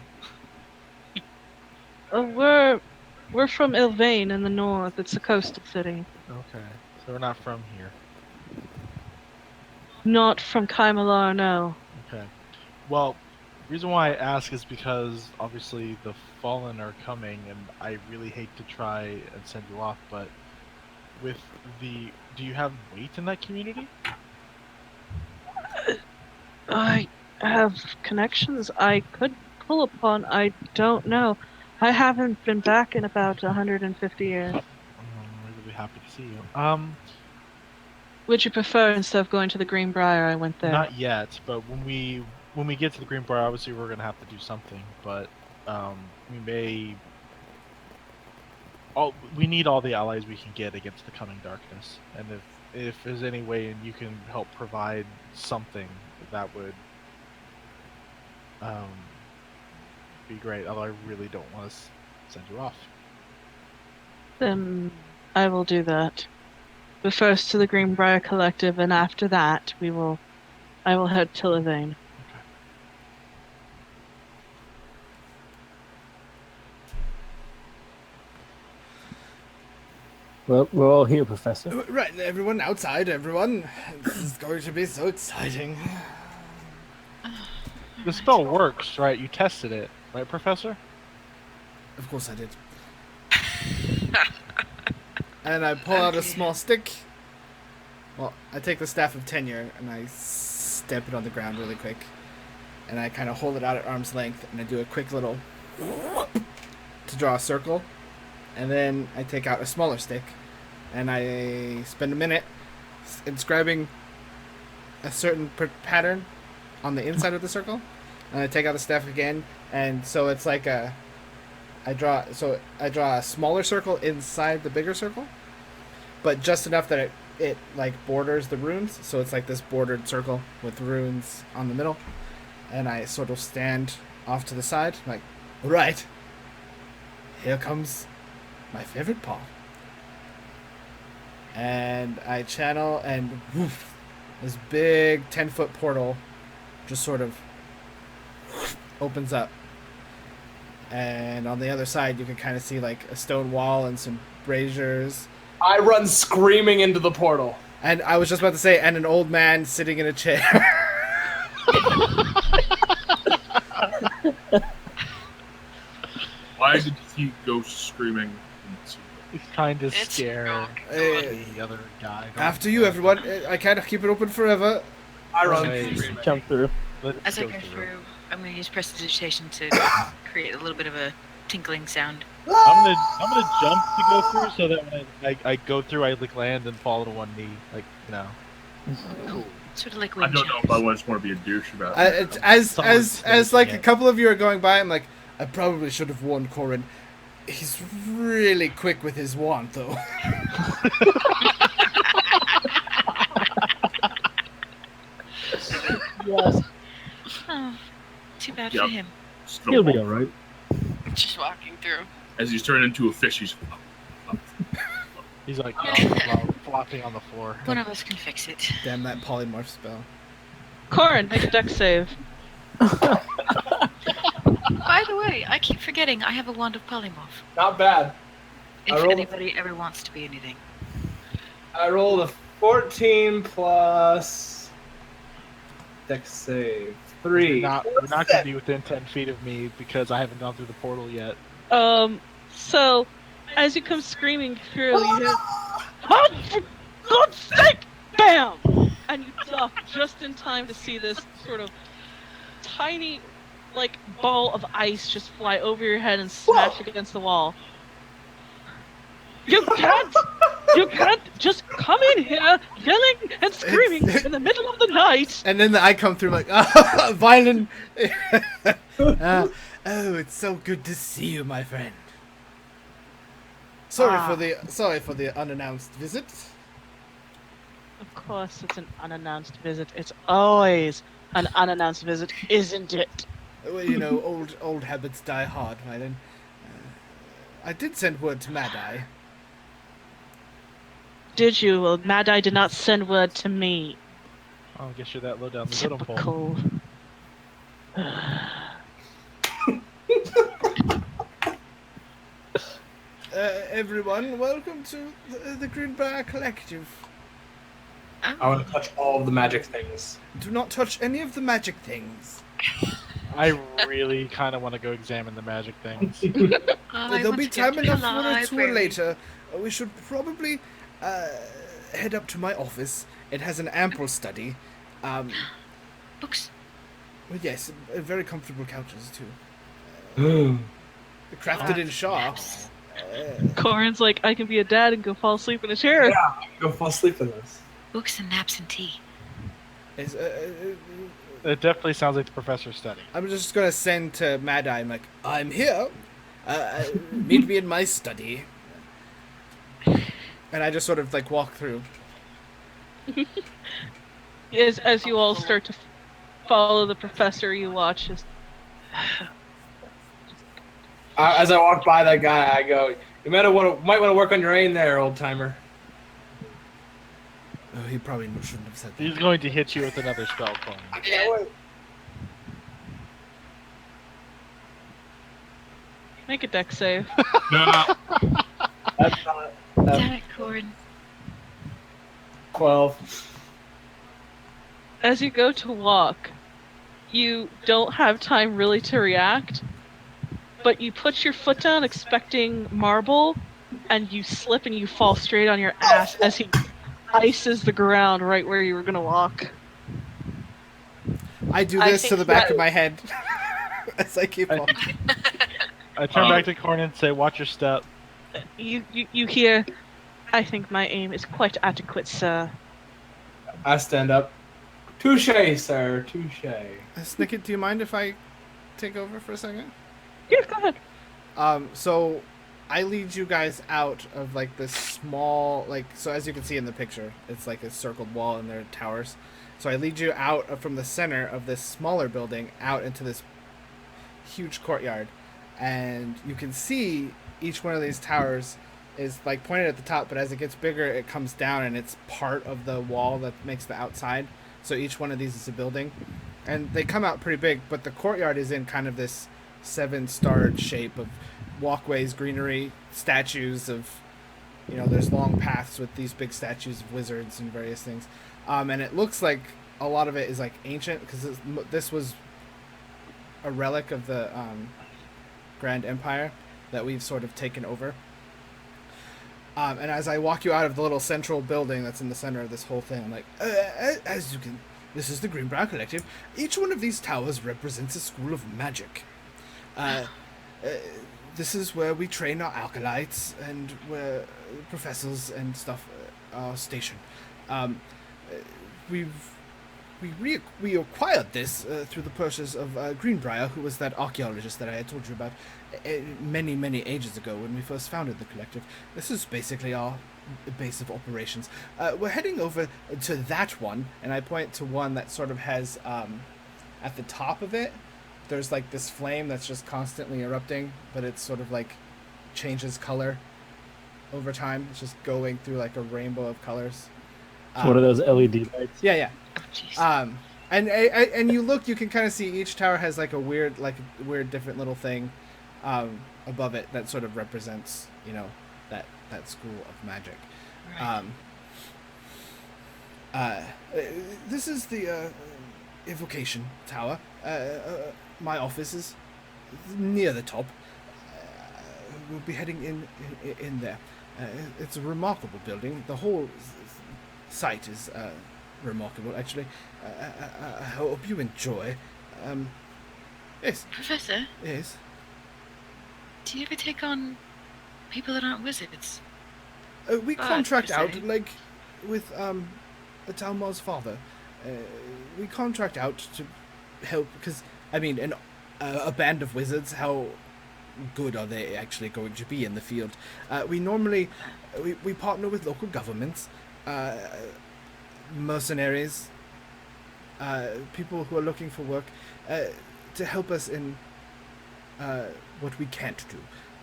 We're We're from Ilvain in the north. It's a coastal city. Okay, so we're not from here. Not from Kaimalar, no. Okay. Well, the reason why I ask is because obviously the Fallen are coming, and I really hate to try and send you off, but with the... Do you have weight in that community? I have connections I could pull upon. I don't know. I haven't been back in about 150 years. I'm really happy to see you. Would you prefer instead of going to the Greenbrier, I went there? Not yet, but when we get to the Greenbrier, obviously we're gonna have to do something. But we may. We need all the allies we can get against the coming darkness, and if there's any way and you can help provide something, that would be great. Although I really don't want to send you off. Then I will do that. But first to the Greenbrier Collective, and after that I will head to Levane. Well, we're all here, Professor. Right, everyone outside, everyone. This is going to be so exciting. The spell works, right? You tested it, right, Professor? Of course I did. And I pull out a small stick. Well, I take the Staff of Tenure and I stamp it on the ground really quick. And I kind of hold it out at arm's length and I do a quick little to draw a circle. And then I take out a smaller stick and I spend a minute inscribing a certain pattern on the inside of the circle. And I take out the staff again, and so it's like I draw a smaller circle inside the bigger circle, but just enough that it like borders the runes, so it's like this bordered circle with runes on the middle. And I sort of stand off to the side, like, right, here comes my favorite part. And I channel, and woof, this big 10-foot portal just sort of opens up. And on the other side, you can kind of see like a stone wall and some braziers. I run screaming into the portal. And I was just about to say, and an old man sitting in a chair. Why did he go screaming? He's trying to It's scare wrong. the other guy. After you, everyone. I can't keep it open forever. I run Okay. screaming. Jump through. Let's As I go go through. through, I'm going to use prestidigitation to create a little bit of a tinkling sound. I'm gonna jump to go through so that when I go through, I like land and fall to one knee, like Cool. Sort of like I wind don't know if I just want to be a douche about it. As like a couple of you are going by, I'm like, I probably should have warned Corin. He's really quick with his wand, though. Yes. Oh, too bad Yep. for him. Still He'll be alright. Just walking through. As he's turned into a fish, he's he's like flopping on the floor. One of us can fix it. Damn that polymorph spell. Corin, make a dex save. By the way, I keep forgetting I have a wand of polymorph. Not bad. I If rolled- anybody ever wants to be anything. I rolled a 14 plus dex save. 3. We're not gonna be within 10 feet of me because I haven't gone through the portal yet. So, as you come screaming through, you hear, "Oh, for God's sake!" Bam! And you duck just in time to see this sort of tiny, like, ball of ice just fly over your head and smash against the wall. You can't just come in here yelling and screaming in the middle of the night. And then I come through like, oh, Violin. Oh, it's so good to see you, my friend. Sorry for the unannounced visit. Of course, it's an unannounced visit. It's always an unannounced visit, isn't it? Well, you know, old habits die hard, Violin. I did send word to Mad Eye. Did you? Well, Mad Eye did not send word to me. I guess you're that low down the totem pole. Typical. everyone. Welcome to the Greenbrier Collective. I want to touch all of the magic things. Do not touch any of the magic things. I really kind of want to go examine the magic things. There'll be time enough for a tour later. We should probably head up to my office. It has an ample study. Books. Well, yes, very comfortable couches too. Crafted in Shaw. Corin's like, I can be a dad and go fall asleep in a chair. Yeah, go fall asleep in this. Books and naps and tea. It definitely sounds like the professor's study. I'm just gonna send to Mad Eye. I'm like, I'm here. Meet me in my study. And I just sort of like walk through. As you all start to follow the professor, you watch just. As I walk by that guy, I go, "You might want to work on your aim there, old timer." Oh, he probably shouldn't have said that. He's going to hit you with another spell, Corin. I can't wait. Make a deck save. That's not. Damn it, Corin. 12. As you go to walk, you don't have time really to react, but you put your foot down expecting marble, and you slip and you fall straight on your ass as he ices the ground right where you were gonna walk. I do I this to think the back that- of my head as I keep walking. I turn back to Corin and say, "Watch your step." You hear, I think my aim is quite adequate, sir. I stand up. Touche, sir. Touche. Snicket, do you mind if I take over for a second? Yeah, go ahead. So I lead you guys out of like this small, like, so as you can see in the picture, it's like a circled wall and there are towers. So I lead you out from the center of this smaller building out into this huge courtyard. And you can see each one of these towers is like pointed at the top, but as it gets bigger, it comes down and it's part of the wall that makes the outside. So each one of these is a building. And they come out pretty big, but the courtyard is in kind of this 7-starred shape of walkways, greenery, statues of, there's long paths with these big statues of wizards and various things. And it looks like a lot of it is like ancient because this was a relic of the Grand Empire that we've sort of taken over. And as I walk you out of the little central building that's in the center of this whole thing, I'm like, as you can, this is the Greenbrier Collective. Each one of these towers represents a school of magic. This is where we train our acolytes and where professors and stuff are stationed. We acquired this through the purchase of Greenbrier, who was that archaeologist that I had told you about many, many ages ago when we first founded the collective. This is basically our base of operations. We're heading over to that one, and I point to one that sort of has, at the top of it, there's like this flame that's just constantly erupting, but it's sort of like changes color over time. It's just going through like a rainbow of colors. One of those LED lights. Yeah. Oh, jeez. And you look, you can kind of see each tower has like a weird different little thing above it that sort of represents, that school of magic. Right. This is the evocation tower. My office is near the top. We'll be heading in there. It's a remarkable building. The whole site is remarkable, actually. I hope you enjoy. Yes. Professor, Yes. do you ever take on people that aren't wizards? We Bad, contract per out, se. like, with Talmar's father. We contract out to help, because, I mean, a band of wizards, how good are they actually going to be in the field? We normally, we partner with local governments, mercenaries, people who are looking for work, to help us in what we can't do.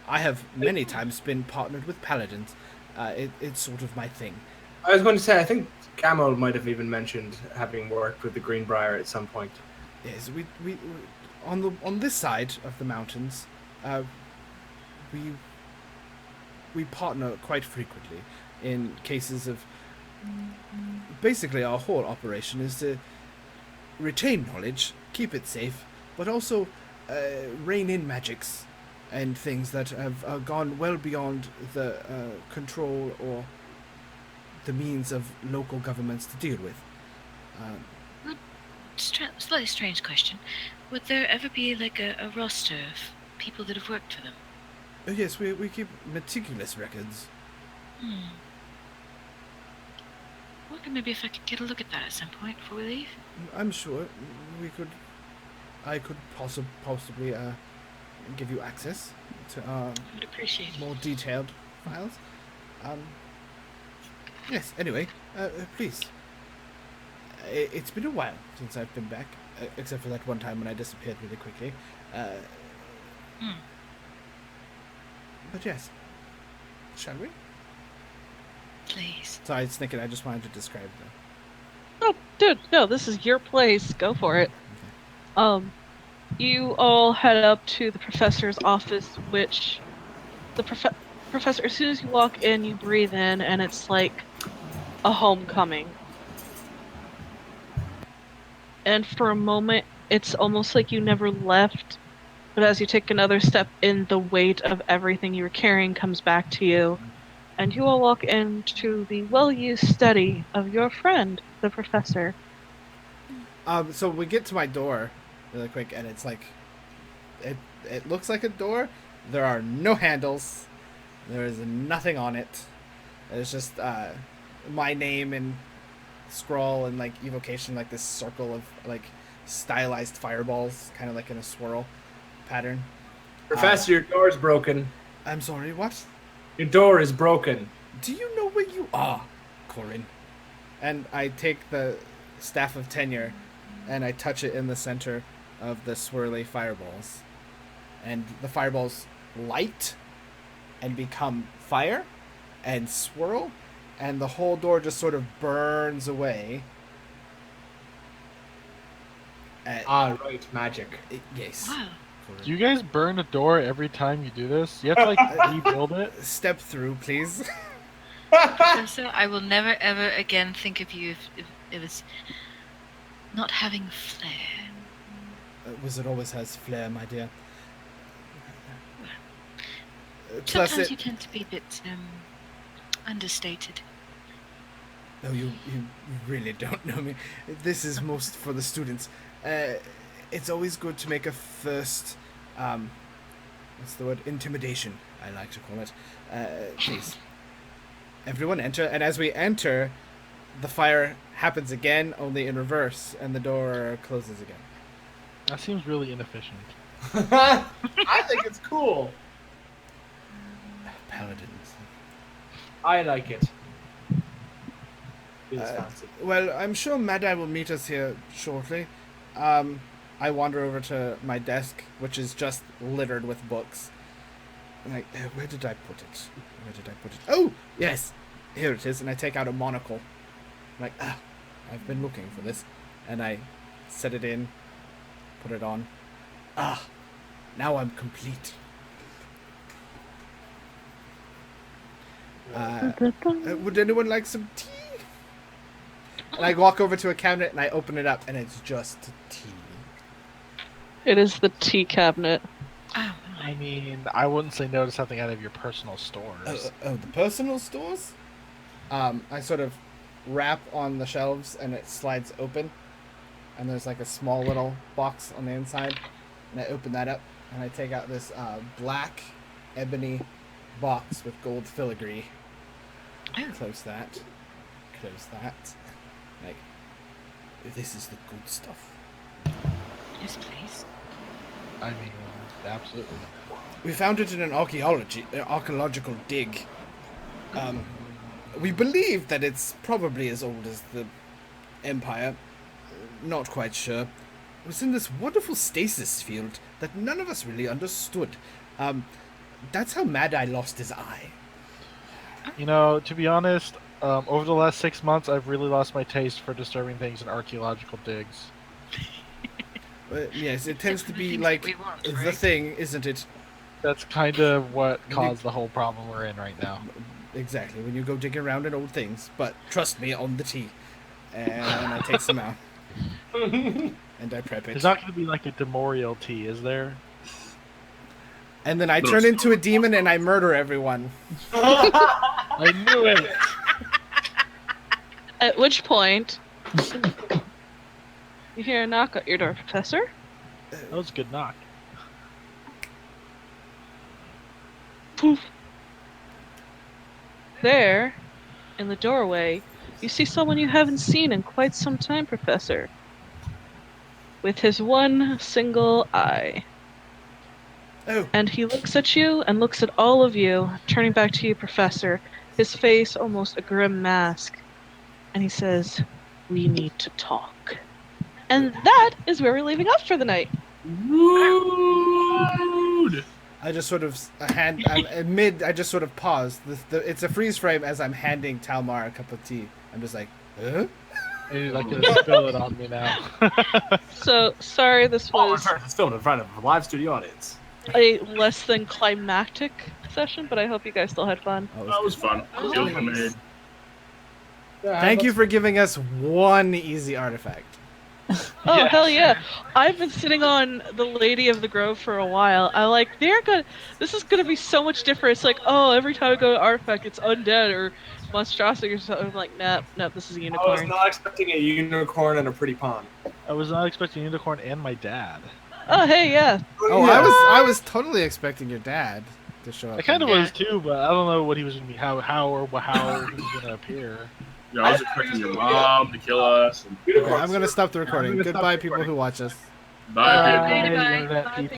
I have many times been partnered with paladins. It's sort of my thing. I was going to say, I think Gamal might have even mentioned having worked with the Greenbrier at some point. Yes, we on this side of the mountains, we partner quite frequently in cases of. Basically, our whole operation is to retain knowledge, keep it safe, but also rein in magics and things that have gone well beyond the control or the means of local governments to deal with. Slightly strange question. Would there ever be like a roster of people that have worked for them? Oh, yes, we keep meticulous records. Wonder maybe if I could get a look at that at some point before we leave. I'm sure I could possibly give you access to our I would appreciate it. more detailed files. Yes, anyway, please. It's been a while since I've been back, except for that one time when I disappeared really quickly. But yes, shall we? Please. Sorry, Snicket, I just wanted to describe them. Oh, dude, no, this is your place. Go for it. You all head up to the professor's office, which the professor, as soon as you walk in, you breathe in, and it's like a homecoming. And for a moment, it's almost like you never left, but as you take another step in, the weight of everything you were carrying comes back to you. And you all walk into the well-used study of your friend, the professor. So we get to my door really quick, and it's like, it looks like a door. There are no handles. There is nothing on it. It's just my name and scroll and like evocation, like this circle of like stylized fireballs, kind of like in a swirl pattern. Professor, your door's broken. I'm sorry, what? Your door is broken. Do you know where you are, Corin? And I take the Staff of Tenure and I touch it in the center of the swirly fireballs. And the fireballs light and become fire and swirl, and the whole door just sort of burns away. Right, magic. Yes. Wow. Do you guys burn a door every time you do this? You have to like rebuild it. Step through, please. Professor, I will never ever again think of you if it was not having flair. Wizard always has flair, my dear. Sometimes you tend to be a bit understated. No, you really don't know me. This is most for the students. It's always good to make a first, what's the word? Intimidation, I like to call it. Please. Everyone enter, and as we enter, the fire happens again, only in reverse, and the door closes again. That seems really inefficient. I think it's cool. Paladins. I like it. It's fancy. Well, I'm sure Mad-Eye will meet us here shortly. I wander over to my desk, which is just littered with books. I'm like, where did I put it? Where did I put it? Oh, yes, here it is. And I take out a monocle. I'm like, I've been looking for this. And I set it in, put it on. Now I'm complete. Would anyone like some tea? And I walk over to a cabinet and I open it up and it's just tea. It is the tea cabinet. Oh, I mean, I wouldn't say no to something out of your personal stores. The personal stores? I sort of wrap on the shelves and it slides open. And there's like a small little box on the inside. And I open that up and I take out this black ebony box with gold filigree. Oh. Close that. Close that. Like, this is the good stuff. yes, please. I mean, absolutely. We found it in an archaeological dig. We believe that it's probably as old as the Empire. Not quite sure. It was in this wonderful stasis field that none of us really understood. That's how Mad-Eye lost his eye. You know, to be honest, over the last 6 months, I've really lost my taste for disturbing things in archaeological digs. Yes, it tends to be Things like that we want, the right? thing, isn't it? That's kind of what caused the whole problem we're in right now. Exactly, when you go digging around in old things. But trust me on the tea. And I take some out. And I prep it. There's not going to be like a Demorial tea, is there? And then I turn into a demon and I murder everyone. I knew it! At which point, you hear a knock at your door, Professor. That was a good knock. Poof. There, in the doorway, you see someone you haven't seen in quite some time, Professor. With his one single eye. Oh, And he looks at you and looks at all of you, turning back to you, Professor, his face almost a grim mask. And he says, "We need to talk." And that is where we're leaving off for the night. Rude. I just sort of I just sort of pause. It's a freeze frame as I'm handing Talmar a cup of tea. I'm just like, huh? And you're like gonna spill it on me now. So, sorry this was It's filmed in front of a live studio audience. a less than climactic session, but I hope you guys still had fun. That was fun. Feels made. Thank you for giving us one easy artifact. Oh, hell yeah. I've been sitting on the Lady of the Grove for a while. This is gonna be so much different. It's like, oh, every time I go to Artifact, it's undead or monstrosity or something. I'm like, nope, this is a I was unicorn. not expecting a unicorn and a pretty pond. I was not expecting a unicorn and my dad. Oh, hey, yeah. Oh, I was totally expecting your dad to show up. I kind of was too, but I don't know what he was gonna be, how he was gonna appear. Yeah, I was expecting your mom to kill us. And... Okay, I'm gonna stop the recording. Goodbye, people who watch us. Bye, Bye. people. Bye. Internet Bye. people.